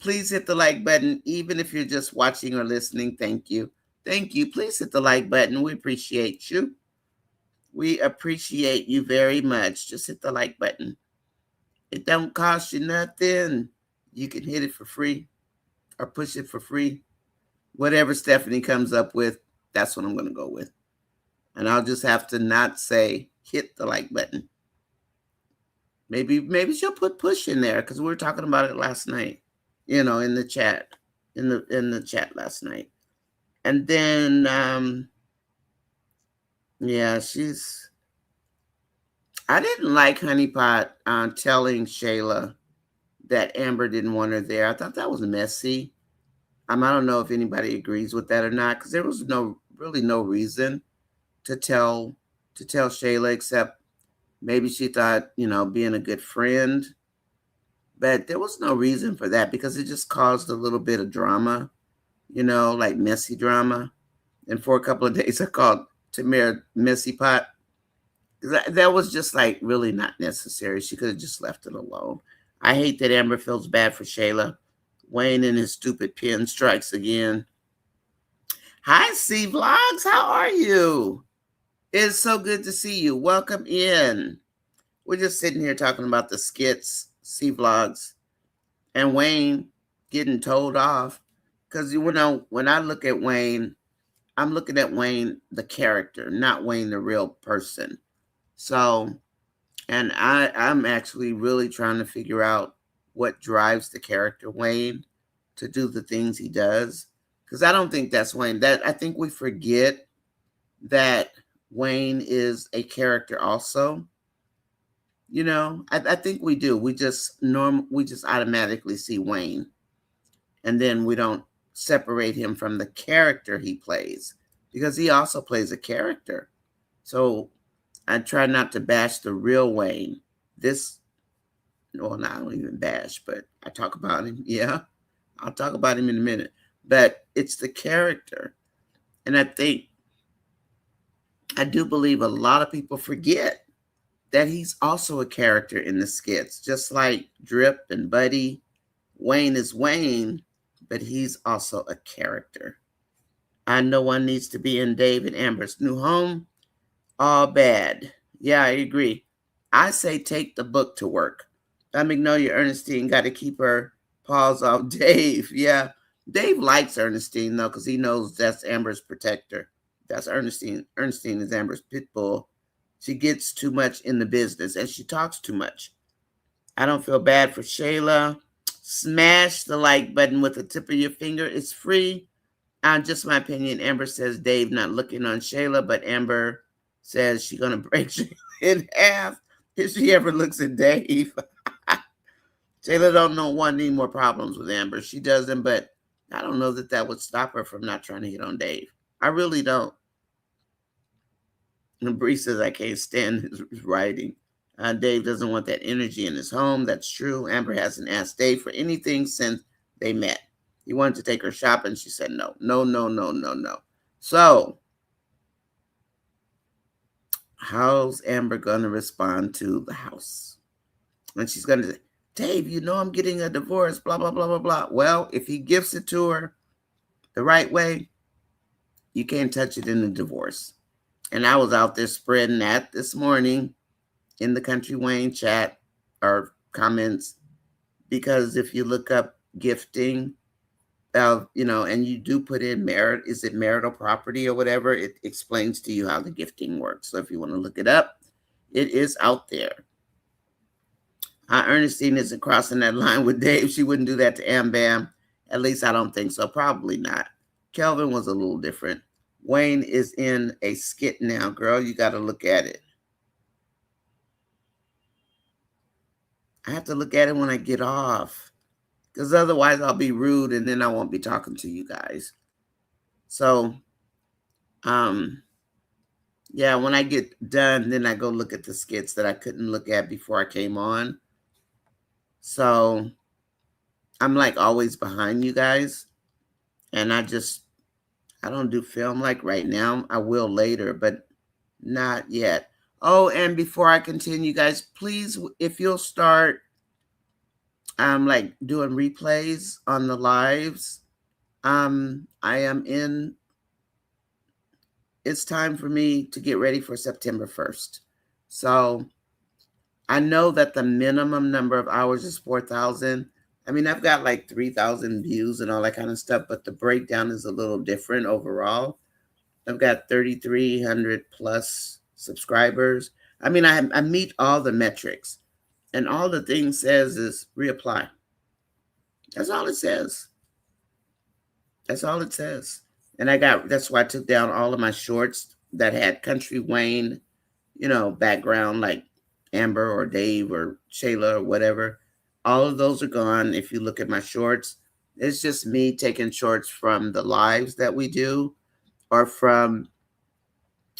Please hit the like button, even if you're just watching or listening. Thank you. Thank you. Please hit the like button. We appreciate you. We appreciate you very much. Just hit the like button. It don't cost you nothing. You can hit it for free or push it for free. Whatever Stephanie comes up with, that's what I'm going to go with. And I'll just have to not say hit the like button. Maybe she'll put push in there because we were talking about it last night. In the chat, in the chat last night. And then yeah, I didn't like Honeypot telling Shayla that Amber didn't want her there. I thought that was messy. I don't know if anybody agrees with that or not, because there was really no reason to tell Shayla, except maybe she thought, being a good friend. But there was no reason for that because it just caused a little bit of drama, like messy drama. And for a couple of days, I called Tamara Messy Pot. That was just like really not necessary. She could have just left it alone. I hate that Amber feels bad for Shayla. Wayne and his stupid pen strikes again. Hi, C Vlogs. How are you? It's so good to see you. Welcome in. We're just sitting here talking about the skits, C Vlogs, and Wayne getting told off. Because, when I look at Wayne, I'm looking at Wayne, the character, not Wayne, the real person. So, and I'm actually really trying to figure out what drives the character Wayne to do the things he does. Because I don't think that's Wayne. I think we forget that Wayne is a character also. I think we do. We just automatically see Wayne, and then we don't separate him from the character he plays, because he also plays a character. So I try not to bash the real Wayne. I don't even bash, but I talk about him. Yeah, I'll talk about him in a minute. But it's the character. And I do believe a lot of people forget that he's also a character in the skits, just like Drip and Buddy. Wayne is Wayne, but he's also a character. I know one needs to be in Dave and Amber's new home. All bad. Yeah, I agree. I say take the book to work. Magnolia Ernestine got to keep her paws off Dave. Yeah, Dave likes Ernestine, though, because he knows that's Amber's protector. That's Ernestine. Ernestine is Amber's pit bull. She gets too much in the business, and she talks too much. I don't feel bad for Shayla. Smash the like button with the tip of your finger. It's free. Just my opinion. Amber says Dave not looking on Shayla, but Amber says she's going to break Shayla in half if she ever looks at Dave. Shayla don't want any more problems with Amber. She doesn't, but I don't know that would stop her from not trying to hit on Dave. I really don't. And Bree says, I can't stand his writing. Dave doesn't want that energy in his home. That's true. Amber hasn't asked Dave for anything since they met. He wanted to take her shopping. She said no. No, no, no, no, no. So, how's Amber going to respond to the house? And she's going to say, Dave, I'm getting a divorce, blah, blah, blah, blah, blah. Well, if he gifts it to her the right way, you can't touch it in the divorce. And I was out there spreading that this morning in the Country Wayne chat or comments, because if you look up gifting, and you do put in is it marital property or whatever, it explains to you how the gifting works. So if you want to look it up, it is out there. Ernestine isn't crossing that line with Dave. She wouldn't do that to Am Bam. At least I don't think so. Probably not. Kelvin was a little different. Wayne is in a skit now, girl. You got to look at it. I have to look at it when I get off, because otherwise I'll be rude and then I won't be talking to you guys. So, Yeah, when I get done, then I go look at the skits that I couldn't look at before I came on. So I'm like always behind you guys. And I don't do film like right now. I will later, but not yet. Oh, and before I continue, guys, please, if you'll start like doing replays on the lives, I am in, it's time for me to get ready for September 1st. So I know that the minimum number of hours is 4,000. I mean, I've got like 3,000 views and all that kind of stuff, but the breakdown is a little different overall. I've got 3,300 plus subscribers. I mean, I meet all the metrics, and all the thing says is reapply. That's all it says. That's all it says. And that's why I took down all of my shorts that had Country Wayne, background like Amber or Dave or Shayla or whatever. All of those are gone. If you look at my shorts, it's just me taking shorts from the lives that we do or from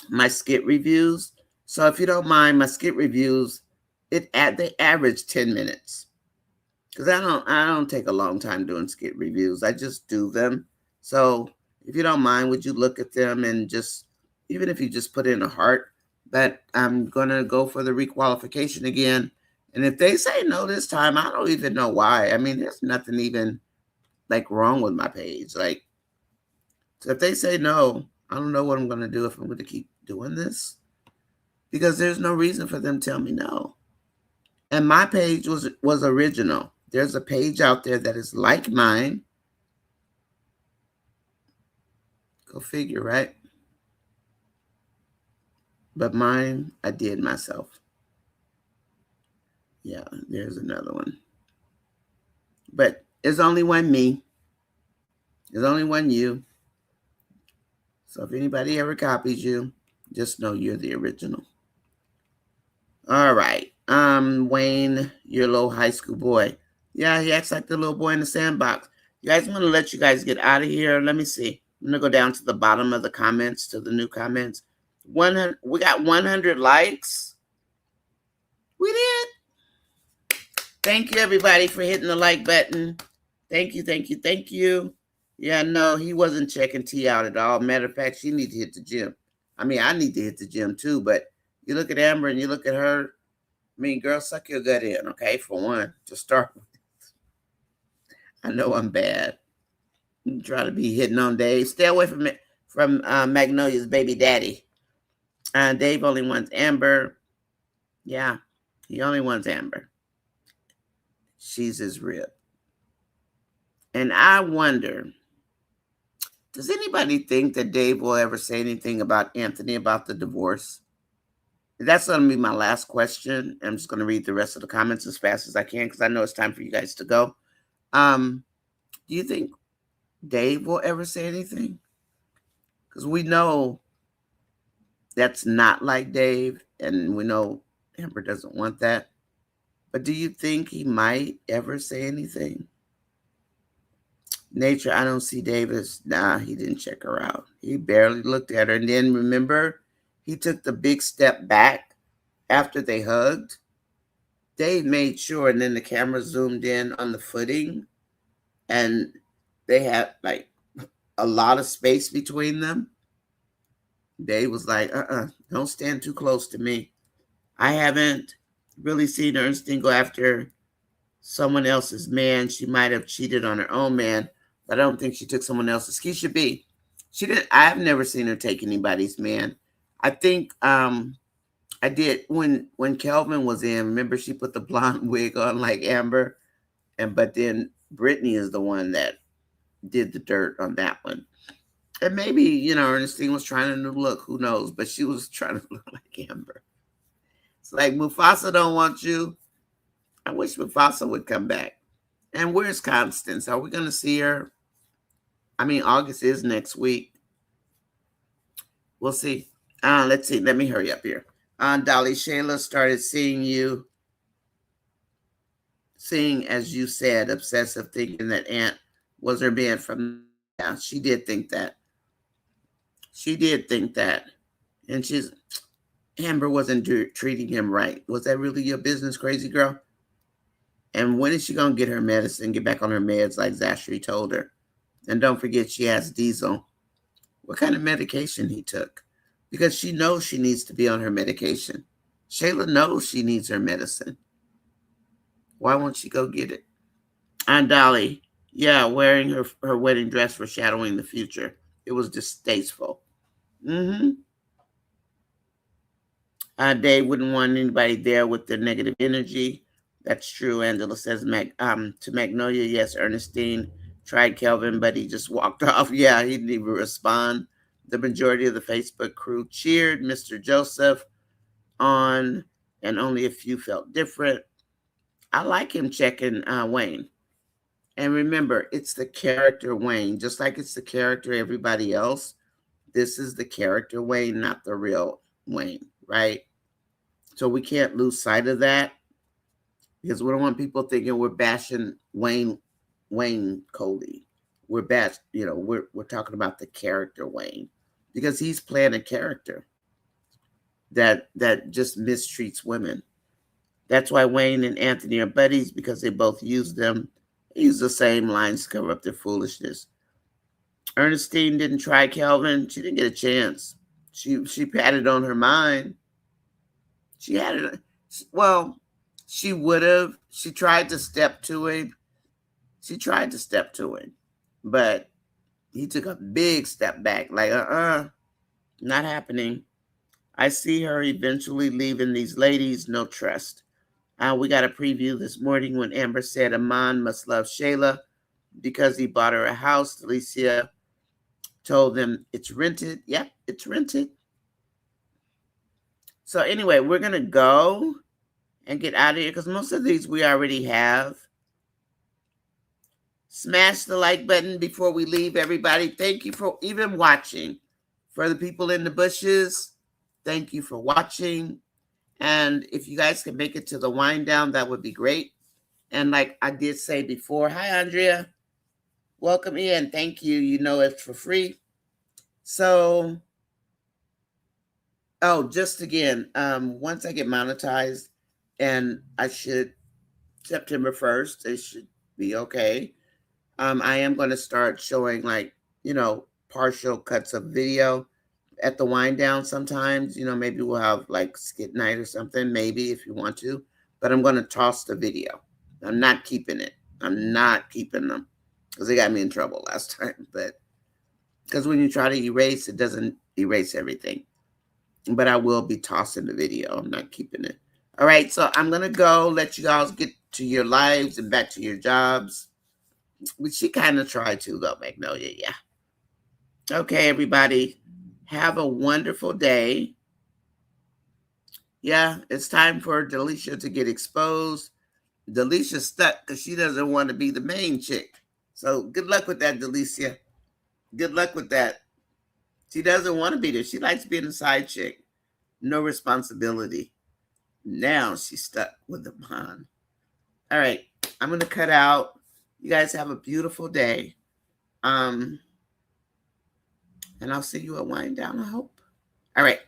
my skit reviews. So if you don't mind, my skit reviews, they average 10 minutes. Because I don't take a long time doing skit reviews. I just do them. So if you don't mind, would you look at them and just, even if you just put in a heart, but I'm gonna go for the requalification again. And if they say no this time, I don't even know why. I mean, there's nothing even like wrong with my page. Like, so if they say no, I don't know what I'm gonna do if I'm gonna keep doing this. Because there's no reason for them to tell me no. And my page was original. There's a page out there that is like mine. Go figure, right? But mine, I did myself. Yeah, there's another one. But there's only one me. There's only one you. So if anybody ever copies you, just know you're the original. All right. Wayne, your little high school boy. Yeah, he acts like the little boy in the sandbox. You guys want to let you guys get out of here? Let me see. I'm gonna go down to the bottom of the comments, to the new comments. 100. We got 100 likes. We did. Thank you, everybody, for hitting the like button. Thank you, thank you, thank you. Yeah, no, he wasn't checking T out at all. Matter of fact, she need to hit the gym. I mean, I need to hit the gym too, but you look at Amber and you look at her. I mean, girl, suck your gut in, okay? For one, to start with. I know I'm bad. You try to be hitting on Dave. Stay away from Magnolia's baby daddy. Dave only wants Amber. Yeah, he only wants Amber. She's his rib. And I wonder, does anybody think that Dave will ever say anything about Anthony about the divorce? That's going to be my last question. I'm just going to read the rest of the comments as fast as I can because I know it's time for you guys to go. Do you think Dave will ever say anything? Because we know that's not like Dave, and we know Amber doesn't want that. But do you think he might ever say anything? Nature, I don't see Davis. Nah, he didn't check her out. He barely looked at her. And then remember, he took the big step back after they hugged. Dave made sure, and then the camera zoomed in on the footing, and they had like a lot of space between them. Dave was like, don't stand too close to me. I haven't really seen Ernestine go after someone else's man. She might have cheated on her own man, but I don't think she took someone else's. Keisha B. She didn't. I've never seen her take anybody's man. I think I did when Kelvin was in. Remember, she put the blonde wig on like Amber, but then Brittany is the one that did the dirt on that one. And maybe Ernestine was trying a new look. Who knows? But she was trying to look like Amber. It's like Mufasa don't want you. I wish Mufasa would come back. And where's Constance? Are we going to see her? I mean, August is next week. We'll see. Let's see. Let me hurry up here. Dolly, Shayla started seeing, as you said, obsessive, thinking that Aunt was her man from. Yeah, she did think that. She did think that. And Amber wasn't treating him right. Was that really your business, crazy girl? And when is she going to get her medicine, get back on her meds like Zachary told her? And don't forget, she asked Diesel what kind of medication he took, because she knows she needs to be on her medication. Shayla knows she needs her medicine. Why won't she go get it? Aunt Dolly, yeah, wearing her wedding dress foreshadowing the future. It was distasteful. Mm-hmm. Dave wouldn't want anybody there with the negative energy. That's true. Angela says to Magnolia, yes, Ernestine tried Kelvin, but he just walked off. Yeah, he didn't even respond. The majority of the Facebook crew cheered Mr. Joseph on, and only a few felt different. I like him checking Wayne. And remember, it's the character Wayne, just like it's the character everybody else. This is the character Wayne, not the real Wayne, right? So we can't lose sight of that, because we don't want people thinking we're bashing Wayne Coley. We're talking about the character Wayne, because he's playing a character that just mistreats women. That's why Wayne and Anthony are buddies, because they both use the same lines to cover up their foolishness. Ernestine didn't try Kelvin. She didn't get a chance. She had it on her mind. She had it. Well, she would have. She tried to step to him. But he took a big step back. Like, not happening. I see her eventually leaving these ladies. No trust. We got a preview this morning when Amber said Amon must love Shayla because he bought her a house. Alicia told them it's rented. Yep, it's rented. So anyway, we're going to go and get out of here, because most of these we already have. Smash the like button before we leave, everybody. Thank you for even watching. For the people in the bushes, thank you for watching. And if you guys can make it to the wind down, that would be great. And like I did say before, hi, Andrea. Welcome in. Thank you. You know it's for free. So, just again, once I get monetized, and September 1st, it should be okay. I am going to start showing partial cuts of video at the wind down sometimes. Maybe we'll have like skit night or something, maybe, if you want to. But I'm going to toss the video. I'm not keeping it. I'm not keeping them, because they got me in trouble last time. But because when you try to erase, it doesn't erase everything. But I will be tossing the video. I'm not keeping it. All right, so I'm going to go let you guys get to your lives and back to your jobs. Which she kind of tried to, though, Magnolia, yeah. Okay, everybody. Have a wonderful day. Yeah, it's time for Delisha to get exposed. Delicia's stuck because she doesn't want to be the main chick. So good luck with that, Delicia. Good luck with that. She doesn't want to be there. She likes being a side chick. No responsibility. Now she's stuck with the bond. All right, I'm going to cut out. You guys have a beautiful day. And I'll see you at wind down, I hope. All right.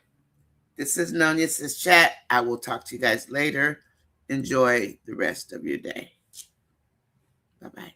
This is NONYASISCHAT. I will talk to you guys later. Enjoy the rest of your day. Bye-bye.